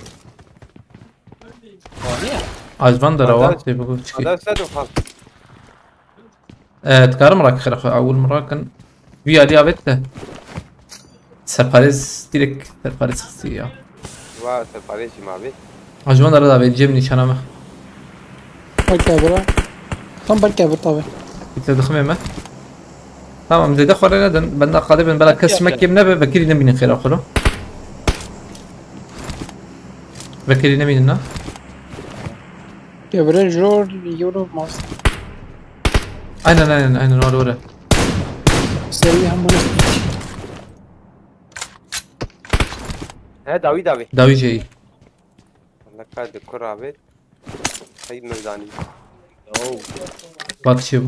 ثانية از فاندر وقت بقول هذا استاذ خان تكرم راك خير اول مره كان في علي ابيته سرباريز ديريك سرباريز خصية وا سفاريشي ما بيت از فاندر دا بيجيبني شنامه بالكابرة كم بالكابرة طبعا قلت له دخمه ما tamam dedi خورنا بندا قادم بلا كسمك يمنا بكري نبي خير اخره بكري نبي لنا كابرة جور يورو ماست aynen orada سريع هم هذا داوي داوي جاي لك هذا الكرة عبيد هاي ميداني bak şey bu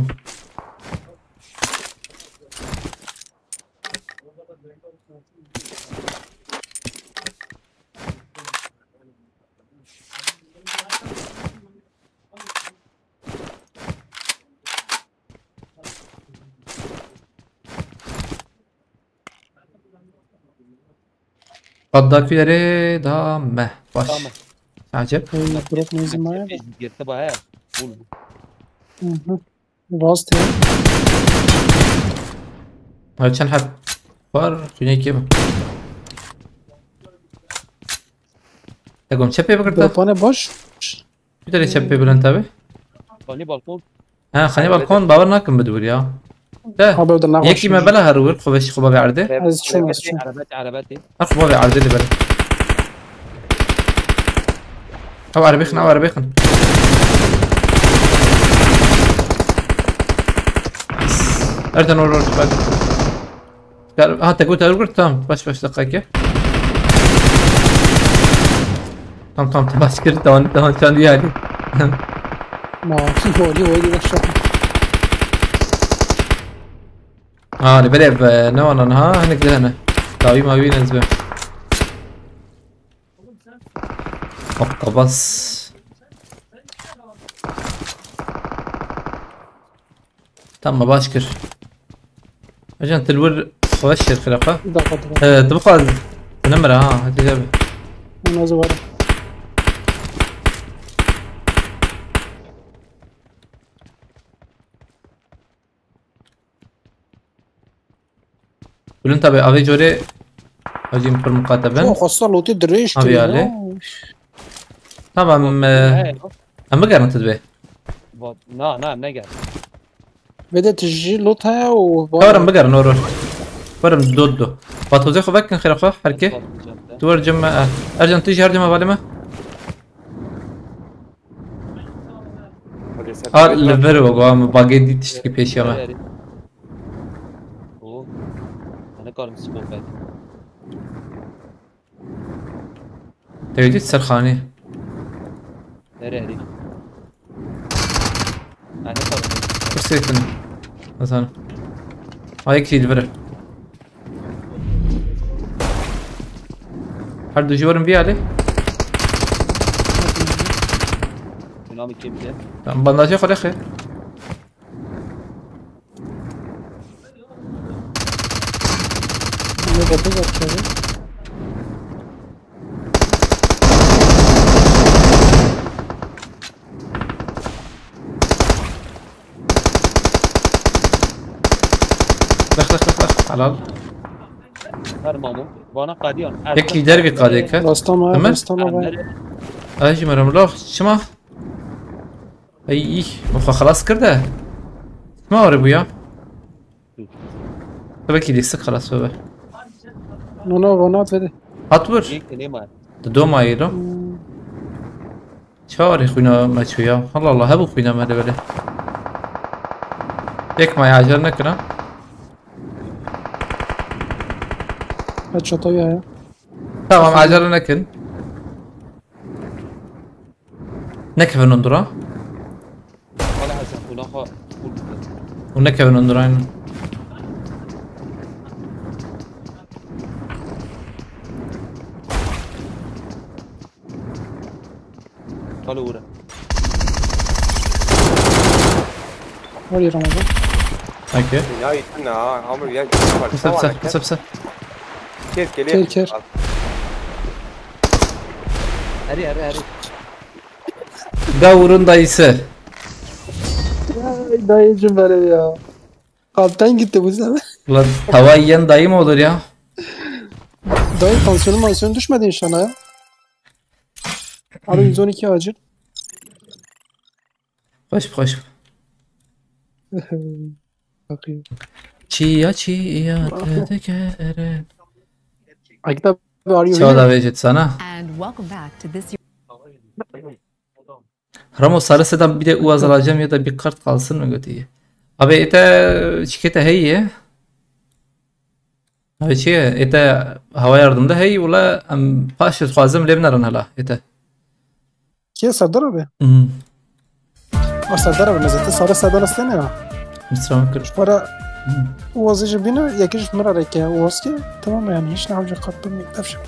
Kaddafileri da meh baş. Tamam. Acep. بروك نيزم معايا جرت بقى قول راست هاي كان حب فار فيني كيف تقوم شبي بكرة بروبانه باش بدري شبي بلنتابه ثاني بالكون ها خليني بالكون باور ناكم بدور يا ده حابب بدنا يكي ما بلا هرور خبش خبابي عرده عايز شو عرباتي خبابي عرده اللي بلا او عربيخن اردن ور بعد ها تقول تمام باش دقيقة تمام باش كرت تمام كان وياي ما في ولي وش اللي بدأ نوانا ها هنك ده هنا داوي ما بينا نزبه أبقى بس تم باشكر عشان تلور خوش الخلافة تبقى نمرة هاتي جابه انا زوار قول انت ابي جوري اجي في المقاتبة خاصة لو تدريش ابي عليه تمام اما قرنت به نعم نقر بدأت تجي لوتها ورم بقر نورو ورم دودو باتوزي خو بكن خير اخو حركه تورجم ارجن تيجي هرجم بالما الفيرو قام باقي دي تشتكي بيش يا انا كارم سكوبات تبي تسرخاني نري أنا طبعا كرسيتنا مثلا هاي كتير برا حد جورن بيه عليه نامي كيف ده بنداجي خلي خير Ne kadar bakıyor? لخ حلال هر مامو وانا قاديون هيك دربي قاديك Rastama, تمام rastama var. اجي مرم لا شما اي مخ خلاص كرده ما وري بويا تبكي دي سك خلاص بابا Ona vede. اطور هيك ليه دو ما يلو شاوري خوينا ما شويا الله الله هبو خوينا ما بله هيك ما يعجرنا كنا Headshot ya. تمام عجلنا كن نكفي نندرا ولا حسن هناك ونكفي نندرا قالوا ورا Var ya Ramazan. اوكي نهاية أنا عمري يا سب كيف Ker ker. هري Gavurun dayısı. Ay dayıcım böyle ya. Kalpten gitti bu sefer. Ulan tava yiyen dayı mı olur ya? Dayı tansiyonu düşmedi inşallah ya. Abi 112 acil. Hoş. Bakayım. Çiya tekere. Akit abi arıyor. Çava da verecek sana. And welcome back to this. Ramo sarısıdan bir de uaz alacağım ya da bir kart kalsın mı götüye? Abi ete şirkete hey. Abi ete hava yardımda hey ula paşa xwazim lê binarin hala ete. Kiye Serdar abi? Var Serdar abi nezete sarı Serdar astene ya. Misram kır. Para uazıcı bina yakiş mırarek ya uaz ki tamam yani hiç ne yapacak kattım miktar şey.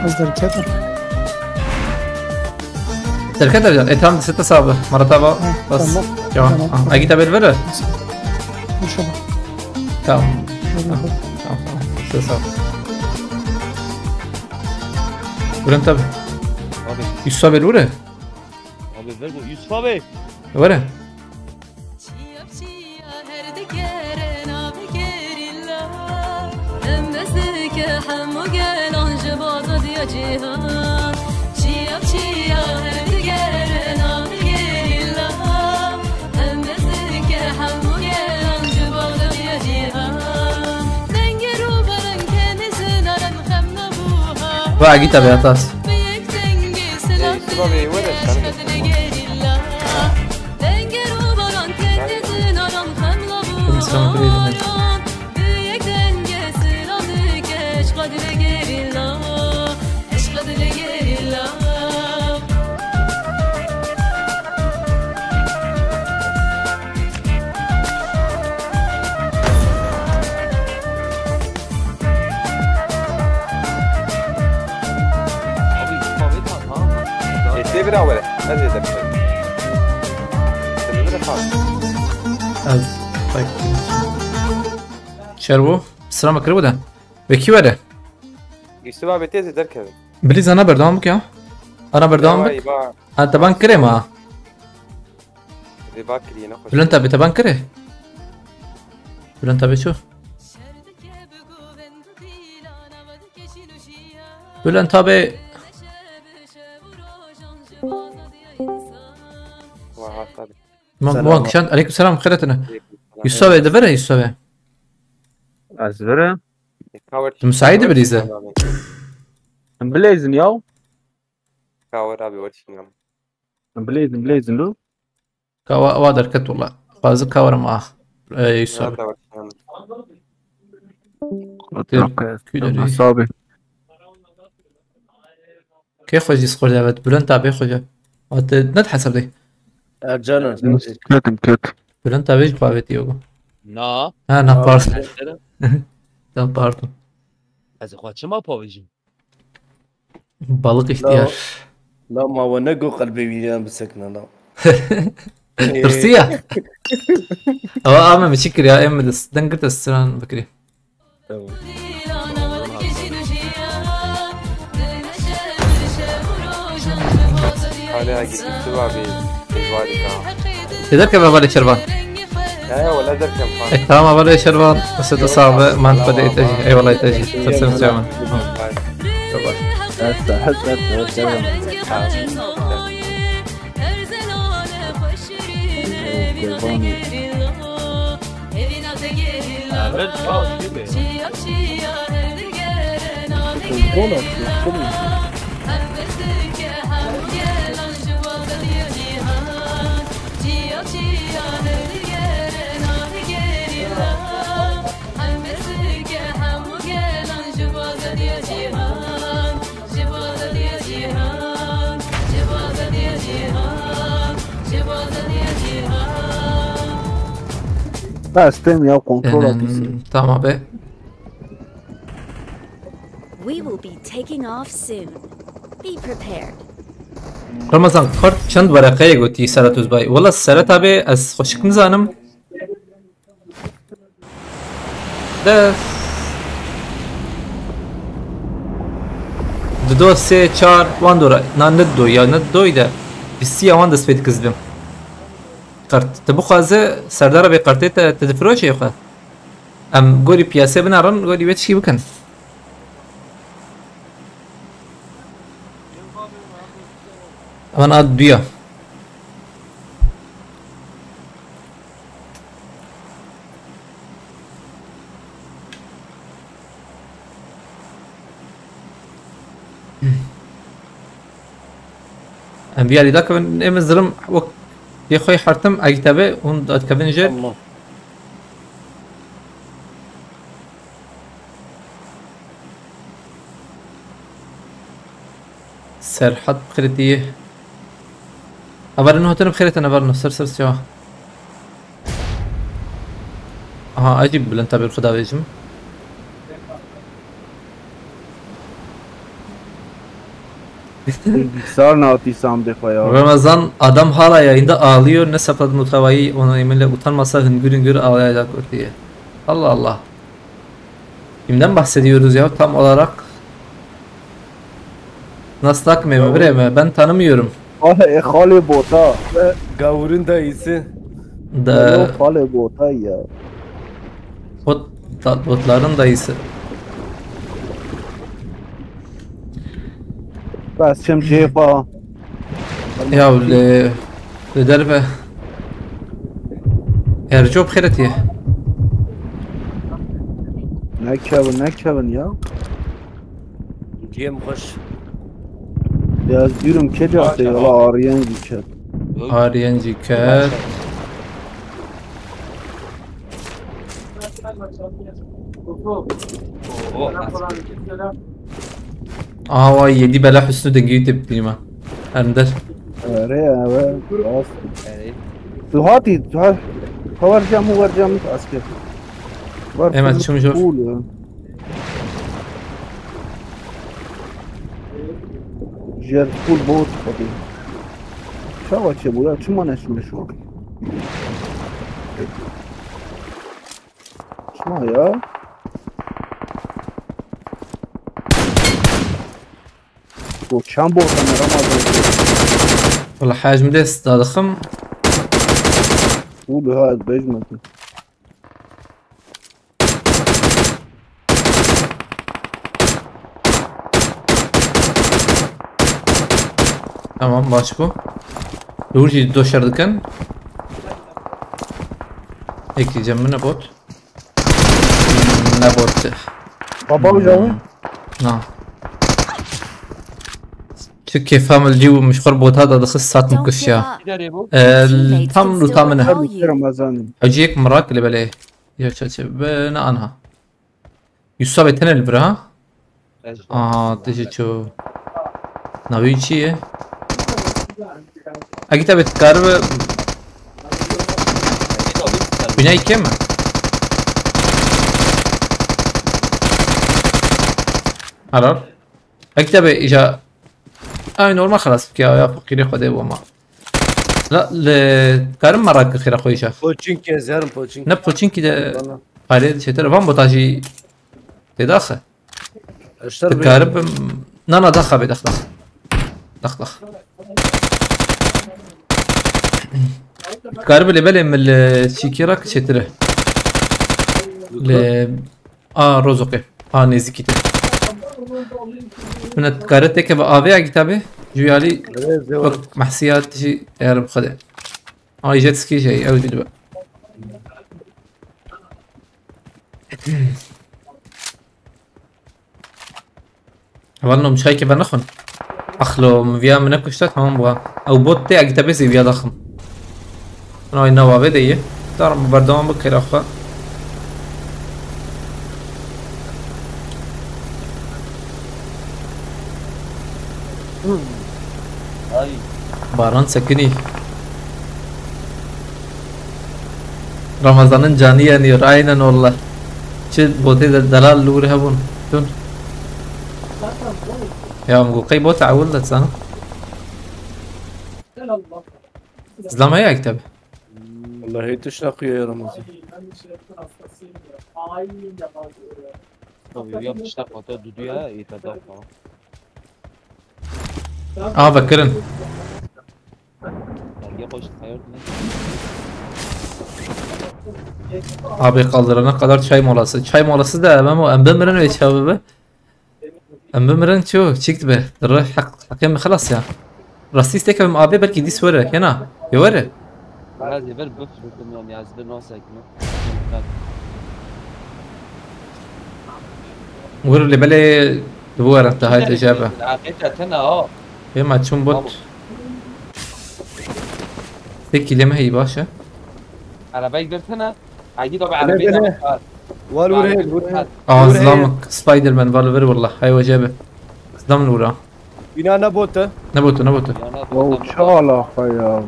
Az derket Terkat edeceğim. Etam sete sabı. Marataba bas. Tamam. Tamam. Agita bel verir. İnşallah. Tamam. Tamam. Sete sabı. Bülent abi. abi Yusuf abi vurur. abi ver bu Yusuf abi Vurur. Ve Agita be atas. Yusuf abi وين الشنطة؟ Misram kır yedim. abi Yusuf abi tamam يتبرع ولا هذا يدبر تبرع خالص Az. Bak. Şerbu. Misram kır bu da. Ve ki vere. يوسف abi تيزي تركب بليز انا بردوامك يا انا بردوامك يبا انا تبان كري ما يبا كري نخش بلنت ابي تبان كري بلنت ابي شو بلنت ابي واه طيب مبوك شان عليكم السلام خيرتنا يوسف دبره يوسف أزرع مساعدة بليزة بليزن ياو كاور ابي ورشني بليزن لو كوا وادر كت والله فاز كاور معه يوسف هذا ورشني كده صابي كي خوجي سقول دابا بلان تابي خوجا نتحسب دي Ercan'ın. Kötü. بلان تابي قابتي يوغو Na. انا بارت tam pardon Az kaçma pavijin. balık ihtiyar لا ما هو نقو قلبي ويان بسكنة لا. ترسية او اما مشكل يا ام دنقت السران بكري عليها قلت سبابي الوالي تقدر كيف بالي شربان ايوه ولا ادري كم فان تمام بالي شربان بس صعبة ما انت بدأت تجي اي والله تجي ترسم سيما Evet, çok gibi. Sistem ya kontrol atıyorsun. Tamam abi. We will be taking off soon. Be prepared. رمضان قرد چند ورقه گوتی سرت وزبای والله سرت ابي از خوشک نزانم ده دو سه چار وان دورا نه دو یا نه دوی ده بسی وان دست بيت كذبم قرد تبو خازه سردار ابي قرتي تدفروش يا خا ام گوري پیاسه بنارن گوري بيت شي بكن Aman ad duya. Enbiya li dakavin emizdirim wak yekhoy hartam agitabe un adkavin jer Allah. serhat bkhiritiye أبرنه هتنا بخيرة أنا برنه سر سوا أجيب لنتابع الخدا بيجم Bilgisayar ne attıysam defa ya. Ramazan adam hala yayında ağlıyor ne sapladı mutavayı ona eminle utanmasa hüngür hüngür ağlayacak diye. Allah Allah. Kimden bahsediyoruz ya tam olarak? Nasıl takmıyor bre ben tanımıyorum. Khale bota. Gavurun dayısı. Da Khale bota ya. botların dayısı. Bas şimdi cefa. Ya لدربه ارجو بخيرتي Ne kevin ya. Cem hoş. Ya diyorum kecası ya la arayan geçer. آرينجي كات vay yedi bela hüsnü dengeyi tepkilime Ender Araya ve bas. Tuhati kavarcam asker. Var. Evet, şimdi şu- Cool ya. Jer full boat hadi. Şava çebuya çuma neşme şu. Çuma ya. Bu çambo kameramada. والله حاجم ديس ضخم Full ha bejmeti. tamam başka Ruji döşerdiken ekleyeceğim mi ne bot ne bot Baba hocam. نعم شو كيف فاهم الجو مش خربوط هذا دخل ساعة Don't give مكشيا up. Gideri bu. Teammates tam can lu still tamına recall you. Ramazan. اجيك مراك اللي بليه يا تشاتش بنا عنها يصاب تنل برا اه تجي شو ناوی چیه؟ اگه تا بتکار به بینایی کمه قرار اگه تا به ایجا نورمال خلاص بکیا یا فقیری خوده بو ما لا کارم مرات خیره خویشه پوچینکی زارم پوچینکی نه پوچینکی ده قاعده چطور وام بتاجي تدخل اشتر تكارب نه دخل بدخل دخ تكارب اللي بالي من الشيكيراك شتره ل روزوكي نزكيته من تكارتك بآبيع كتابه جويالي محسيات شيء يا رب خدع جيت سكي شيء او جدبه والله مش هيك بنخن اخلو مفيا من كشتات هم بغا او بوت تاع كتابسي بيا ضخم انا نوا بديه ترى بردوام بكير اخا هاي باران سكني رمضان جانيا نيراينا والله شد بوتي دلال لوري هبون شون يا مقوقي بوت عولت سنة زلمة هي اكتب والله هي تشنق يا رمزي طب يوم تشتاق وتو دودوها يتدافع بكرن يقوش حياتنا Abi kaldırana kadar çay molası. Çay molası da ama أمبمرن ve şababı. أمبمرن شو شيكت به الروح حكم خلاص يا راسيس تكلم أبي بلكي دي سورة هنا يوري هذه بل بفرق يوم يعزل ناسك ور اللي بالي دبور انت هاي الإجابة عقيدة هنا هي ما تشون بوت تكي لما هي باشا على بالك درت هنا عجيب طبعا على بالك والورهن ظلامك سبايدر مان فالفر والله هاي وجابه ظلام الورا بنا نبوته نبوته واو شالا خيال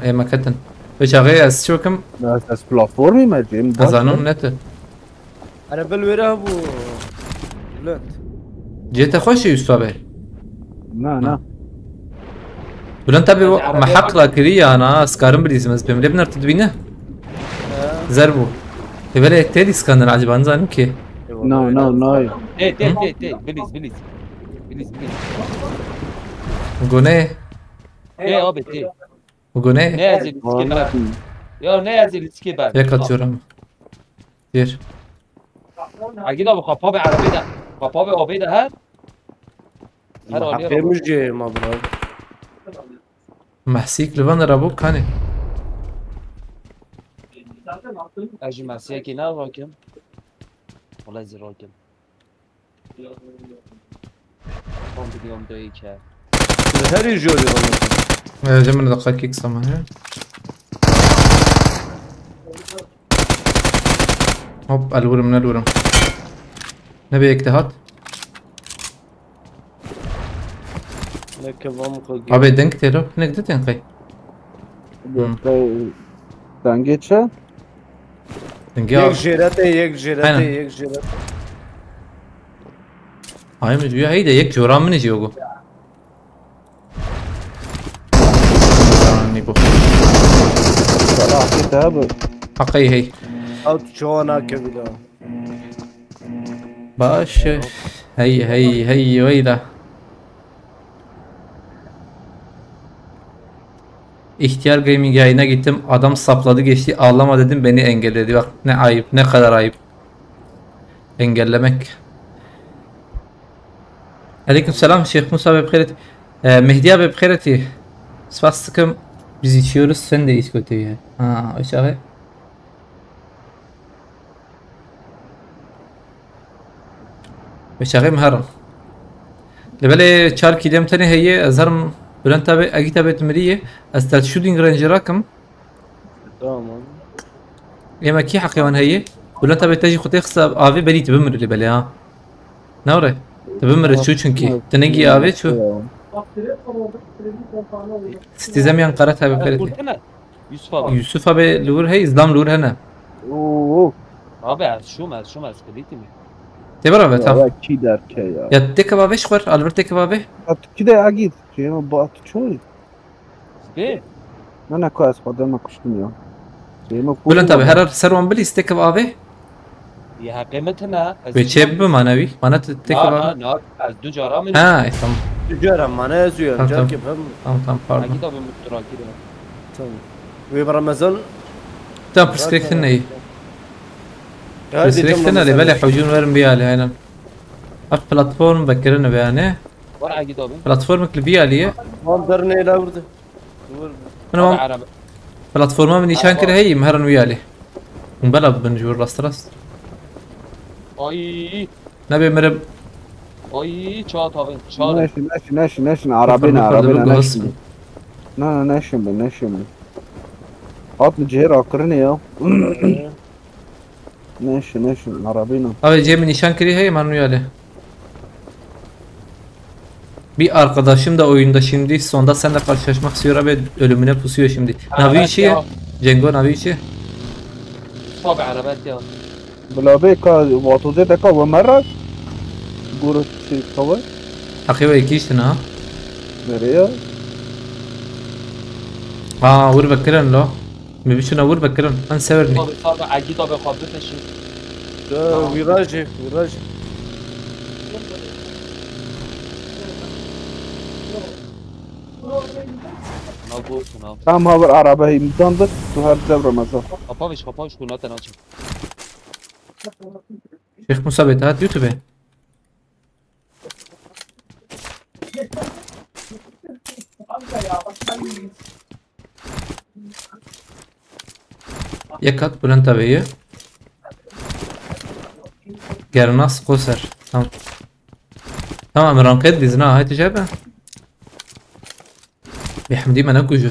ايه ما كتن وش اغي شوكم ناس بلاتفورمي ما جيم ازانون نت انا بالوره ابو بلانت جيت خوش يستوبه نا ولن تبي محق لاكريا انا سكارم بريزمز بهم لبنر تدوينه زربو يبقى تيدي سكاندر عجبان زانم كي نو تي بليز قوني ابي تي وقوني نازل سكيبر يا نازل سكيبر يكت جورم كتير عجيب ابو خفابي على بيدا خفابي او بيدا هاد مش جاي ما برا محسيك لفان ابوك هاني اجي مع سياكي نار راكم والله زي راكم قوم بديهم دويكا هاري جوري والله جمعنا دقائق كيك سما هوب الورم من الورم نبي اجتهاد لك بام ابي دنك تيرو نقدر تنقي دنگه یک جراته هاي مجبوع هيدا يك جوران من يجيوغو نيبو صراحة كتاب حقي هي او تشوانا كبيرة باش هي ويدا İhtiyar Gaming yayına gittim. Adam sapladı geçti. Ağlama dedim, beni engelledi. Bak ne ayıp, ne kadar ayıp. Engellemek. Aleykümselam Şeyh Musa ve bkhairet. Mehdi abi bkhaireti. Spastıkım biz içiyoruz, sen de iç kötü ya. Aşağı. Aşağı مهرم. لبالي چار كيلم تاني هي أزهرم بلان تابع أجي تابع تمرية أستاذ شودينج رانجراكم تمام يا ما كي حقيقة هي بلان تابع تاجي خطيخ ساب آفي بريت بمر اللي بالي نوري بمرت شو چونكي تنقي ابي شو ستيزم ين قرتها بفرتي قلتنا يوسف abi. يوسف ابي لور هي ازدام لور هنا اوه Abi az şum az krediti mi? تبرا بتا يا كي دار كي يا تك بابي شخور البرتك بابي كده اكيد شيء ما بقى شوي Be. انا كويس قدامك كشتم يا شيء ما قول انت بهرر سروان بلي ستك بابي Ya kıymetine. بتشب معنوي معناته تك بابي Ne az du cara mı? ها تمام تجارة ما نازويا تمام. جاكي فهم تمام باردون Akit abi mutrak kire. تمام وبرمضان تمام برسكريكتنا ايه هذه برسكريكتنا اللي بالي حوجون ورم بيالي هنا اف بلاتفورم بكرنا بيانه Var akit abi. بلاتفورم كلبيالي ما درني لا برده انا Abi ما araba. بلاتفورما من نيشان كده هي مهرن ويالي مبلا بنجور راست Ay. نبي مرب Ay çat abi. Çat. ناشن عربينا بفرد ناشن بقى لا ناشن حط الجهير عقرني يا ناشن عربينا Abi Cem'in nişan kiri hey Manuel'e. Bir arkadaşım da oyunda şimdi sonda seninle karşılaşmak istiyor ve ölümüne pusuyor şimdi. Navici, Cengo Navici. Abi arabat ya. بلا بيكا وطوزيتك ومرة قولوا شيء قوي Akıva iki işte ha. مريا Aa vur bakırın lo. Bir şuna vur bakırın. Ben severim. Abi akit abi kapı peşin. ويراجع Ne yapıyorsun abi? tam haber arabayı imdandır tuhar Ramazan Kapamış kunatın açın. Şeyh Musa Bey hadi YouTube'e. Yakat Bülent abiyi. Gernas Koser. Tamam. Tamam ranket dizna هاي تجابه. بحمدي ما ناكوجو.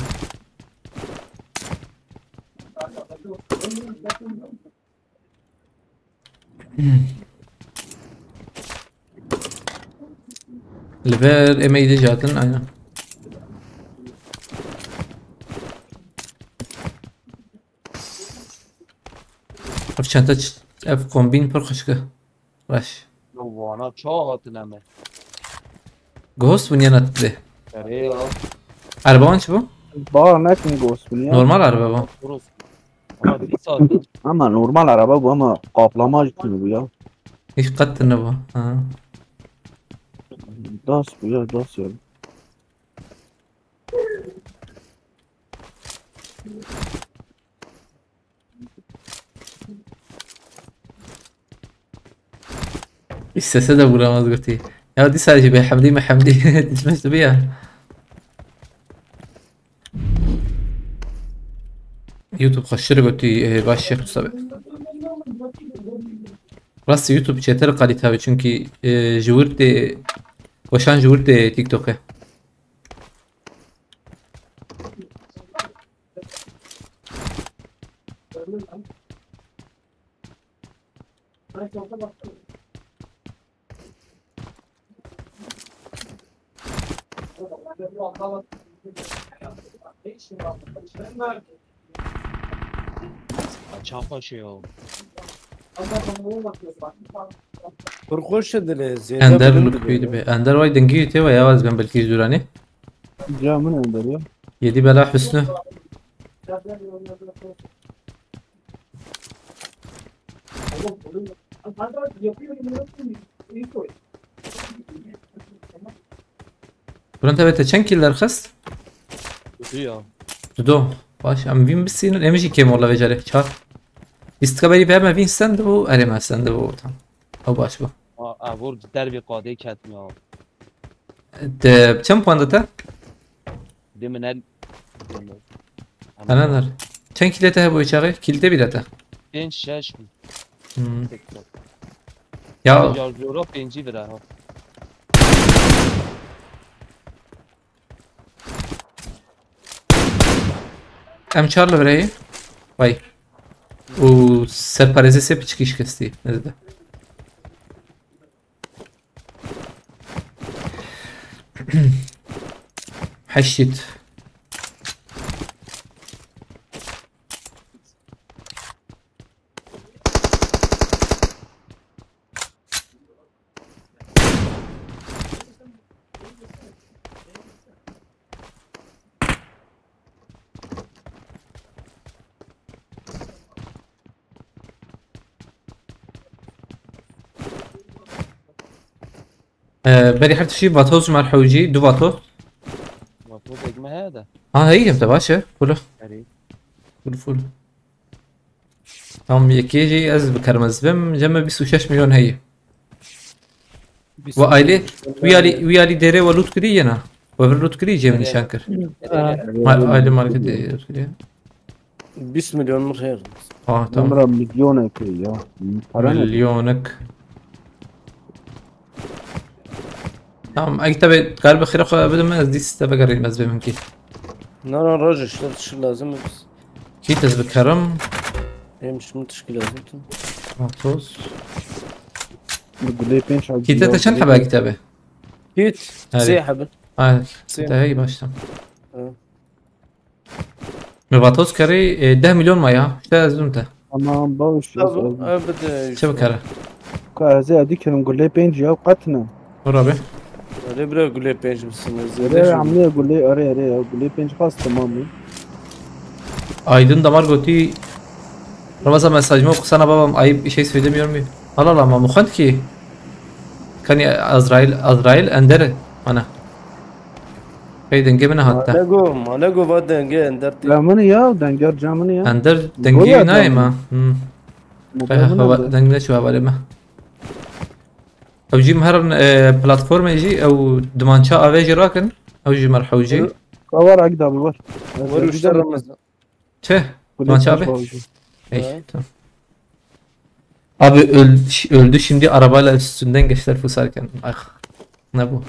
Lever emeği jatın aynen. Ev çanta ev kombin پر خشکه. باش. Vana çat neme. Ghost bunyanat de. Ya. Araba çı bu? Bağır nekin gospu ya Normal araba bu. Burası. Ama bir saat. ama normal araba bu ama kaplama gibi bu ya Hiç kattın bu. Ha. das bu ya das ya İstese de vuramaz götü. Ya di sadece be Hamdi mi Hamdi dismez tabii ya. YouTube خشر götü baş Şeyh Musa Bey. Burası YouTube çeter kalite abi çünkü juvurte وشان juvurte TikTok'e. Çapaşı ya. برخوش دل زيادة Ender lukuydu be. Ender vay dengi yute ve yavaz ben belki durani. ya من önder ya 7 bela hüsnü. Buran tabi çen killer khas. Ya. Dudu. Baş am vin bisinin emeji kem ola vecere. Çar. İstikabeli be ama vin sen de bu arama sen de bu tam. O baş bu. Vur derbi qade ketmi ya. De çem puanda ta? Demin el. Ananar. Çen kilete bu içeri kilde bilete. Ben şaş. Ya Yarjora penci vera. em çarlı vereyim. Vay. O serpareze se piçkiş kesti. Nezde. حشيت بالي حرت شي فاتوز مع الحوجي دو فاتو المفروض اجمع هذا هي انت باشا فله يعني فل هم يكيجي از بكرمز بم جمع 26 مليون هي وآيلي ويالي ديري ولوت كري انا وفرلوت كري جي من شانكر آيلي مالك ديري 20 مليون من خير تمام عمره مليونك يا مليونك tamam ay tabi galiba خير اخو بدل ما ازدي استبقري مزبي من كي لا راجل اشتريت شو لازم بس كي تزبك كرم هي مش مشكلة لازم مطوس بقول لي بينش كي تتشن حبا كتابه كيت سيحة بس انت هي باش مباطوس كري 10 مليون مايا شتا زمته انا باوش ابدا شو بكره زي هذيك نقول لي بينج يا وقتنا ورابي ريبرا اقول لي بينج بس اري عمليه اقول لي اري اقول لي بينج خلاص تمام Aydın damar goti Ramazan mesajımı okusana babam ayıp bir şey söylemiyor mu? Allah Allah ma mukhant ki Kani Azrail Ender ana Hey denge bana hatta ما لقوا بعد دنجي اندرت لا من يا دنجر جامن يا Ender denge naima هو دنگه شو havale ma او جي مهرن بلاتفورم يجي او دمانشا افيجي راكن او جي مرحوجي كور اقدر بور وش رمز Tüh. Dmanşa abi. Ey, tamam. Abi öldü şimdi arabayla üstünden geçtiler fısarken. Ay ne bu?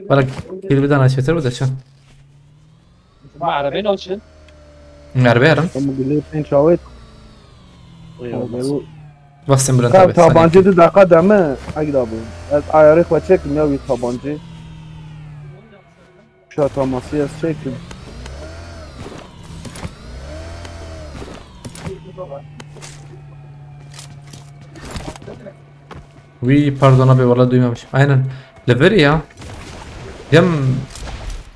Bak kilbiden açtır bu da şu. مع عربين او شن Araba yaran. بقول لي بينج شاويت Bastım Bülent طب abi. tabancı da dakika deme اقدر bu ayarı koçek ya bir tabancı şu tamasıya çekin Pardon abi valla duymamışım. Aynen. Lever ya. Cem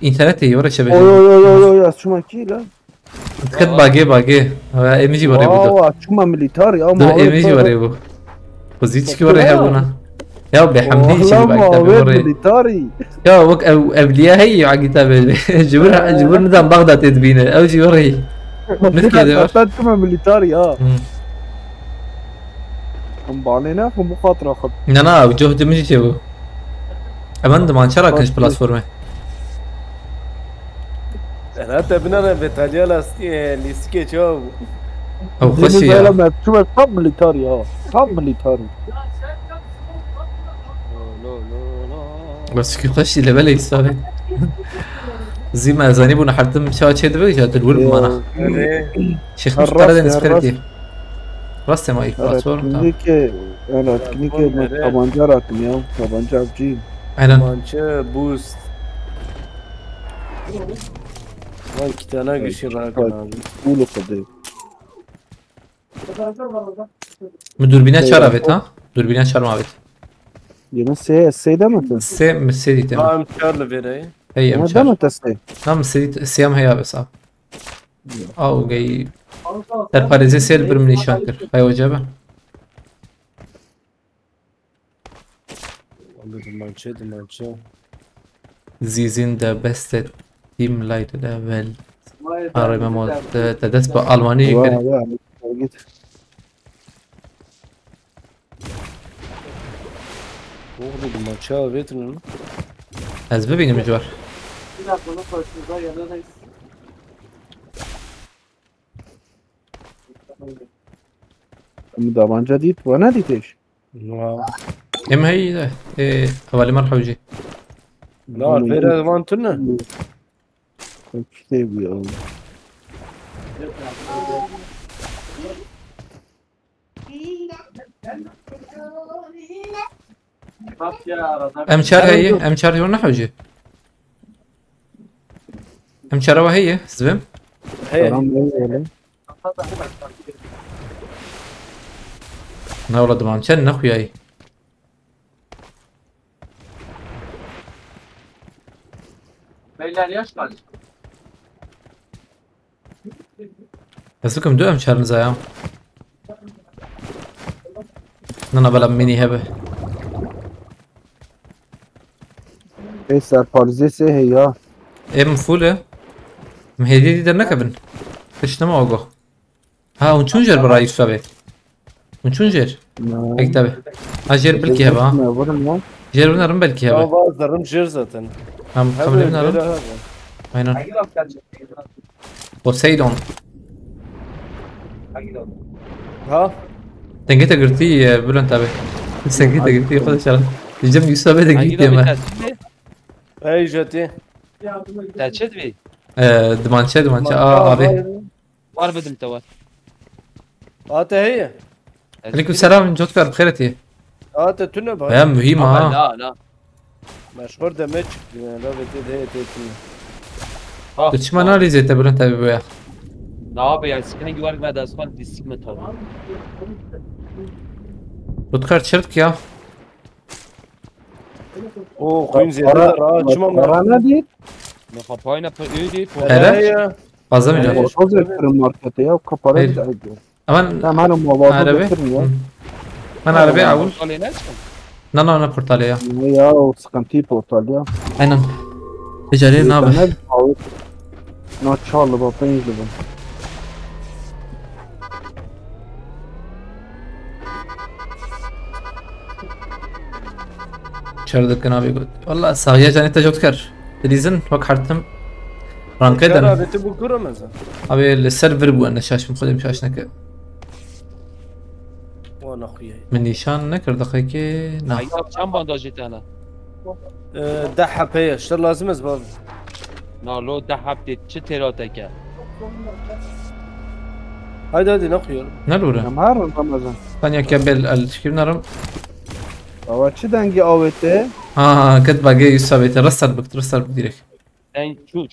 internete iyi oraya şebeke. oy şu maki la Dikkat bagi. Emici var ya bu da. şu militer ya Dur emici var ya bu. Poziçki var ya buna. Ya be hamdi için bak tabi oraya. militari Ya bak evliya هي على كتاب جبر نظام بغداد تدبينه او شي وري مثل كذا حطيت مليتاري هم بالينا في مخاطره خط انا وجهد مش شو امان دمان شراكش بلاتفورمه انا تبنا بتاليا لاستي ليسكي شو او خشي يا لما شو طب مليتاري طب مليتاري بس كي خشي اللي بالي يستاهل زي ما زانيبونا حرتم شو تشد بي جات الورد مانا شيخ مختار ده نسبتي راسته ما يفاسور انا تكنيكي tabanca rahatım ya tabanca avcıyım aynen مانشا بوست Vay iki tane kişi bırakın abi. Ulu kadar. Dürbine çağır evet ha? Dürbine çağır mı evet? Yine S'de mi? Se dite mi? Tamam çağırlı vereyim. Hey am Ne çağır. demek S? Tamam se am hey abi sağ. Au gay. Der Paris'e sel bir nişan kır. Hay hoca be. Manche. Sie sind der beste Teamleiter der Welt. Arama mod تدرس بالماني كده. Oğlum maça vetrin. Az ببینیم جوار. Davanca değil, bana değil. ام هي ده حوالي مرحبا جي. لا فيرا وانتنا. كتاب يا ام شار هي ام شار هو نحو جي. ام شراوه هي زبم هي سلام عليكم. لا والله دمان شن اخوياي بس بكم دو ام شارن زايام انا بلا مني هبه ايه سرپرزی سه هي ايه مفولة ما هي دي درنكبن ايش نما اوغو ها ونشونجر براي شباب ونشونجر اكتبه ها جير بلكي هبه ها ne? جير بنرم بلكي ama هبه bazılarım jir zaten. هم كمل بنرم aynen بوسيدون Ha? تنجيتا قرتي بلون تابع تنجيتا قرتي خذ شغله الجم يوسف بدا Hangi قلت يا lobi ما tercih mi? Ey jeti. Tercih mi? دمانشا ابي Var bedim tevar. Ate هي. عليكم السلام جوكر بخيرتي Ate tüne bak. يا مهمة ها La la. Meşhur demek çıktı yani. La beti de tüne. تشما اناليزي تبلون تابع بيا Ne abi ya sıkına güvarık ve dasman disik mi tabi? بتخير تشرتك يا O koyun ziyade açmam Para lazım. ne değil? Ne kapayına ödü. هلا فازم Evet. جا Vatoz getirin markete ya. Kapara Hayır. gidiyor. امان Tamam hanım vatoz عربي getirin ya. انا عربي اقول Ortalığı ne çıkın? لا لا انا بورتاليا Ya o sıkıntıyı portal ya. aynen تجاري نابه Ne bağlı? Ne çarlı bak ben izledim. شردك انا بيقول والله صاغيه جاني انت جوكر تليزن وك حرتم رانكدن Kara beti bu kuramaz. ابي السيرفر بو انا شاش مخدم شاشنك Vana خويا. من نيشان نكر دقيقة نا Ayı çam bandajı tane. دحب هي. اشتر لازم باب. Nalo da hapte çi terateke. Haydi hadi ne koyalım? نلورا Her Ramazan. ثانية كابل الشكيب نرم Ama çi dengi avete? اه كنت باقي يسابي ترسل بك ترسل بديرك Sen şu.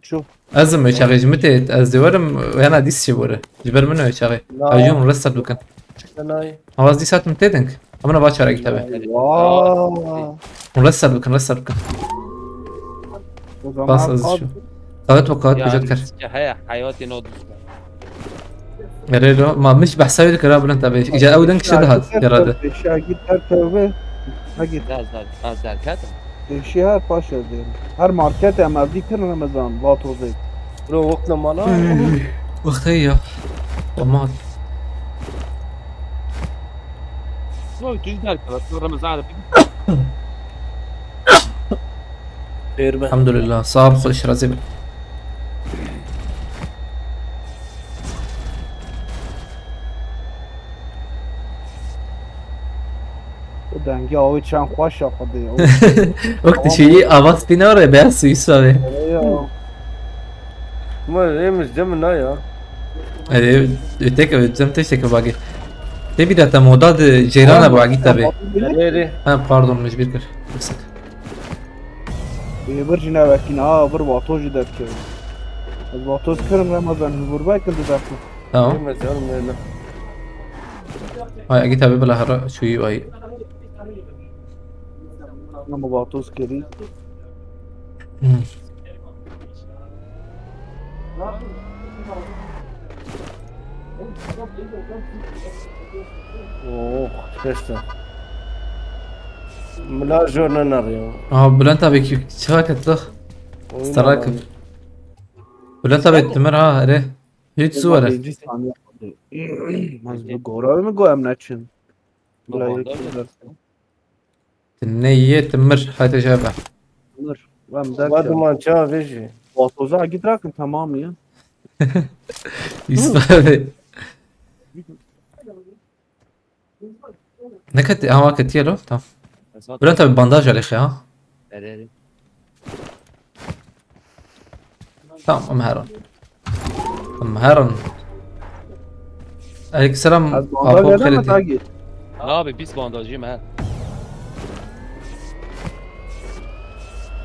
Çu. ازم يشاغي جمتي ازدورم وانا ديس شبورة جبر منه يشاغي اجوم رسل بكن Nanay. اواز دي ساعت متيدنك امنا باشر اكتبه Vaa. ونرسل بكن رسل بكن O zaman بس از شو قاعدت وقعت بجد كر Haya hayatı no düzgün. ريلو ما مش بحسابي لك راب انت بيش اجا اودنك شدهات يا راده Eşya git her tövbe. Ha git. Az derkat. Eşya her paşa değil. Her market hem evli kırın Ramazan. Vatoz et. Bro وقتنا مالا. وقت هي وما No düzgün kadar. Ramazan abi. خير به. الحمد لله صار خش رازي O dengi avı çan hoş yapmadı ya. وقت شيء اباس بينور بس يسوي Ya. ما يمش دمنا يا. هذه تك زم تشتك باقي تبي ده تمودات جيران باقي تبي Nereye? ها باردون مش بيذكر بس Bircine vekin ha bir vatoz gider ki. Az vatoz kırın Ramazan. Vur belki de dersin. تمام Yemez yavrum nerede? هاي اجي تبي بلا هرا شو هاي Ama vatoz kiri. Oh, işte. ملا جورنا نار يا. اه بلان تبي كيف شبكة له استراكب بلان تبي تمر ها ره هيك صورة Birinci saniye yapmadı. Az bu gora mı goyam neçin? النية تمر هاي تجابه Alır. Ben بعد derken ما شاف ايش. vatoza git rakın tamam ya. يسبب نكت اه كتير له تمام بلان تبي بانداج على اخي ها Nereye? تمام ام هارون ام هارون عليك السلام Az ابو banda geldi mi خيرتي tagi? Abi pis bandajıyım ha.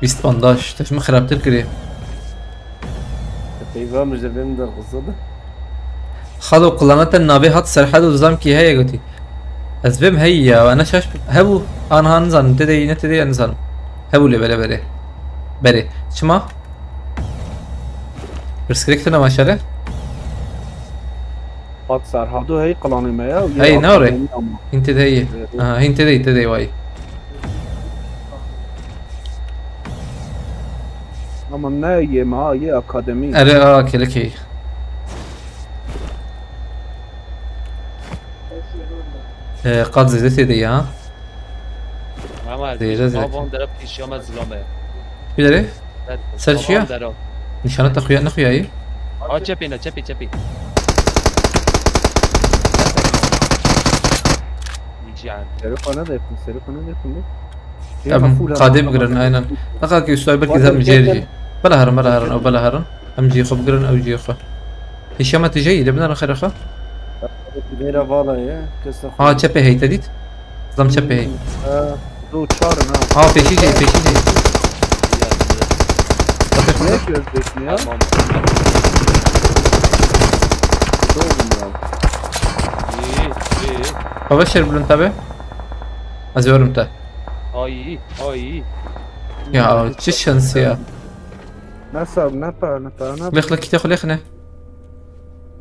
بيست بانداج تش ما خربت الكري ایوان مجده بیم در قصده خذوا قلانات النابي هات سرحد وزام كي هي قلتي أسباب هي وأنا شاش هبو أنا هنزل نتدي أنزل هبو لي بله شما برسكريكتنا ما شاله قد سرحدو هي قلاني مايا هي نوري انت دي انت دي واي اما نه ما یه اکادمی اره کلکی قد زدتي دي ها محمد آبان درب پیشیام از زلامه بی داره؟ سر چیه؟ نشانت نخویایی؟ چپی سری خانه دیکن قادم بقرن aynen لقاك يستوي بركي ذا مجيرجي بلا هرن بلا هرن ام جي خو بقرن او جي خو هشامة جيد ابن خير اخو میره بالا یه چپه هي تديت ضم چپه هي دو چهار نه پیشی جي ببشر بالانتبه ازورم انت آیی يا چه شانسية نصب نپر لخ كي تاخذ لخنه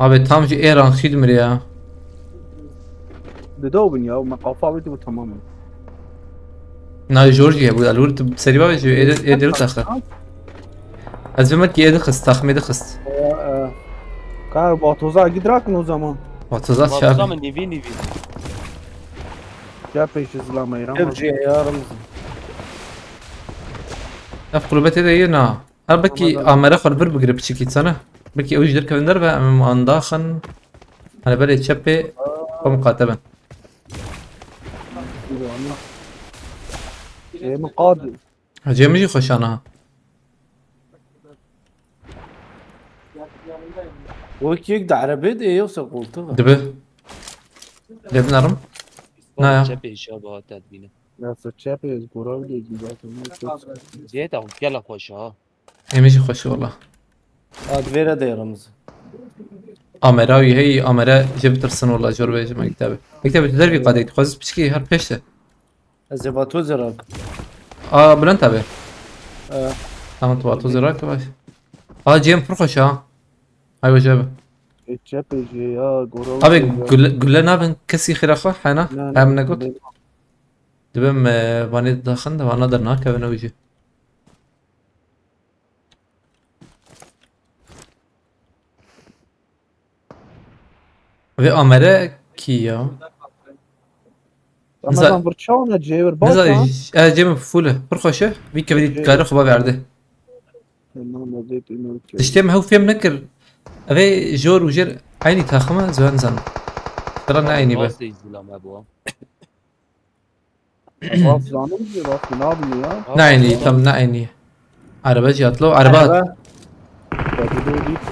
ابي تامجي ايران خيد مريا دو بنيا ومقافا بدو تماما نا جورجيا ابو الورد سريبا بيجي ايدر تاخذ ازمت كي ادخست تاخمي دخست كار باتوزا قدراك نو زمان باتوزات شاب نیوی جا پیش زلام ایران ابجي يا رمز اف قلوبتي دي نا بكي امره خل بر بقرب تشكي سنه بكي اوج درك بندر با ام داخن انا بالي تشبي ومقاتبا مقاد هجي مجي خوش انا وكي يقدر عربي دي يوصل قلتها دبه دب نرم نه چپی شابه تدبینه ناس چپی از گورا دیگه زیاد هم گله خوشه ها مجي خوش والله ادويرا دي رمز امراوي هي امره جبت رسن والله جور بيج مكتبه تدربي قاديت خذ بشكي هر بيشته زباتو زراك بلان تابع تمام تو زراك باش جيم فرخش ايوه جابه چپی یا گورا ابي قول لنا بن كسي خرخه حنا امنا قلت دبم باني داخن ده وانا درنا كبنا وجه ابي امره كيا رمضان برچاونه جيبر باز جيم فوله برخوشه بي كبدي كارو خبا بعده تشتم هو فيم نكر ابي جور وجر عيني تاخمه زوان زن ترى عيني بس نعيني تم نعيني عربة جاتلو عربات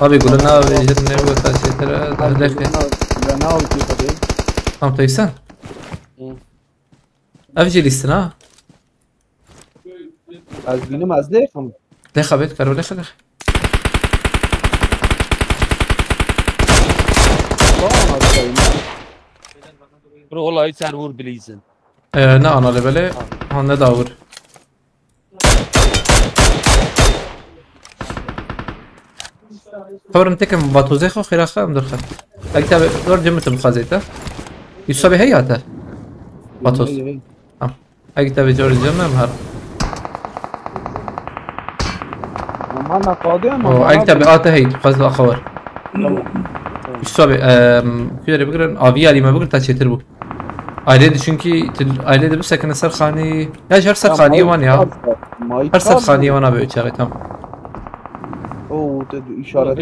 ابي يقول لنا بيجرنا وتاسي ترى داخل تيسان افجي ليستنا از بینم از دیخم لخ بيت كارو لخ برو والله هيك سعر وور بليزن نه انا لبله هون نداور خبر انتكم باتوزيخو خيراخا مدرخه اكتب دور جمت بخازيته يصبي هياته باتوز اكتب جور جمم هر انا قادم اكتب اته هي خاز اخور يصبي كده بقرن افيالي ما بقرن تاچيتر بو ailede çünkü ailede bir sakın eser khani ya her sar khani wan ya her sar khani wan abi uçağı tam او اشاره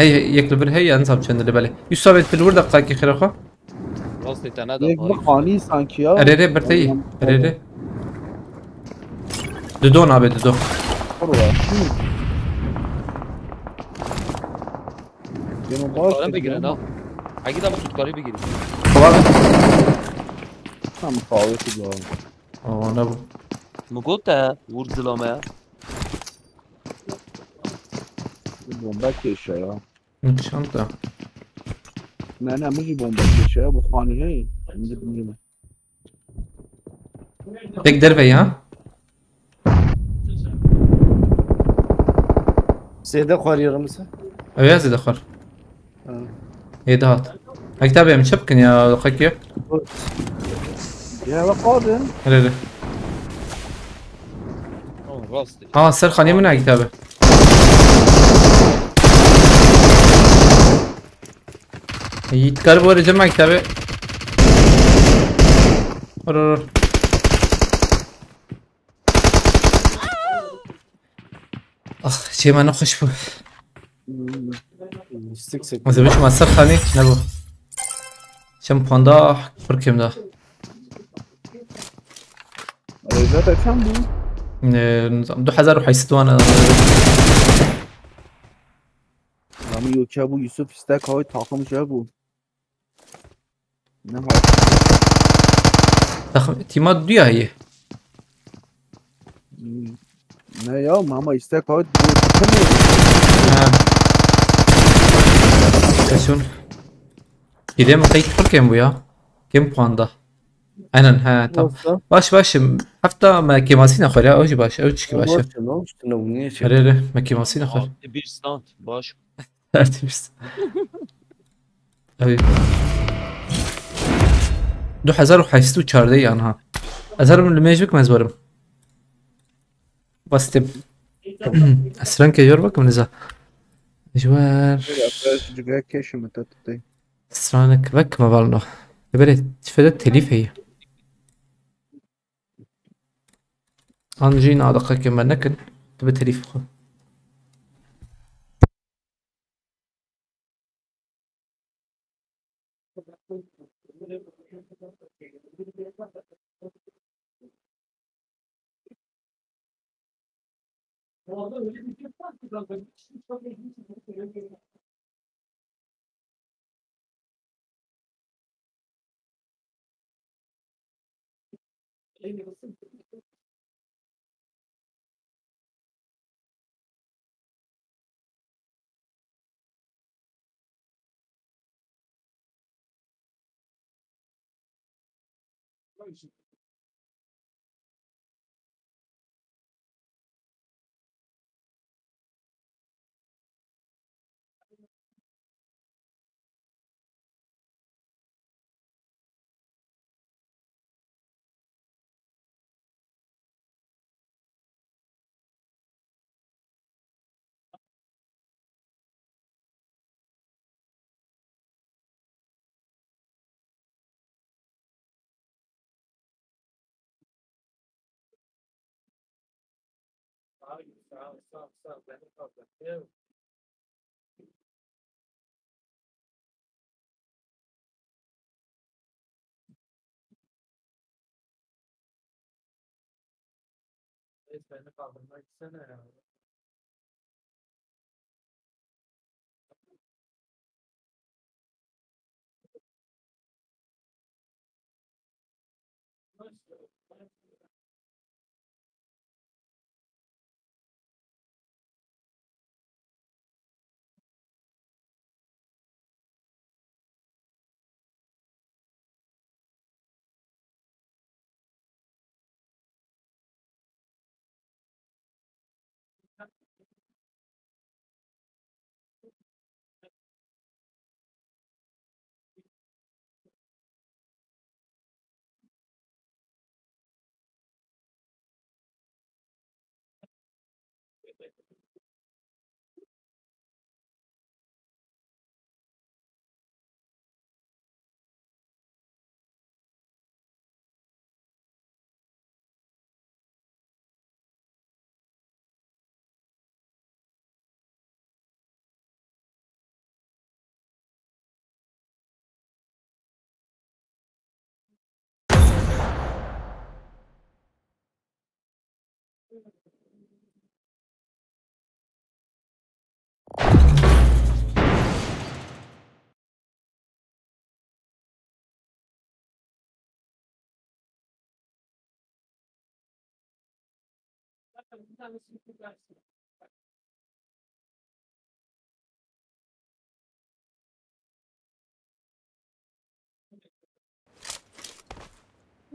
هي يكل بر هي انصب چند بالي يصابت في الورده قاكي خيرخه راستي تنادا یک خانی سانکیا اريري برتي اريري ددون abi ددون دارم بگیرن ها اگه دم خودکاری بگیریم خب هم خواهی دارم نبو مگوته ورد زلامه بومبا کشه یا شنطة نه مجی بومبا کشه یا بخانی هی اینجا بمیرم تقدر فيها سيدة خواري رمسة أو يازي دخل ايه ده هات كتابي من شبكن يا خكيو یا قادم لا لا راستي سر خانية من كتابه يتقرب ورا جمع كتابه ورا شي ما نخش بو ما زبيش مع السر خاني نبو شم پاندا بركم ده ریزت چند بود؟ 2000 وحيست وانا نامی یوکه بود یوسف استک های تاقم شه بود نه تيمات ديا هي نه یا ماما استک های بود شون إذا ما قيت بركم ويا كم پاندا أنا ها طب باش حتى ما كيماسين أخويا أوجي باش أوجي كي باش ري ما كيماسين أخويا bir stand baş. ترتيبس أوي 2000 وحيستو چاردي أنها أزهر من الميجبك مزبرم بس تب أسران كيجور بك من إذا جوار جگه کشم تتتی أسرانك بك ما بالنا يبري تفيدت تليف هي أنجينا دقيقة كما نكن تبي تليف خو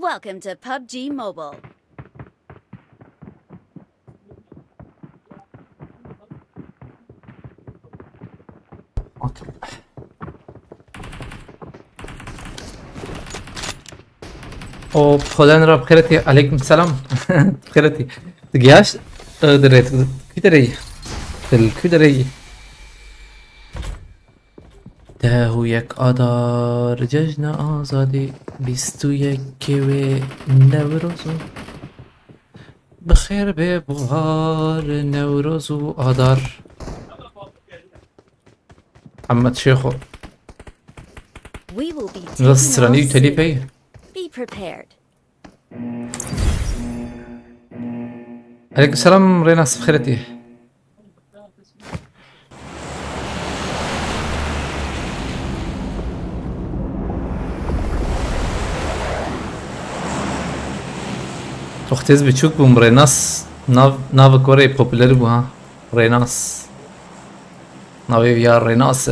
Welcome to PUBG Mobile. Otur. او خدا را بخیرتی علیکم سلام بخیرتی دیگهش درت کی داری دل کی داری ده و یک آدار جشن آزادی 21 و نوروز بخیر به بهار نوروز و آدار محمد شیخو We will be taking off رسترانی soon. تلیپی Be prepared. عليكم السلام ريناس بخيرتي اختیز بچوک بوم ريناس ناو كوري بوبولار بو ها ريناس ناوي يا ريناس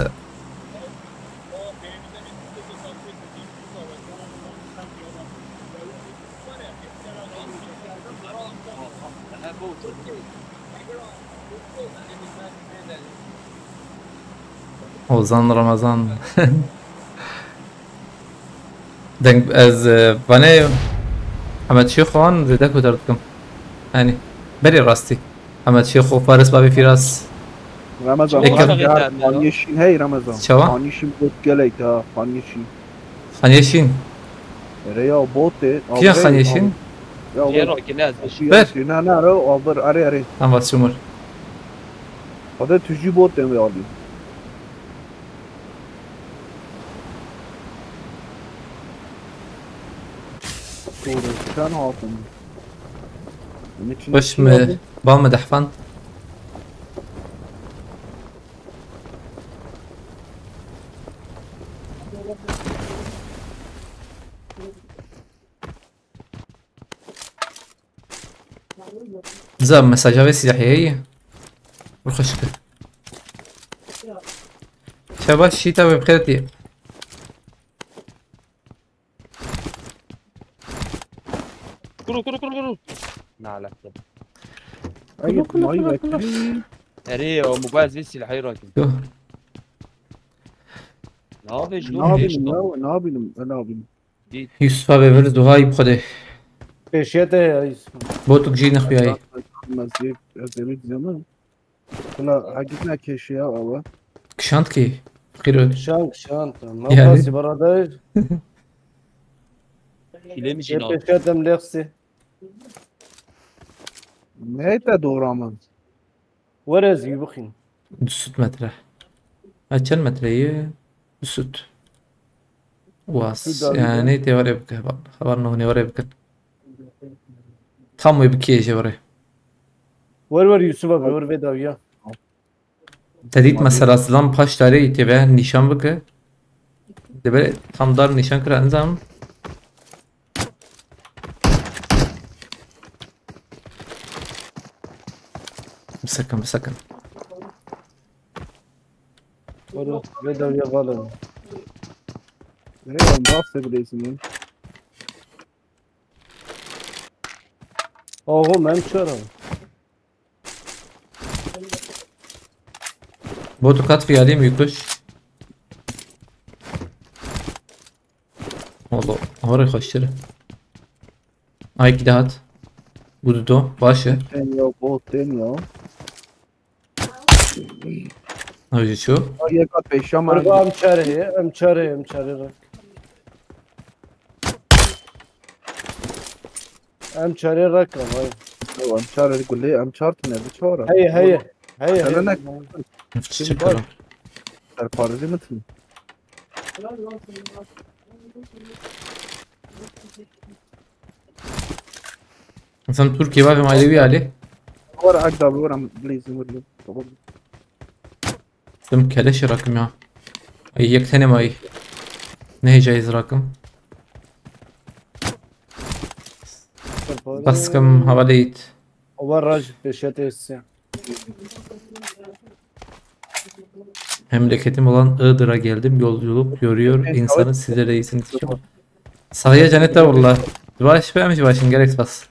Ozan Ramazan. Denk از بنای محمد شیخ وان زده کدردکم یعنی بری راستی محمد شیخ و فارس بابی فیراس رمضان خانیشین هی رمضان چوا؟ خانیشین بود گلی تا خانیشین خانیشین ریا بوته کیا خانیشین؟ یه را که نه بر نه رو آبر اره هم واسه شمر خدا تجی بوته میالی كان هاطم باش بام دحفان زاب مساجة سياحية وخشك شباب الشتاء بخيرتي كرو نعم اي ماي بكري اري او مباز بس اللي حيراكم نابج نابين يوسف abi veririz duayı bu kadar. Peşete Botuk jina khuyai. مزيد زميل زمان لا عجبنا كيشيا والله Kşant ki. Khiro. şant. Yani. Nafasi برادر. كلامي جينا Peşete ملخسي. نهاية دورامن ورز يبخين. Düsüt metre. Açan metreyi düsüt. Was yani te var yapık. Haber ne var yapık. Tam bir kişi var. Var Yusuf abi var veda ya. Tedit mesela lan paş tarihi te ve nişan bakı. De böyle tam dar nişan kıran zaman. مسكن Var veda ya galan. هي مضافة بالاسمين Oğlum ben çarım. بوتو كات في عليه يكلش والله هوري خشره هاي كده هات بودو باشه تانية وبوت تانية هاي شو هي قد بيشامر Var emçare. Emçare rakam hay. امشار يقول لي امشار تنبي شورا Hey. انا نفس الكلام الفارزي مثل مثلا تركيا بقى ما يلوي عليه ورا اقدر ورا بليز ورا تم كلاش رقم يا اي يكتني ماي نهي جايز رقم بس كم حواليت Var raj peşete etsin. Memleketim olan Iğdır'a geldim. Yolculuk yoruyor insanı, size reisiniz. Sahaya cennetler valla. باش بقى مش باش نجريك بس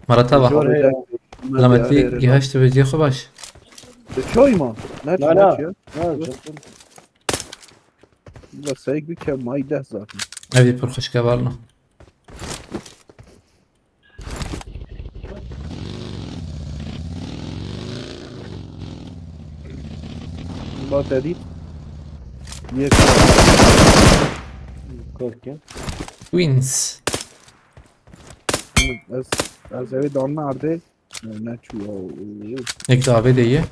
مرتبة لما تيجي هشت بيجي خو باش چای ما نه نه نه بس هيك بكم ماي 10 ذاته ابي برخش كبالنا با تدید یک korkuyor. وينز از اوی دان نرده نه چویا یک دعوه دیگه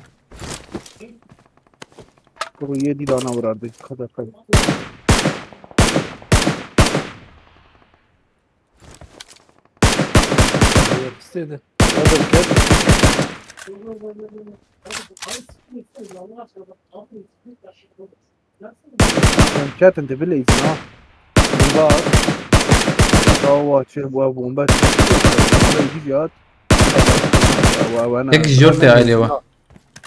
تو یه دی دانه برارده خدا خدا İstedi. كانت انت باللي ها بومبات هو شيء بومبات يجيات وانا یک جورت عالي وا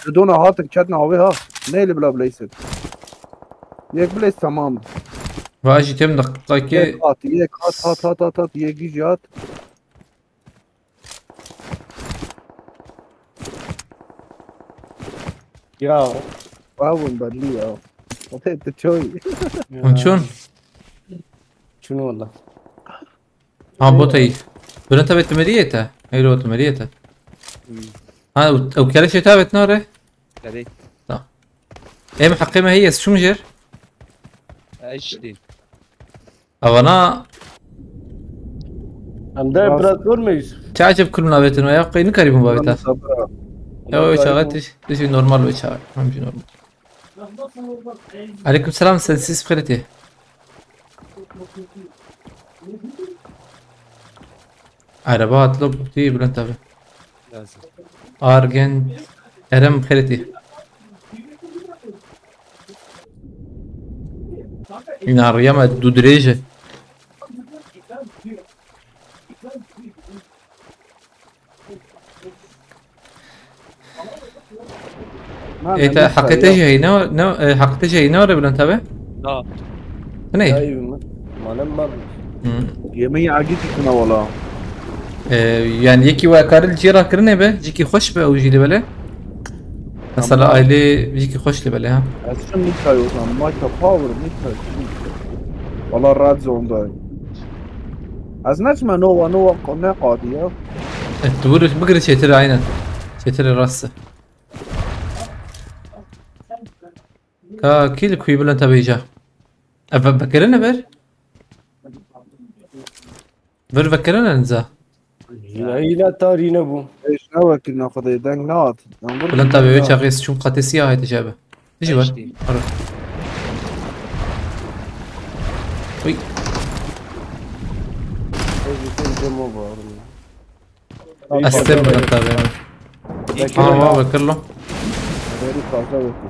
دون هاتك كاتنا هويها نيل بلا بليسد يك بليس تمام واجي تم دقيقة كي يك هات يك جيات Ya. واون بدلي يا انت تشوي ونشون Şunu valla. ها بوتي بلنتا بيت مريتا هي لو مريتا ها او كلاش تابت نوره كده ايه محقمة هي شو مجر ايش دي او انا Hem de imparator muyuz? تعجب كل من بيتنا يا قي نكري من بابتا يا شغلتي ايش نورمال وشغل ما مش نورمال عليكم السلام سنسيس بخيرتي عربات لب تي بلنتا بي لازم ارجن ارم بخيرتي نار ياما دودريجه انت حقيت شيء نو حقيت شيء نو ولا انتبه؟ اه نه Ayıbım. Malum يمي عاجتي كنا والله يعني يكي وكارل جيرا كرنه به جيكي خوش به او جيلي بله مثلا عائله جيكي خوش لي بله ها اصلا نيكاي وزن مايكا باور نيكاي والله راد زون داي از نجمة نووا قناة قاضية تقول بقرا شيتر عينا شيتر راسه كيل كوي بلن تبيجا بكرنا بر بكرنا نزا yine tarihine bu. ايش نوك ناخذ يدنك نات بلن تبيجا غيس شو قاتسيا هاي تجابه تجي بر وي Cemo var. استم بلن تبيجا ما بكر له غير خاصة وكي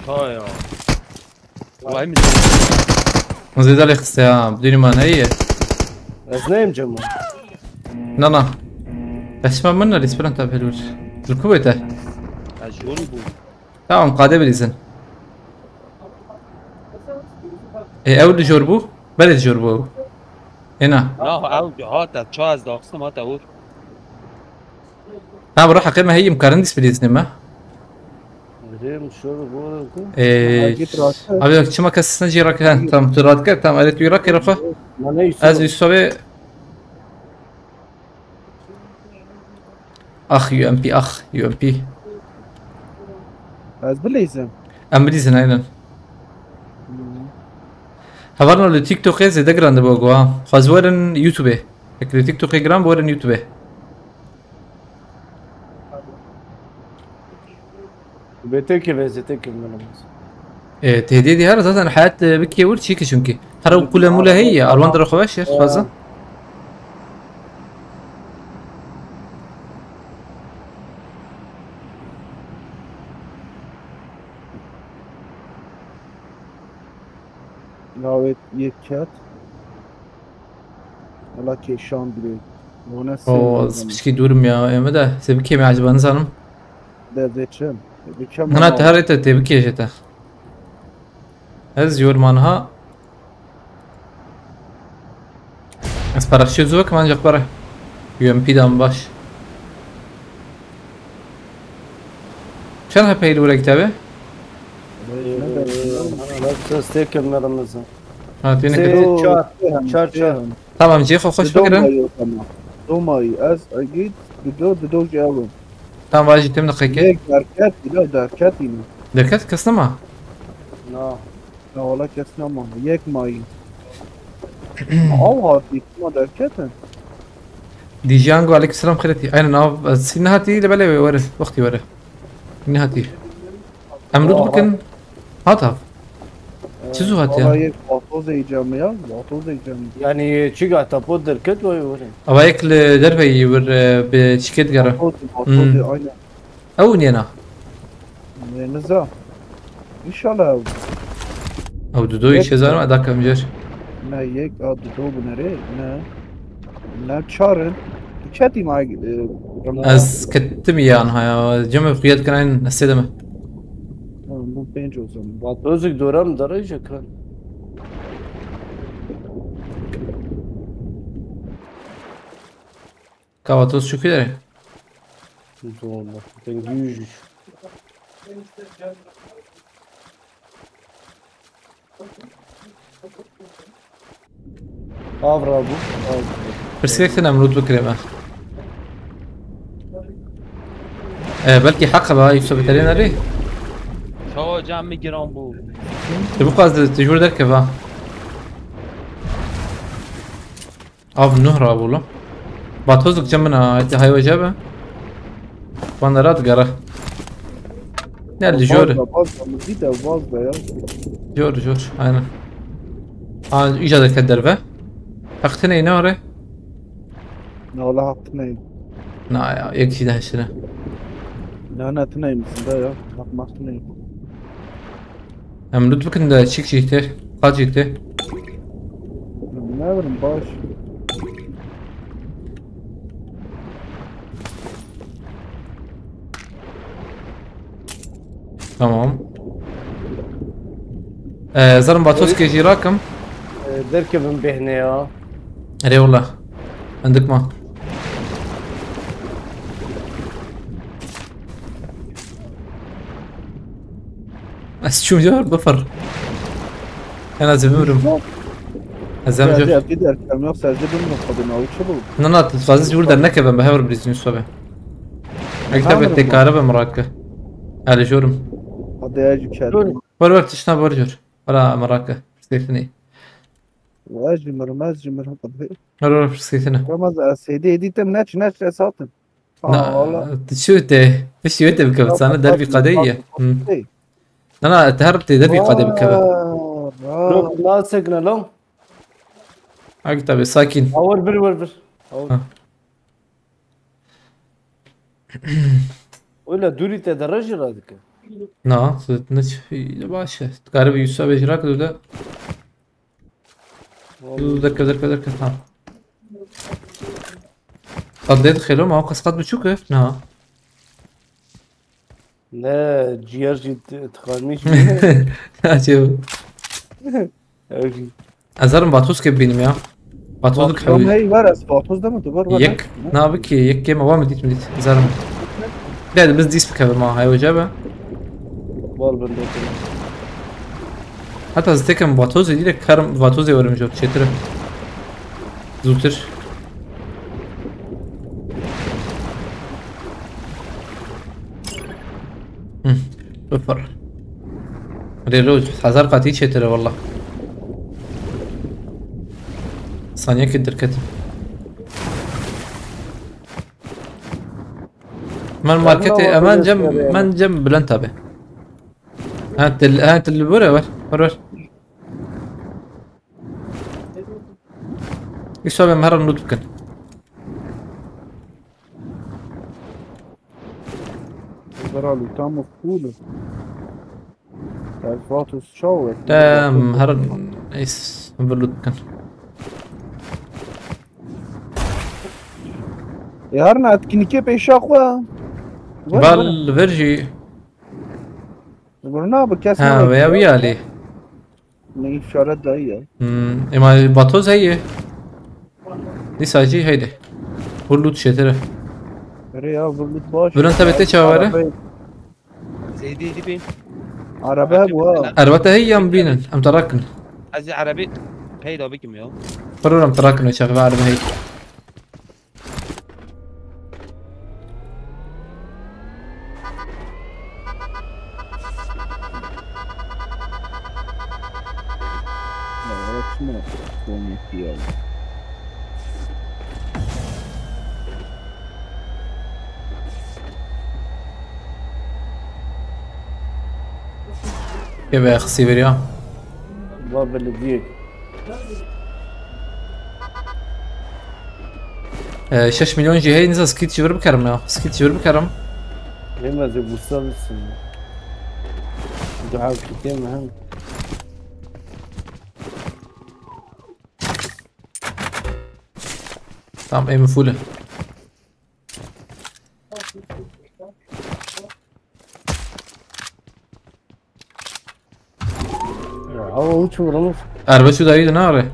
لا يا والله من زيد عليك استيعاب بدوني ما هي Az neyim Cemo? نا اسمع منا اللي سبلن تبيجا الكويته اجوني بو تمام قادم الإذن إيه أول جوربو بلد جوربو هنا لا او هات چا از داخل ما تاور ها بروح قيمة هي مكارندس بالإذن ما Dedim şöyle bu. إيه أبي كم كسرنا جيرا كان تام تراد كده تام قالت ويراك يرفع Bana از يسوي أخ يو إم بي أخ يو إم بي از بليزم أمريزن أيضا هفرنا التيك توك زي ده جراند بوجوا خازورن يوتيوب فكرة تيك توك جرام بورن يوتيوب Beteki ve zeteki menemiz. تهديدي هذا ذات حياة بكي ورد شيكي شنكي هرو كل مولا هي أروان درو خواشر فازا ناويت يكات والله كيشان بلي وناس او سبشكي دورم يا مدى سبكي مع عجبان زانم ده زي تشم انا تهريت تبكي جتا از يور مانها اسبرخ شو زوك كمان جقبره يو ام بي دام باش شنو هبيل ولا كتابه؟ لا تستيكر نرمزها هاتيني كده شار tamam Cefo hoş bakırın. دوماي از اجيد بدو جاوب Tamam vajit temne khike. هيك دركات لا دركات Derkat kasnama. لا لا والله كسنا ما هيك ماي او هاتي ما دركات دي جانجو عليك السلام خيرتي اين ناف سنهاتي لبلا ورا وقتي ورا نهاتي امرود بكن هاتف شو هاتي والله هيك باطوز يجمع باطوز يجمع يعني شي قاعد تبود دركت وين أوايك لدربي ور بشكيت قرا باطوز اين أو نينا نزا ان شاء الله أو دودو إيش هزار ما داك مجر نا هيك دو بنري نا تشارن تشاتي معي از كتم يان هاي جمع قياد كناين السيدمة مو بينجوزم بعطوزك دورام درجة كان كواتوس شو كده والله تنجيج ابو برسكت نمرود بكريمة بلكي حق بقى يكسب ترينا ليه شو جام میگیرم بو تبقى از تجور در كفا آب نهر أبولا باتوزك جمنا هاي وجابه بندرات قرا نال جور مزيدة وبازدة يا جور أنا إيجاد كدربة أختني نوري لا والله اثنين نا يكفي ده الشنا لا انا اثنين بس يا ما اثنين أمرد بكن ده شيك شيكته قاد شيكته ما ورم باش تمام زرم باتوس كيجي راكم دركب من بهنا يا أري والله عندك ما بس شو جار بفر أنا زمرم أزام كده كم يوصل زي بنو قدنا وشبو نانا تتفازز جور در نكبه بهور بريزني صبح اكتب التكارة مراكة على جورم هذا يجي كشاد ور تشنا برجر ولا مراكة سكيتني واجي مرماز مر طبيعي ور سكيتنا رمز سيدي دي تم ناتش اساطن والله تشوته فيش شوته بكبت انا دربي قضية انا تهربت دربي قضية بكبت لو لا سجنا لو اكتب ساكن اور بر ولا دوري تدرج هذاك نا صدتنش في باشا تقارب يوسف بجراك دودا درك ها قضيت خيلو ما هو قصقات بتشو كيف نا لا جيرجي تخانيش شوف ازرم باتوس كبيني يا باتوس لك حوي هي ورس باتوس ده متبر يك نابك يك ما مديت زرم لا بس ديس بكبر ما هاي وجابه والبندوق حتى زتكم باتوز دي لك كرم باتوز يورم جوت شتر زوتر بفر ريلوج حزار قاتي شتر والله ثانية كدر كتب من ماركتي امان جنب من جنب بلنتابه هات البورة ور ايش سوى مهرة النود بكن برالو تام فولو الفاتوس شو تام مهرة ايش بلود بكن يارنا اتكنيكي بيشا خوا بال فرجي قلنا بكاس ها ويا لي ني شارد دايه اما باتوز هي دي ساجي هيدي بولوت شتره ريا بلوت باش برون تبتي شاوره سيدي دي بين عربه بوا اربته هي ام بينن ام تراكن عزي عربي هيدا بكم يا قرر ام تراكن شاف عربه هي كيف يا اخي سيبيريا باب اللي ديك 6 مليون جهه نزا سكيت شبر بكرم يا سكيت شبر بكرم لما زي بوصل دعاء كتير مهم tamam emin full هو شو رمز araba şu dayıydı ne ara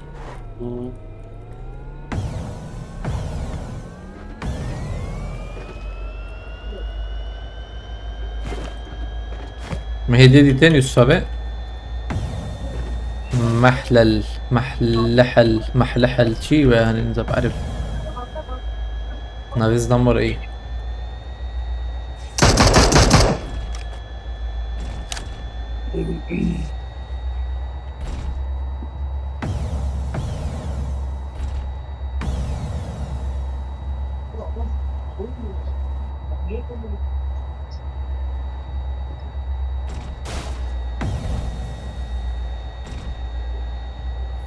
ما هي دي تاني الصبع محلحل شي يعني اذا بعرف ناقص دمر ايه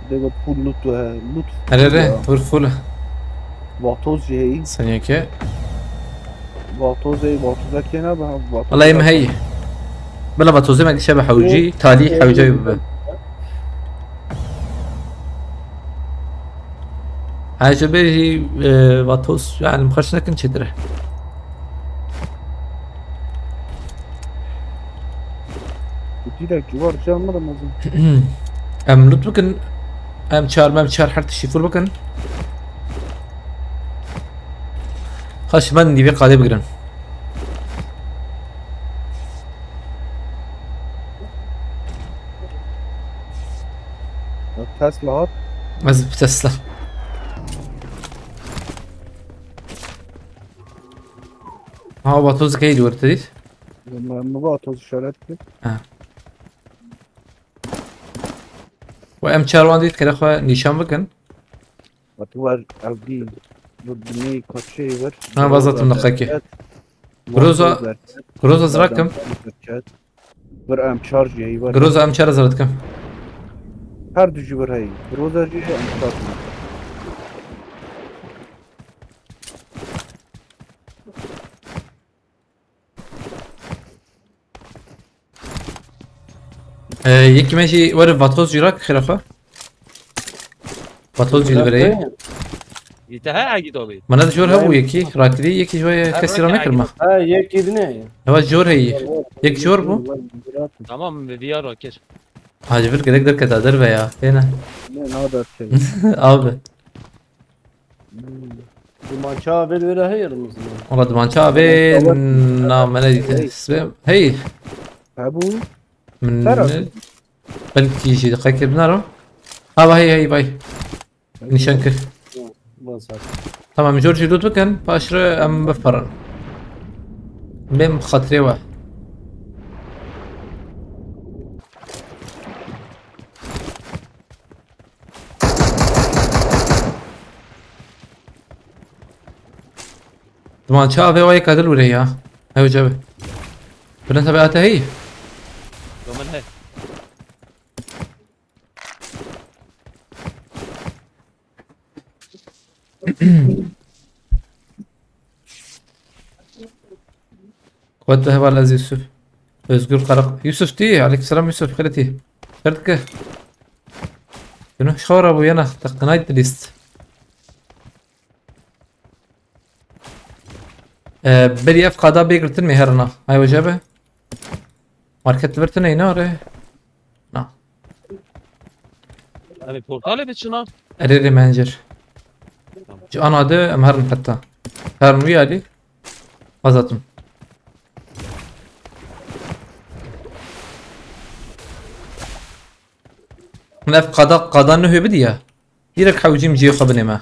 دقيقة بول لوت لوت هلا ورفوله باطوز جاي ثانية كي باطوز زي باطوز كنا باطوز والله ما هي بلا بطوزي ما شبه حوجي تالي حوجي عجبه بطوز يعني مخشنا كنت شدره كتير جوار جامد مازن ام لوت بكن ام شار حرت الشيفور بكن خش من دي قاعده بقرن تسلا هات بس بتسلا ها بطوز كيدي ورتديت لما باطوز شارت وام شار ديت كده اخوة نيشان بكن وتوار أبدي بدني كوتشي ور انا بزت من دقيقة جروزا زرقكم ور ام شارج هي ور جروزا ام شار زرقكم هر دو جبر هي جروزا جي ام شارج يكي ماشي ورف بطوز جيراك خلافة بطوز جيل بري يتها عقي طبي ما نادي جور هو يكي راكلي يكي شوية كسيرة نكرمة يكي دنيا هو جور هي يكي جور بو تمام بفيار وكش هاجي فرق نقدر كتادر بيا هنا هذا الشيء abi Duman çağ ver hayır mısın? والله دمان شابي نعم انا هي ابو من بلكي شي دقيقة بنارو هي باي نشانك تمام جورجي لوت بكن باشرة ام بفرن بهم خاطري واحد دمان شابي واي قاتل ولا هي هاي جابه بدنا تبعاتها هي ومن هي ودها والله يوسف özgür Karak Yusuf değil aleykümselam Yusuf خيرتي خيرتك شنو شخور ابو ينا تقنايت ليست بري اف قادا بيقرتن مهرنا هاي وجبه ماركت برتن هنا ره نا Abi portale بتشنا اريري مانجر جو انا ده امهرن حتى هرن ويالي ازاتم من اف قادا انه بديه يرك حوجي مجي خبني ما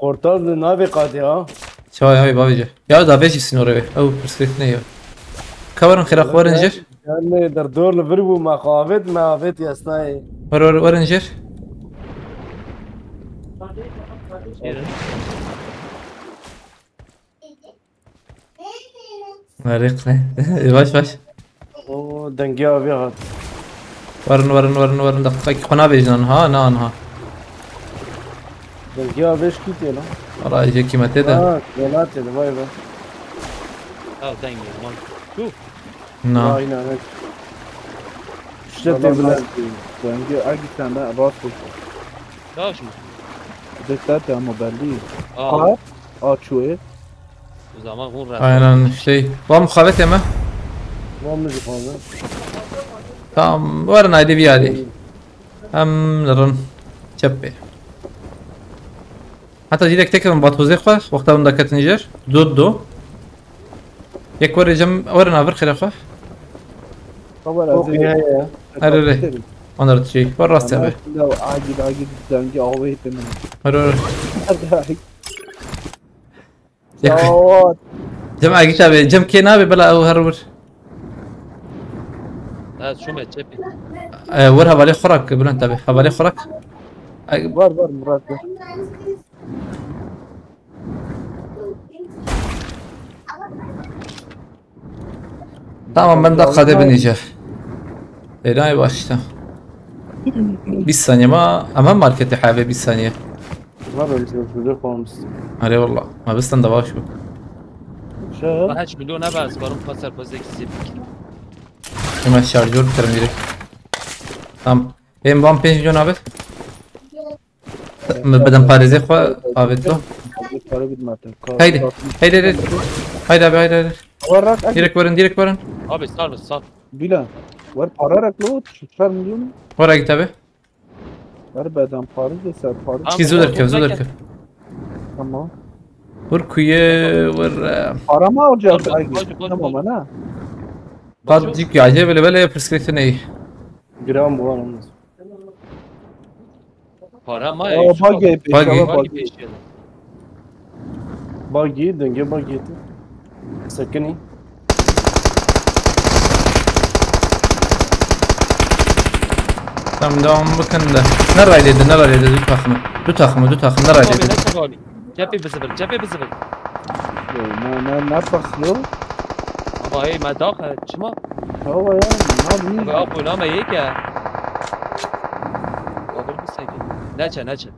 Portal nave qadi ha. شوي هاي بابيجي يا دا بيجي سنوري او برسكريتني كورن خير اخبار انجر Yani der dor verbu maqavet yasnai. ور انجر مريقني باش O dengiya vi hat. ورن دقيقة قنا بيجنان ها ها Dengiya veş kiti la. والله يجيكي ما تدا Ha, gelate de vay be. اه دنگه مان شوف نعم Aynen evet. İşte والله tebler. دنگي اگي تنده عباس بشه داش مو دكتاتي اما بلدي اه چوه o zaman hun rast aynen şey var muhabbet yeme Var mı zıpladı? tamam ورن ايدي بيالي ام نرن شبي حتى جيلك تكرم باتوزي خو وقتها من دكت نيجر دو يك وري جم ورنا فرخ خو طبعا Çok iyi ya. اري انا رتشي براس تبع لو عاجل دنگي اوه تمام ور يك اوه جماعة كتابي جم كينابي بلا او هرور لا شو ما تشبي ور هبالي خرك بلا انتبه هبالي خرك var مرات tamam ben dakikada bineceğim. Enayi başta. Bir saniye ama markete حابب bir saniye. Var öyle şey şurada kalmış. علي والله ما بستنى ده باشو Şey. ما حدش مليون ابعث بروح كسر بوزيك سيب hemen şarjör biterim direkt. Tamam. Benim bam 5 milyon abi. بدن باريزي خو abi تو. para bilmem. Haydi. Haydi abi haydi. وراك Direkt varın. abi sal بلا ور قرارك لو 4 مليون Oraya git abi. ور بدن پاريز سر پاريز زود tamam Vur kuyu vur. para mı alacağız Dur, ay dur, tamam ana قد جيك يا عجيب اللي بلا برسكريبشن ايه. Gram bu anımız. para ma o bagi Bagi. bagi Bagi denge bagi. Sakini. Tamam devam bakın da. Nereye du takımı nereye abi dedi. ne çabali cephe بزبل ما فخلو ama hey ما داخل شما هو يا ما abi بني اكو نام هيك قبل بس نچه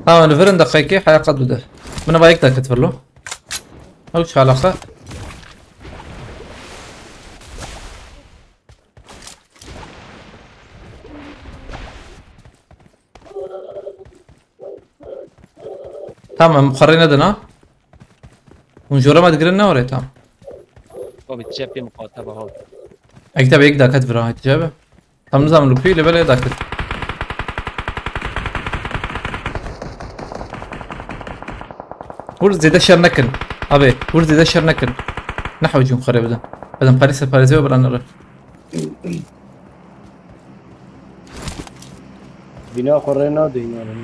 Tamam نفرن دقيقة حياة قد بده. من بايك دا كتفر له. أو شو علاقة؟ tamam مقررين دنا. ونجورا ما تقرنا ولا تمام. abi cephe مخاطبه هون أكتب هيك دا كتفر هاي تجابه. tam نظام لوبي اللي بلا دا كتفر. ورزي ده شر نكن أبي ورزي ده شر نكن نحو جون خريب ده بدن باريس وبرا نرى Bina korena değil yani.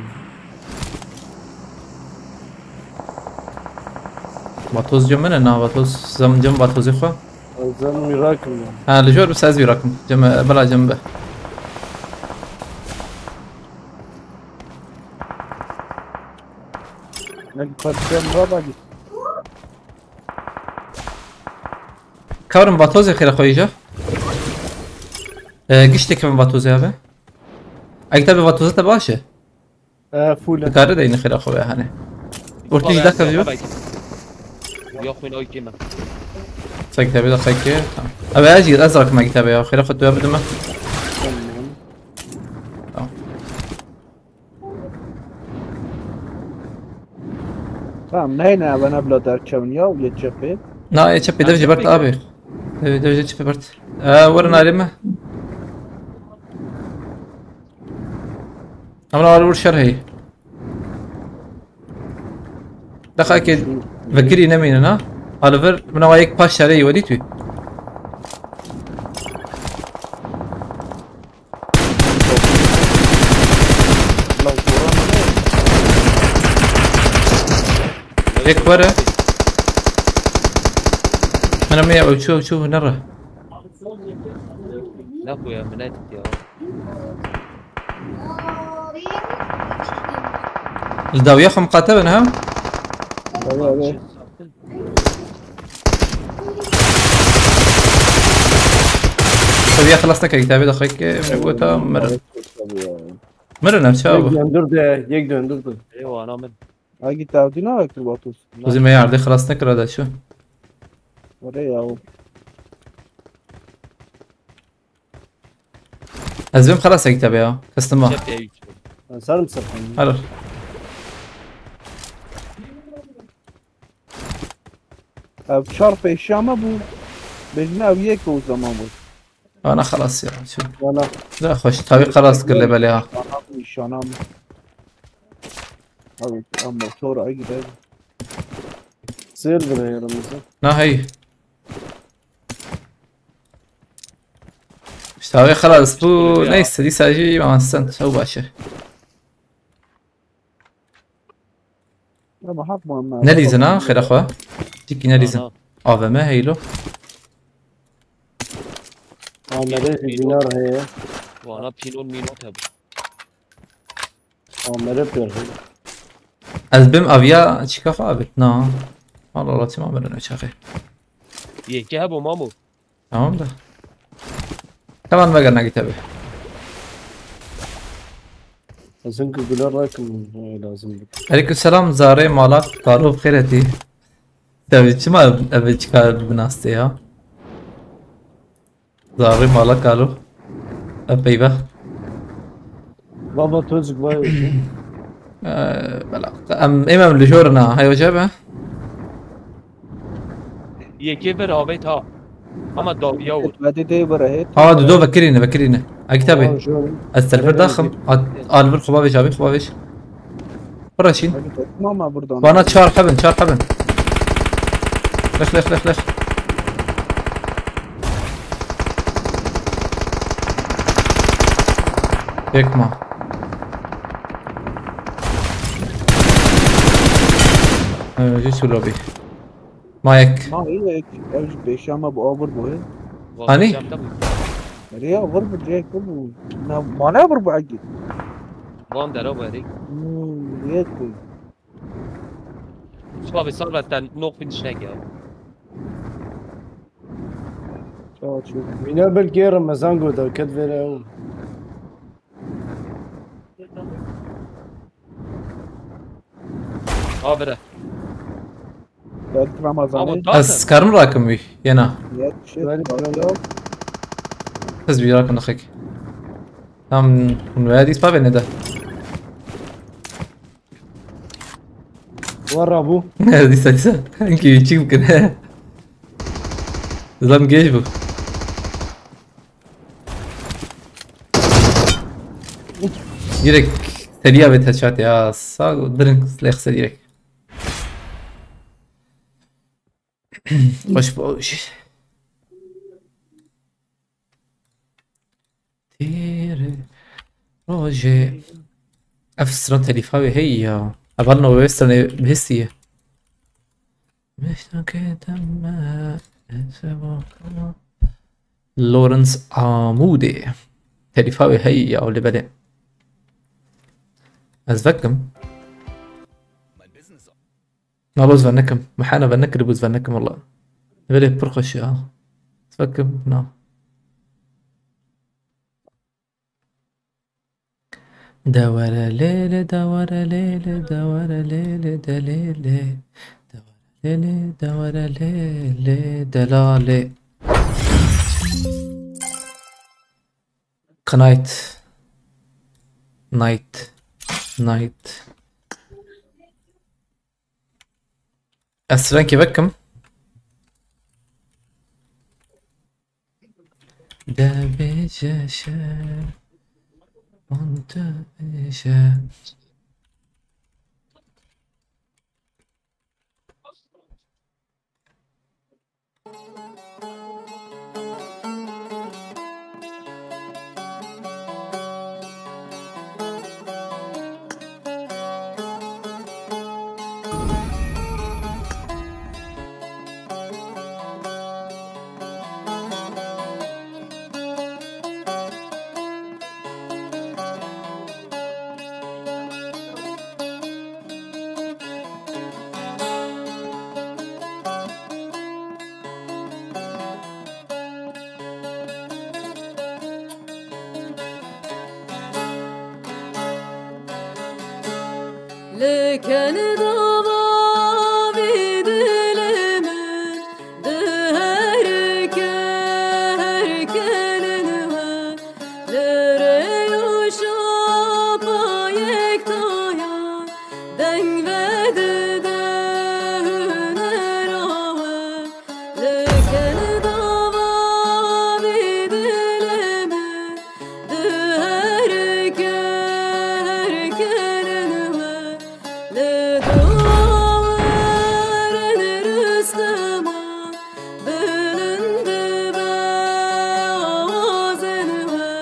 باتوز جمنا نا باتوز جم باتوزي خو Azam miracle yani. ها لجور بس أزبي رقم جم بلا جنبه نقدر مرة كارم باتوزي خير أخوي جا قشتك من باتوزي هذا أكتب باتوزي تباشه Full. بكاري ده إن خير أخوي هاني ورتيج ده كذا يا اخوي ناي كيما سكتة بيدا خيكي أبي أجي أزرق ما كتابي يا خير أخذ بدو ما Tamam neyine ben bla derken ya geçeceğim. لا يا شبي دفجة برت ابي دفجة شبي برت ورنا علمه امنا ور شر هي دقا اكيد فكري نمين انا الفر من وايك باش علي وديتوي هيك ورا انا مية شوف نرى لا اخويا منات يا الداوية خم قاتبنا ها طيب يا خلصنا كتابي دقيقة من قوتها مرنا شباب یک döndürdü. ايوه انا من Hangi tavdina vakti Batus? وزي ما يعرض خلصنا كرا شو Oraya o. ازبم خلاص كتابي ها كستما شاب يا يوسف Ben sarım sarım. هلا Ev çarp eşya ama bu. Bejne ev yek o zaman bu. انا خلاص يا شو Yana لا خوش تابي خلاص قل لي بالي ها anam iş anam. Abi ama sonra gider. Sığır buraya yanımıza. لا هي مش تابي خلاص بو ليس دي ساجي ما استنت هو باشا Ama hak mı? نليزنا خير اخوة تيكي نليزن افا ما هيلو Ahmet'e dinar heye. وانا بينون مينوت ابو Ahmet'e perde. ازبم افيا تشيكا خابت نا والله لا تمام مرنا شاخي يحكي ابو مامو تمام ده كمان ما قلنا كتابي Çünkü güler rakım lazım. عليكم السلام زاري مالك قالوا بخيرتي تبي ما ابي تشكا بناستي ها زاري مالك قالوا ابي به Baba çocuk var. بلا ام امام اللي جورنا هاي وجبه يحكي برابط ها اما داويا و Hadi de bırak. اه دودو بكرينا هاي كتابي السيرفر ضخم الفر خبابش ابي خبابش براشين Mama buradan. وانا تشار حبن لخ هيك ما جيت لوبي مايك Ma iyi ev beş ama bu over bu. هاني Nereye over bu direkt bu. Na mana over bu agi. وان درا بري Niyet bu. شباب صارت نوق في الشنقه Çok çok. Mina belki yarın mezan goda kad vere o. ابره Ben Ramazan'ı. از كارم راكم وي ينا Niyet şey. بس بي راكم اخيك تام من وادي سبابي ندا Var bu. دي سادسة انكي يجيك يمكن زلام جيش بو ديريك سريع بيت هشات يا ساق درنك سليخ سريعك خوش باش تيري روجي افسران تليفاوي هي أبغى ويسترن بهستيه مش كده ما لورنس عمودي تليفاوي هي أو اللي بدأ أزفكم ما بوز فنكم محانا فنكر بوز فنكم والله بدأ برخش أزفكم نعم دوارة ليلة دوارة ليلة دوارة ليلة دليلة دوارة ليلة دوارة ليلة دلالة كنايت نايت اصلا که بکم ده بیجه شه منتو بیجه لكن دوا بدلمن دهرك هركلنها لريوش بايك تايا دنگ بددهن راوه لكن دوا بدلمن دهرك هركلنها لدوارن رستما بلند بوازنها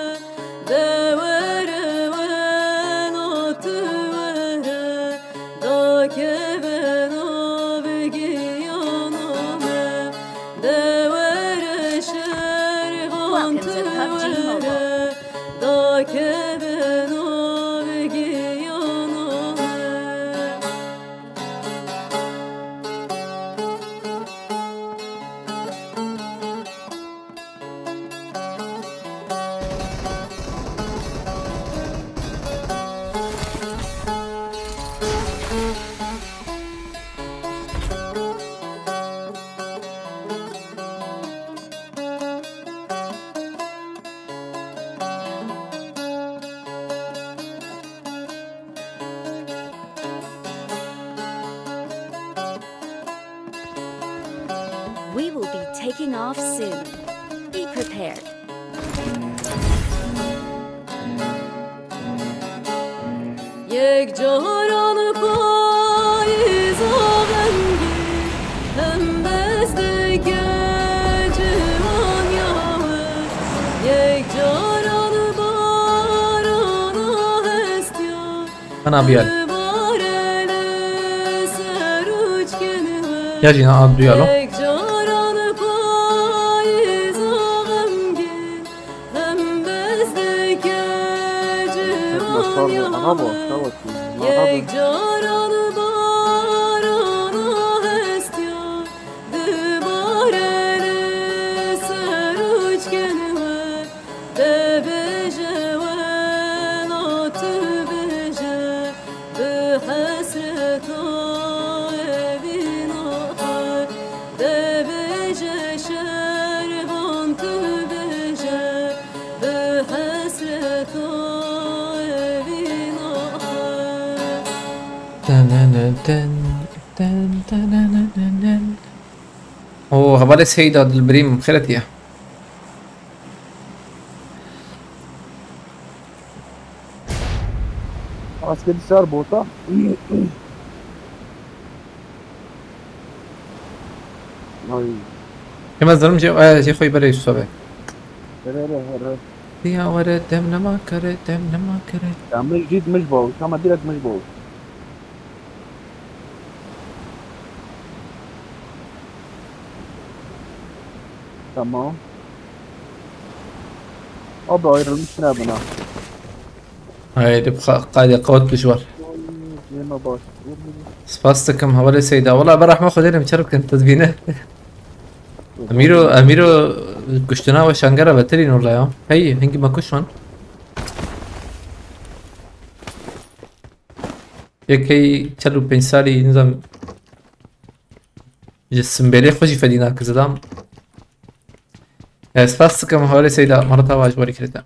دور ونات وره داك بنا بگیانامه دور شرغان توره داك بنا بگیانامه We will be taking off soon. Be prepared. یک جهان پاییز و غمگین هم بستگی جوان یاوه یک جهان باران و هستیا انا بیال بارن سروج کنه یا جینا آب بیالو یک جهان پاییز و غمگین هم بستگی جوان یاوه یک جاران باران و هستیا دوباره سروج کنه ده بجه و ناتو بجه به حسرت بیناخر ده بجه شربان تو بجه به حسرت اوه هذا سيدة البريم خيرتي Askeri sar bota. Ay. كما ظلم جي خوي بري الصبح Herre. يا ورد دمنا ما كرت دمنا ما كرت تعمل جيد مش باوش تعمل ديرك مش باوش tamam. Abi ayrılmış ne buna? هاي تبقى قاعدة قوت بجوار Yeme baş. سباستكم حوالي سيدة والله براح ما خذينا مشرب كنت تدبينه اميرو كشتنا وشانجرا بترين والله يا هي هنجي ما كشون يكي چلو بنسالي نظام جسم بيلي خوشي فدينا كزدام سباستكم حوالي سيدة مرتا واجباري كرتا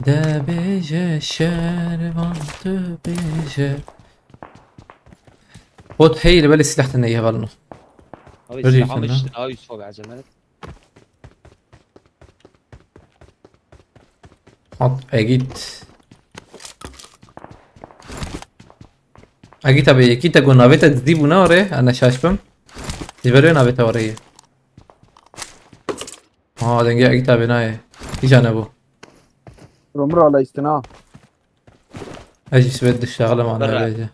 ده بيجه شربان تو بيجه بوت هي اللي بالي سلاح تنيه بالنا هاي بريف السلاح أنا. مش يوسف بعجلات. حط اجيت ابي اكيد اقول نابيتا تزيبو ناري انا شاشبم يبرو نابيتا وريه دنجي اجيت ابي ناي يجانبو رمر على استناء اجي سبد الشغله معنا برا. بيجي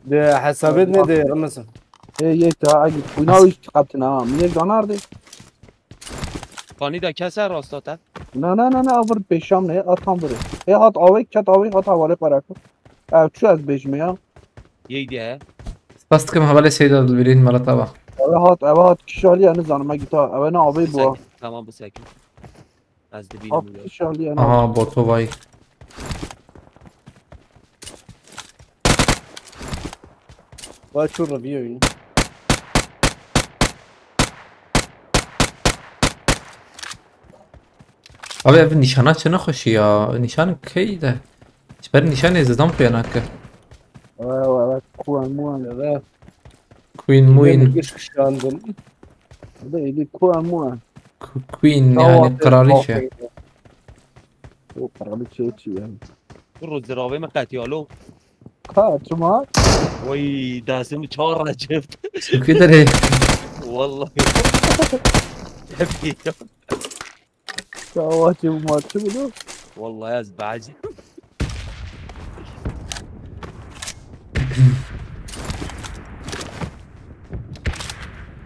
ده حسابتني ده رمسن. ايه تا اجي ويناوي قطنا من دونار دي فانی دا کسر راستاته. نه اول پیشام نه اتام بره ای هات آوی کت آوی هات حواله پراکو چو از بجمیا یک دیه. بس كم حوالي سيدة البرين مرة طبعا اوه هات کشالی انا زانم گیتا اوه نه آوی بوا تمام بسکن. از دبیر هات میاد. کشالی انا اه بوتو باي باید شو رو بیایی. ابي ابي نشانات شنو خوشي يا نشان كيده شبر نشان زدام في هناك اوه کوان موان ده كوين موين گیش کشاندم. ده ایدی کوان موان كوين يعني قراريشة او قرالی چی یعنی رو زراوه من قتیالو. ها شما وی دستم 4 رجفت. كده ليه والله. شواتی ما چی بودو والله از بعجی.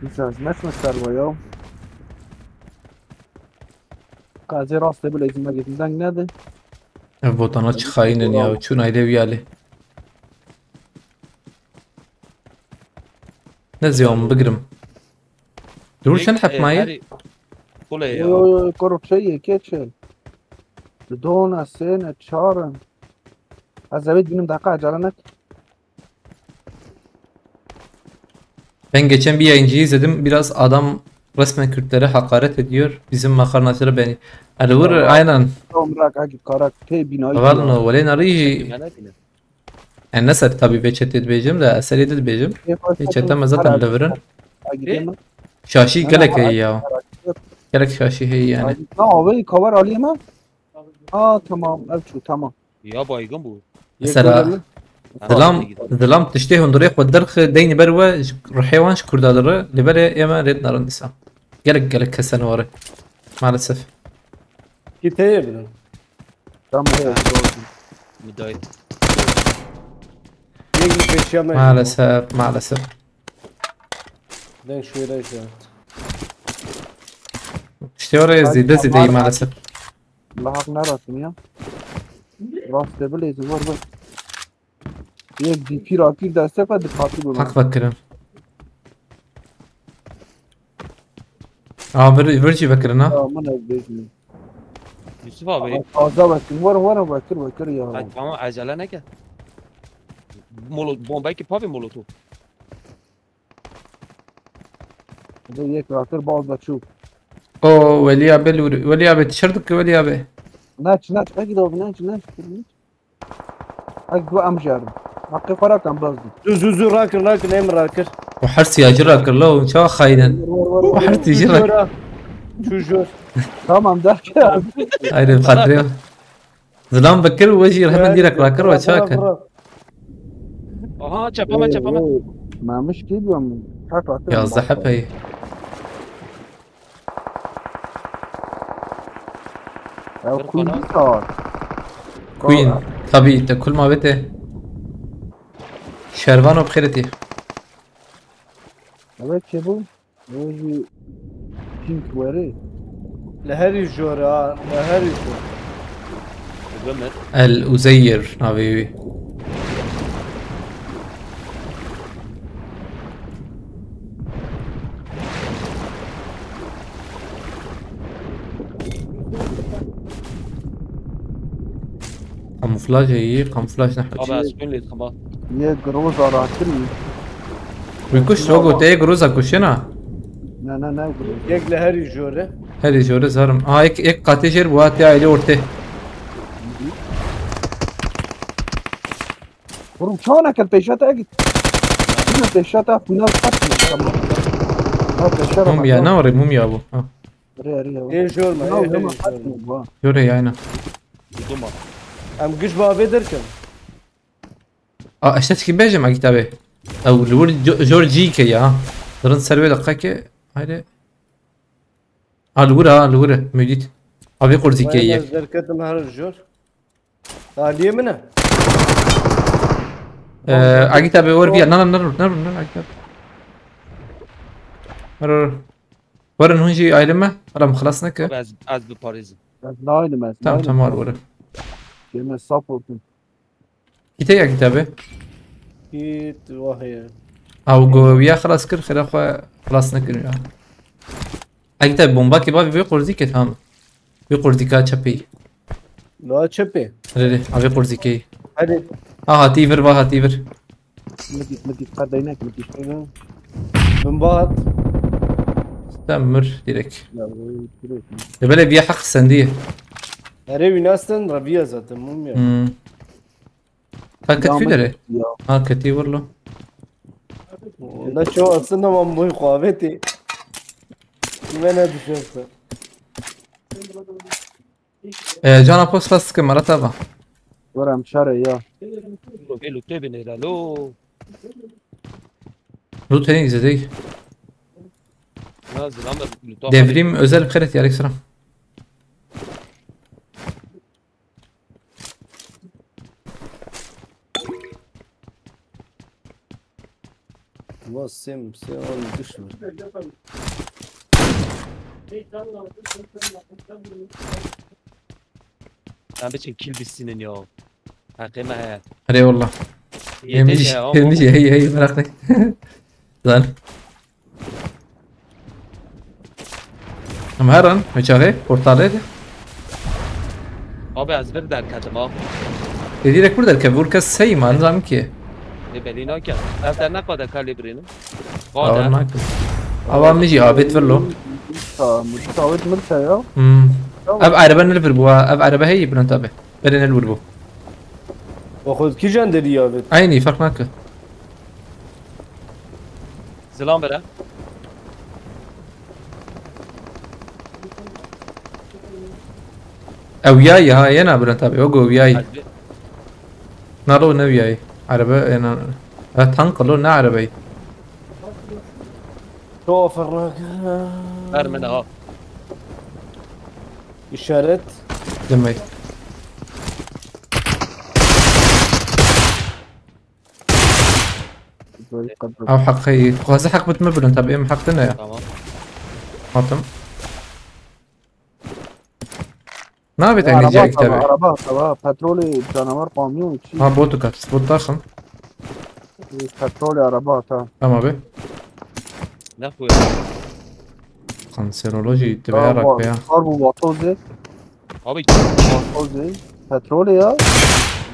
بیش از نشم سروایا قاضی راسته بله ایزی مگه زنگ نده بوتانات خاينن يا شو نايدي ويالي نزيهم بقرم دور شن حط ماي خوله یا. اوه کرو چیه که چه دون سه چهارم از زمین بینم دقیقه عجله نک Ben geçen bir yayıncıyı izledim. Biraz adam resmen Kürtlere hakaret ediyor. Bizim makarnacıları beni. Alvur aynen. عمرك اگه کارک تی بینایی Vallahi ولی ناری من نبینم. yani nasıl tabii beçet edeceğim de eseri de edeceğim. Beçetten zaten devrin. اگه Şaşı gelek iyi ya. Gelek şaşı iyi yani. نه آوه کاور عالیه من تمام ابچو تمام یا بایگان بود. Mesela ظلام تشتهي هندوريق والدرخ ديني بروه رحيوانش كردالره لبري يما ريد نارن نسام. Gelek كسن وري. Maalesef. Kiteye bilin. تمام müdahil. Yegi peşyame. Maalesef. Ben şöyle işaret. İşte oraya zide iyi maalesef. لحق نرسیم یا راست دبل ایزو ور یک دی پی راکی دسته پا دفاعی بولم Hak bakırım. Virci bakırın ha. من از بیشنی Yusuf abi. تازه بکن ور بکر یا Tamam acele ne ki? Bombayı ki pavi molotof. یک راکر باز بچو O Veli abi tişörtük ki Veli abi. نچ اگه دو نچ اگه دو ام جارم حقی فرا کم باز دی Düz rakır em rakır. وحرسي يا جراك الله شو خاينا وحرسي جراك Çujur. تمام ده هاي بخاطري ظلام بكر وجهي رح منديرك راكر وشاكر Aha çapama. ما مش كيلو حق راكر يا الزحف هي او كل صار كوين طبيعي انت كل ما بته شربان وبخيرتي Evet çabuk. Oji pink veri. Leheri jor ha. Leheri jor. Gömer. الأزير حبيبي كاموفلاج هي كاموفلاج نحن Abi asgün liyet kaba. Ye groza rakri. ويكش روجو تاي جروزا كوشنا Ne. Yek leheri jor. هذه جورز هرم هيك قاتيشر بواتي عيلي ورته Vurum çana kel peşat agit. ما پیشات افنا خط موميا نوري موميا ابو این جور ما يوري عينا ام گش با بدر کن اشتت كي بيجي مع كتابه او الور جورجيكا يا درن سروي دقيقه هاي الور مجيت ابي قرزيكيه در کتم هر جور عالیه منه كتابه ور بيا نر كتاب ورن هونجي عالمه رم خلصنا ك از بپاریزم تمام ورا كلمة صفوت كتايا كتابه کیت واهیه او جويا خلاص كل خير اخو خلاص نكر يعني اكتب بومبا كي بابي بيقول زي تمام بيقول زي كاتشبي لا چپه ريلي ابي قول زي كي هدی ها تيفر مديت قديناك مديت من بعد استمر ديرك دبل بيا حق السنديه اره ویناستن رویه زدم مومیا فكت في دره كتي والله لا شو اصلا ما موي قوابتي من ادشفت جانا بوست خلاص كم مرتبه ورا مشارع يا لو تبني لو لو تاني زي نازل عمل ديفريم özel بخيرت يا الكسرا ما سم اون düşmür. Ben bir kill bitsin ya. Hakkıma hayat. هري والله يمشي هي مرقني زين مهرن مشاغي portale Abi az bir derkedim ha. direkt burada kavur kas sey man zam ki Ne belina ki. Evde ne kadar kalibrini? Kadar. Avam نجي عابد فلو متعود مرتا يا اب عربه نلفر بوا اب عربه هي بنتابه بدنا نلوربو خود کی جان داری یا عيني فرق معك Zilan bere. او وياي هاي انا بنتابه وقو وياي نارو نوياي عربه انا تنقلوا نا عربي توفرناك Ermeni ha. işaret جمعي او حق هي خلاص حق بتمبل انت بام حقنا يا Tamam. حاتم ما بتعني جاي كتابي عربات بترولي جانور قومي وشي ها بوتو بوت ضخم بترولي عربات اما به Ne koy? كانسيرولوجي تبعرك يا حرب وطوزي Abi وطوزي بترولي يا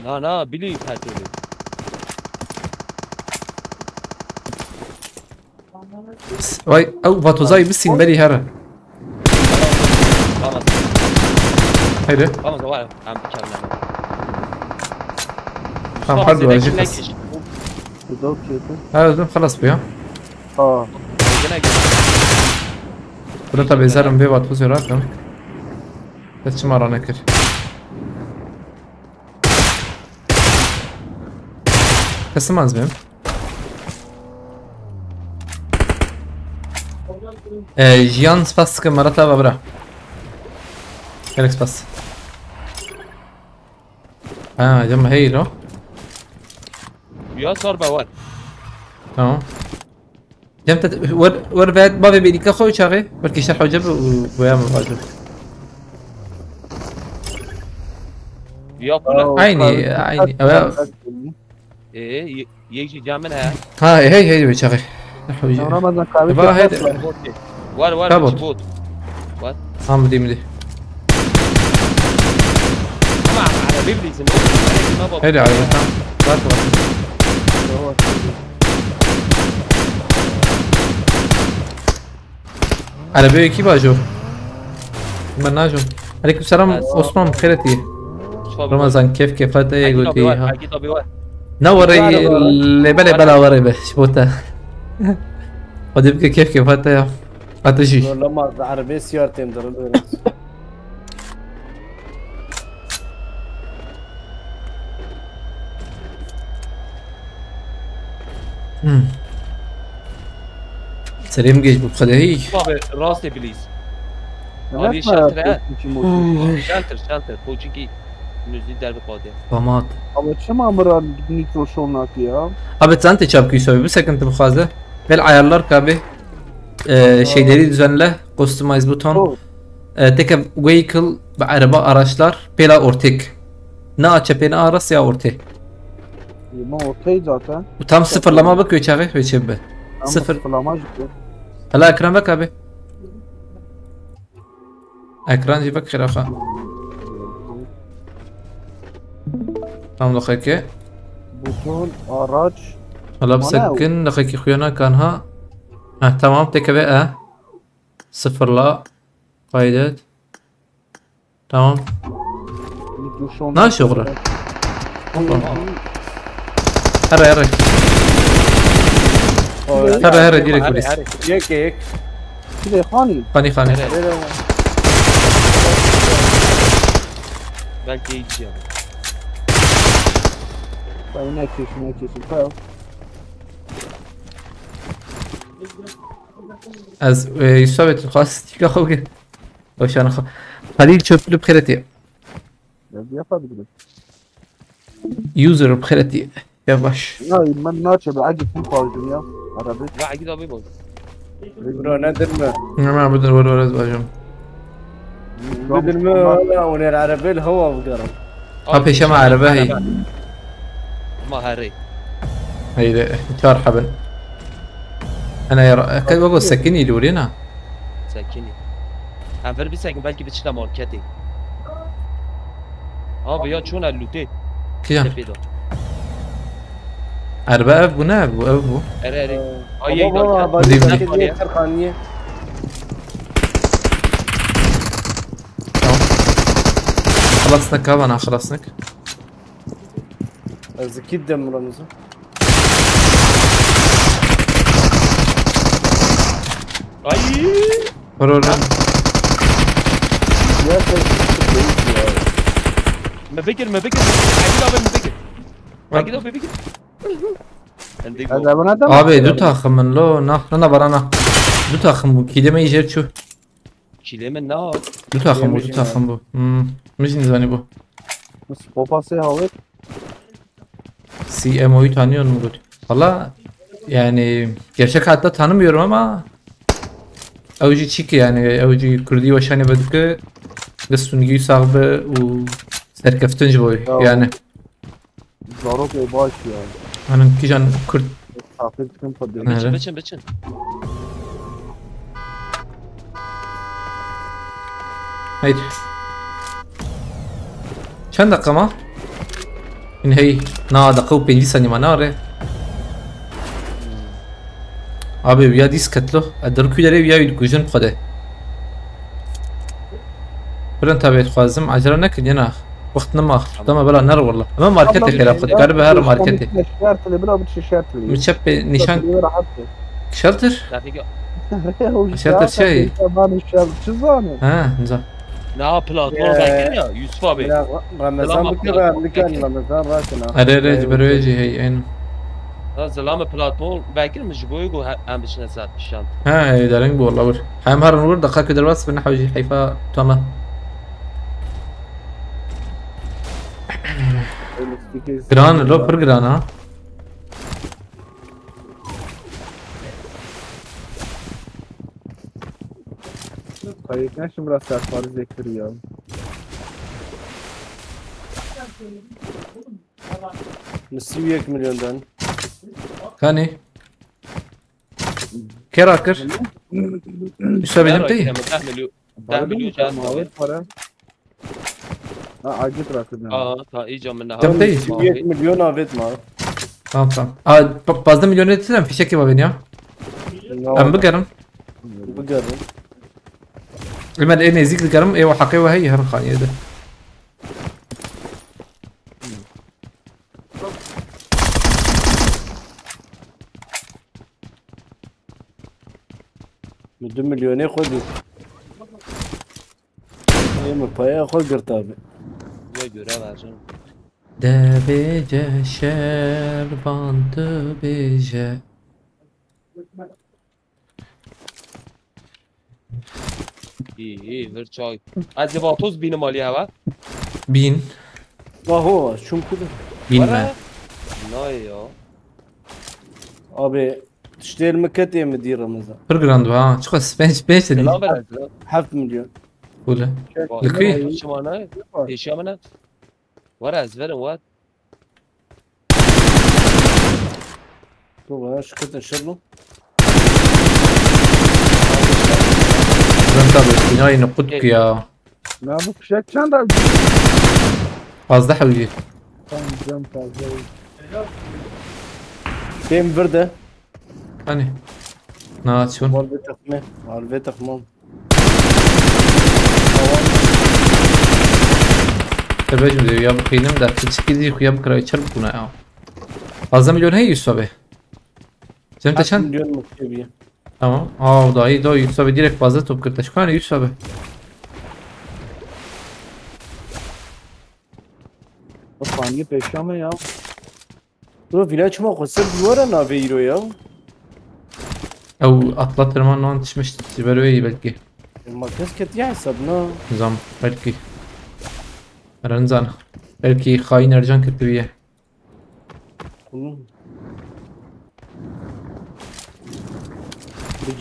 na bili petrolü. واي او فاتوزاي بسين بالي هرا Tamam. هيدا Tamam var. Hem bir kere. هم حد واجب بدوك كده هذا خلص بيها اه بدأت بيزارم بيه فاتوزي راكم بس مرة نكر كسمانز بهم جيان سباس كمرتا ببرا كالكس بس جمع هي لو Ya sor var. تمام جمت ور بعد بابي بيديك اخوي شاغي بركي شرح وجب ويعمل واجب Ya kula. عيني Yekşi camın ha. هاي بشاغي رمضان كابي بقى هيدا Var Kabut. bot. Var. مدي Ama على بيبليزم. هيدا على بتاع على بيه كي باجو مناجو عليكم السلام عثمان بخيرتي رمضان كيف هذا قلتي ها نوري اللي بلا وري به شبوته ودي بك كيف هتا هتجي والله ما عربي سيارتين درلو سليم جيش بخده هي بابا راسي بليز نسمع شلتر موسيقى. شلتر فوجي نزيد درب قاده فمات أما شو ما مرة نيكرو شو يا abi sen de çabuk yüzü bir sıkıntı bu fazla. Bel ayarlar kabi şeyleri düzenle, customize buton. Tek vehicle ve araba araçlar pela ortak. Ne açıp ne aras ya ortak. ما ortayı zaten. Bu tam sıfırlama bak uçağı ve çebbe. Sıfır. Sıfırlama gitti. Hala ekran bak abi. Ekran bak khirafa. Tamam dakika. Buton araç. هلا بسكن دقيقة خيانا كان ها تمام تكبئ صفر لا قايدات تمام نا شغله هرا هرا ديرك بوليس يك كده خاني خاني belki yiyeceğim. هناك فاهم از يثبت الخاص تيجا خوك وش انا خليل شوف له بخيرتي يوزر بخيرتي يا باش لا من ناتش بعقد في الدنيا عربي Vay git abi bol. برو ندر ما ما بدنا ولا زواجهم بدل ما ونير عربي الهوا بقرب ابي شمع عربه هي ما هري. هي مرحبا انا يا كيف بقول سكني لورينا Sakini. هم فر بسكن belki بتشلا ماركتي. Abi ya çون اللوتي. كيان Tepedo. عربه ابو ناب ابو اري. Ay بابا yaydan. بدي خانيه خلصنا كمان خلصناك اكيد دم رمزه Ay. ورورا ما فكر عايز ابي فكر. عايز ابي فكر. عندك هذا من هذا abi دو تاخم من لو نحن برانا دو تاخم كده ما يجي شو Çile mi ne yap? دو تاخم دو تاخم بو مش نزاني بو بس باباسي هاوي سي ام او'yu tanıyor mu bu? Valla yani gerçek hayatta tanımıyorum ama Avcı çiki yani Avcı Kurdi başani bedike دستونگی صاحب و سرکفتنج boy yani زاروك باش يعني أنا كيجان كرد حافظكم قدام بچن haydi چند دقیقه ما این هی نه دقیقه و 5 ثانیه ما ناره abi بیا دیس کتلو ادرکو داره بیا گوجن خده برن تابعت خوازم عجله نکن یه نه وقت نما دما بلا نر والله اما ماركتي خلاف خد قرب هر ماركتي الشارت اللي بلا بدش الشارت اللي متشب نشان شلتر شلتر شيء شو زاني ها نزل Ne platform belki ya Yusuf abi. رمضان بكره كان رمضان راسنا اريج برويجي هي عين زلامه platform belki mi جبويجو هم بشنا ساعت بشان. ها هي دارين بو والله ور هاي مهر نور دقائق كده بس بنحو يجي حيفا تمام جران لو بر جران ها طيب ماشي مراسل اخبار ذكر اليوم نسوي 1 مليون دان ثاني كراكر ايش تبي نمتي 10 مليون جات عاجب راكدنا تا ايجا منها تمتي 1 مليون افيت ما tamam bazda milyon etsem fişek gibi ben ya ben بقرن بقرن لما لقينا يزيك الكرم ايوه حقيقة هي هرخانية ده 2 میلیونی خودی یه پایه خود گرتابه یه görev vereceğim. Debece şerbantı bece. İyi ver çay. Az vatoz bini mali hava. Bin. Vaho şun kudu Binme. Ne ya? abi tiştel mekete mi dir Ramazan Bir grand ha. Çıkar beş dedi. Selam ver. 7 milyon Kule. Likvi. Şamana. Eşyamana. Var az verin var. تو bana şıkıtın şırlı Ben tabi binayı nukut ya. Ne bu fişek çanda? Fazla havli. Tamam cam fazla. Benim verde Hani. Ne şun? Valve takma Valve takmam Tebecim diyor ya bu kıyınım da. Küçük gidiyor ya bu kırayı çarp buna ya. Fazla milyon hey Yusuf abi. Sen 7 taşan? milyon muktebiye Tamam. Aa daha iyi daha Yusuf abi direkt fazla top kırtaş. Hani Yusuf abi. O fani peşame ya. Bro village ma khosir duvara nave iro ya Ev atla tırmanla yetişmiş. Böyle iyi belki. makas ketiya hesabna Nizam belki. Renzan. Belki hain Ercan kötü bir yer.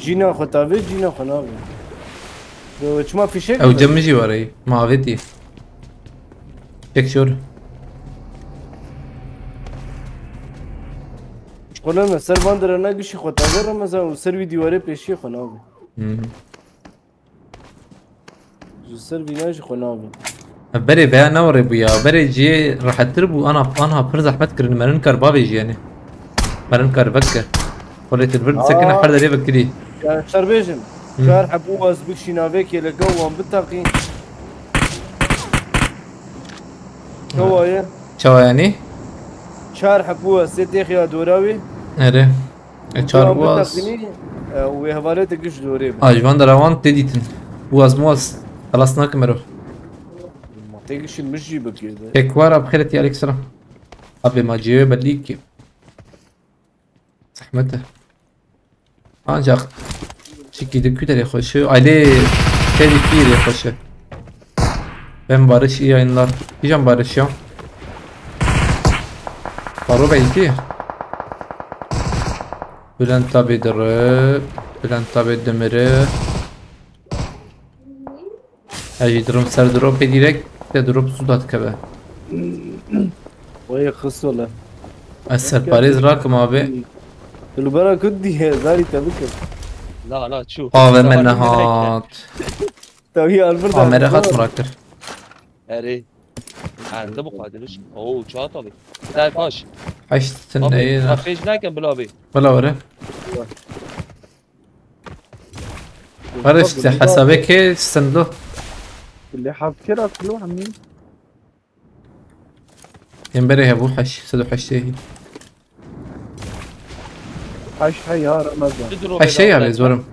Cina khotave cina khonave Bro çma fişek Ev cemci var iyi. Mavi değil. Çek şur. Şkolana ser bandırana gişi khotave Ramazan ser videoare peşi khonave ser vinaj khonave بري بيا نوري بويا بري جي راح تربو انا برز احمد كرن مرن كر بابي يعني مرن كر بكر وليت البرد سكن حدا لي بكري يعني شربيجن شهر حبوز بكشي نافيك يلا قوام بالتقي هو يا شو يعني شهر حبوز سيتيخ يا دوراوي اره اتشار بواز وهوالات قش دوري اجوان دروان تديتن بواز موز خلصنا كمرو تيجيش المشي بكذا اكوارا بخيرتي عليك سلام ابي ما جيب بليك زحمته ancak şekilde kütele koşu Ali tehlikeli koşu ben Barış iyi yayınlar diyeceğim Barış ya Baro belki Bülent abidir Bülent abi demiri Hacı durum ser drop direkt de drop sudat kebe وهي خصوله Eser Paris rakım abi البرا كدي زاري تبكر لا لا شوف. AVM nehat طب هي البرد AMR hat mıraktır اري عنده مقادرش اوه شاط ابي لا فاش Haştın ابي neyin ما فيش لكن بلابي ولا ورا Barış حسابك ايه الصندوق اللي حاب كده كله عاملين ينبري يا ابو حش سدو حشيه عايش حي يا رمضان حشيه يا زورم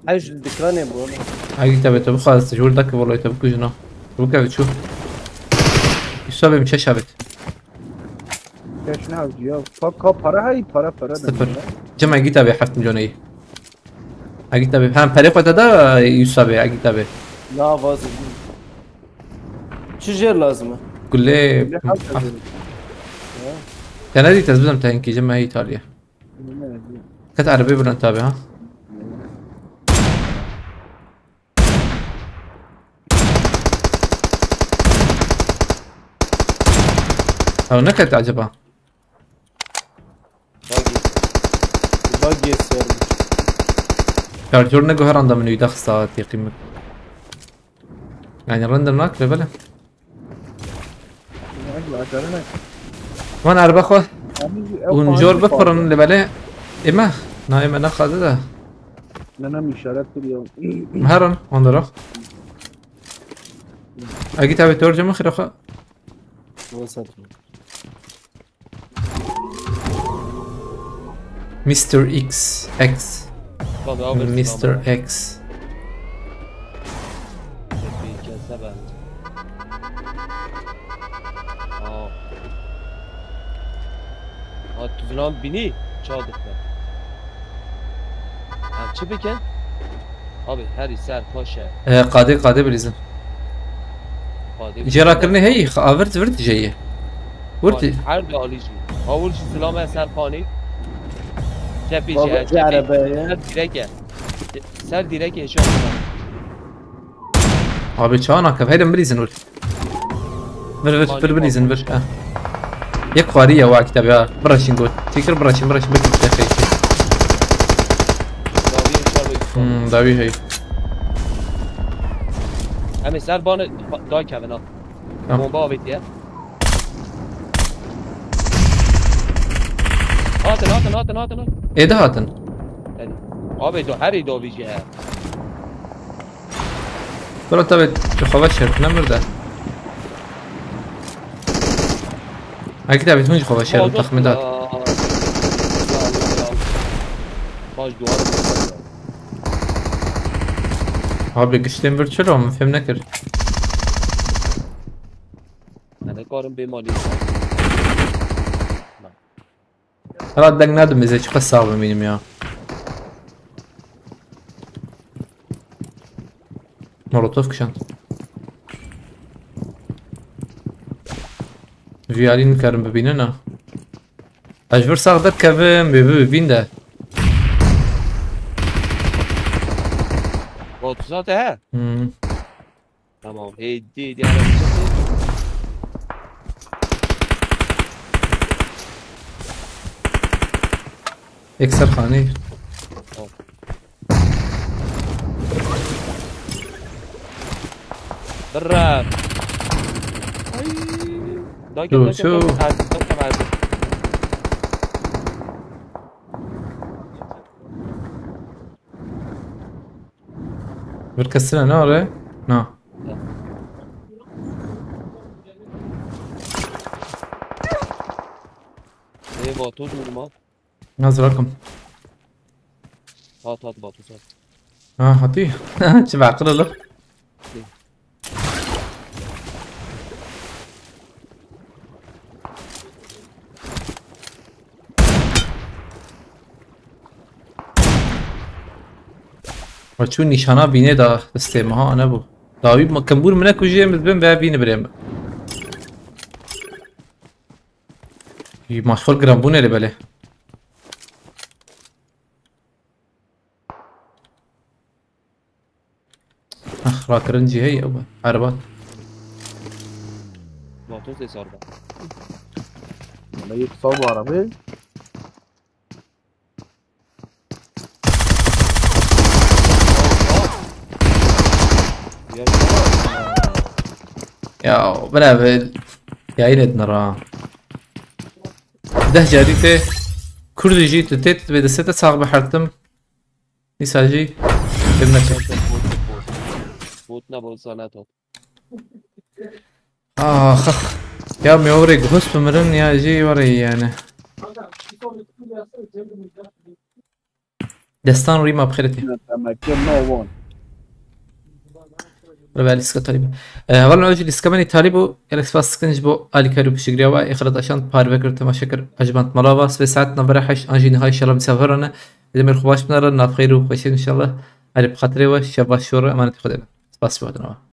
عايش الذكران يا ابو هاي تبي تبو خلاص تشوف دك والله تبكو جنا تبكو بتشوف يسوي مش شابت ايش نعرف يا فكا para هاي para صفر جمع جيت ابي 7 مليون اي اجي تبي هم فريق ده يسوي اجي تبي لا فاز شو جير لازمه قول لي كان هذه تثبت متهنكي جمع هي ايطاليا كانت عربية ولا نتابع ها او نكت عجبها باقي السير كارجور نقو هراندا منو يدخ ساعات يقيمك يعني رندر ناك ببلا وانا عرب اخوه ونجور بفرن اللي بلا اما نايم انا خاذ ده انا مش شاركت اليوم مهرن وندرا اجي تابي ترجمة خير اخوه وصلت مستر اكس مستر اكس تو زنان بینی چا دکتر چه بکن؟ آبی هری سر پاشه قاده بریزم جرا کرنی هی آورد ورد جایه ورد هر دالی جی اول چی سلام سر پانی چه بابا پیچه عربه سر دیرکه اشان abi çağına kaf heydem brizin vur ver brizin ver یک خاری یا واقعی بیا براشین گود تیکر براشین بکن تخیلی داوی هی همه سر بان دای کبنا بمبا آبیدیه هاتن ایده هاتن آبی دو هری داویجی ها برو تا به خواه شرط نمرده اگه تبید هونج خواه شرط تخمیدات باش دوار abi گشتیم ورد چرا من فهم نکر من کارم به مالی را دنگ ندم میزه چه قصه ببینیم یا مولوتوف کشان ویالین کارم ببینه نه اجبر ساقدر کبم ببین ده باطوزات ها تمام هیدی اکسر خانی برم شو بركسرها نار نه ايه باطوز ما نازل رقم هات باطوزات هاتيه شو بعقله له و چون نشانه بینه دا دسته ها نبو داوی کمبور منه کجیه مزبن به بینه بریم مشغول گرامبونه لی بله اخ راکرنجی هی او عربات باطوز ای سار با انا یک صوب عربی يا بلا يا عيني نرى ده جاريته كرد جيت تيت بدا ستة صاغ بحرتم نساجي ابنك بوتنا بولساناتو اخ يا ميوري غوس بمرن يا جي وري يعني دستان ريما بخيرتي ولی اسکا طالبه اولا اوجی اسکامنی طالبو الاکسپاس سکنج بو علی کارو بشگریا و اخراج عشان پاره بکرد تماشاکر اجمنت ملاواس و ساعت نبره 8 انجی نهایی ان شاء الله مسافرانه دمیر خوباش بناره ناف خیر و خوشی ان شاء الله علی بخاطر و شباش شور امانت خدا سپاس بودنوا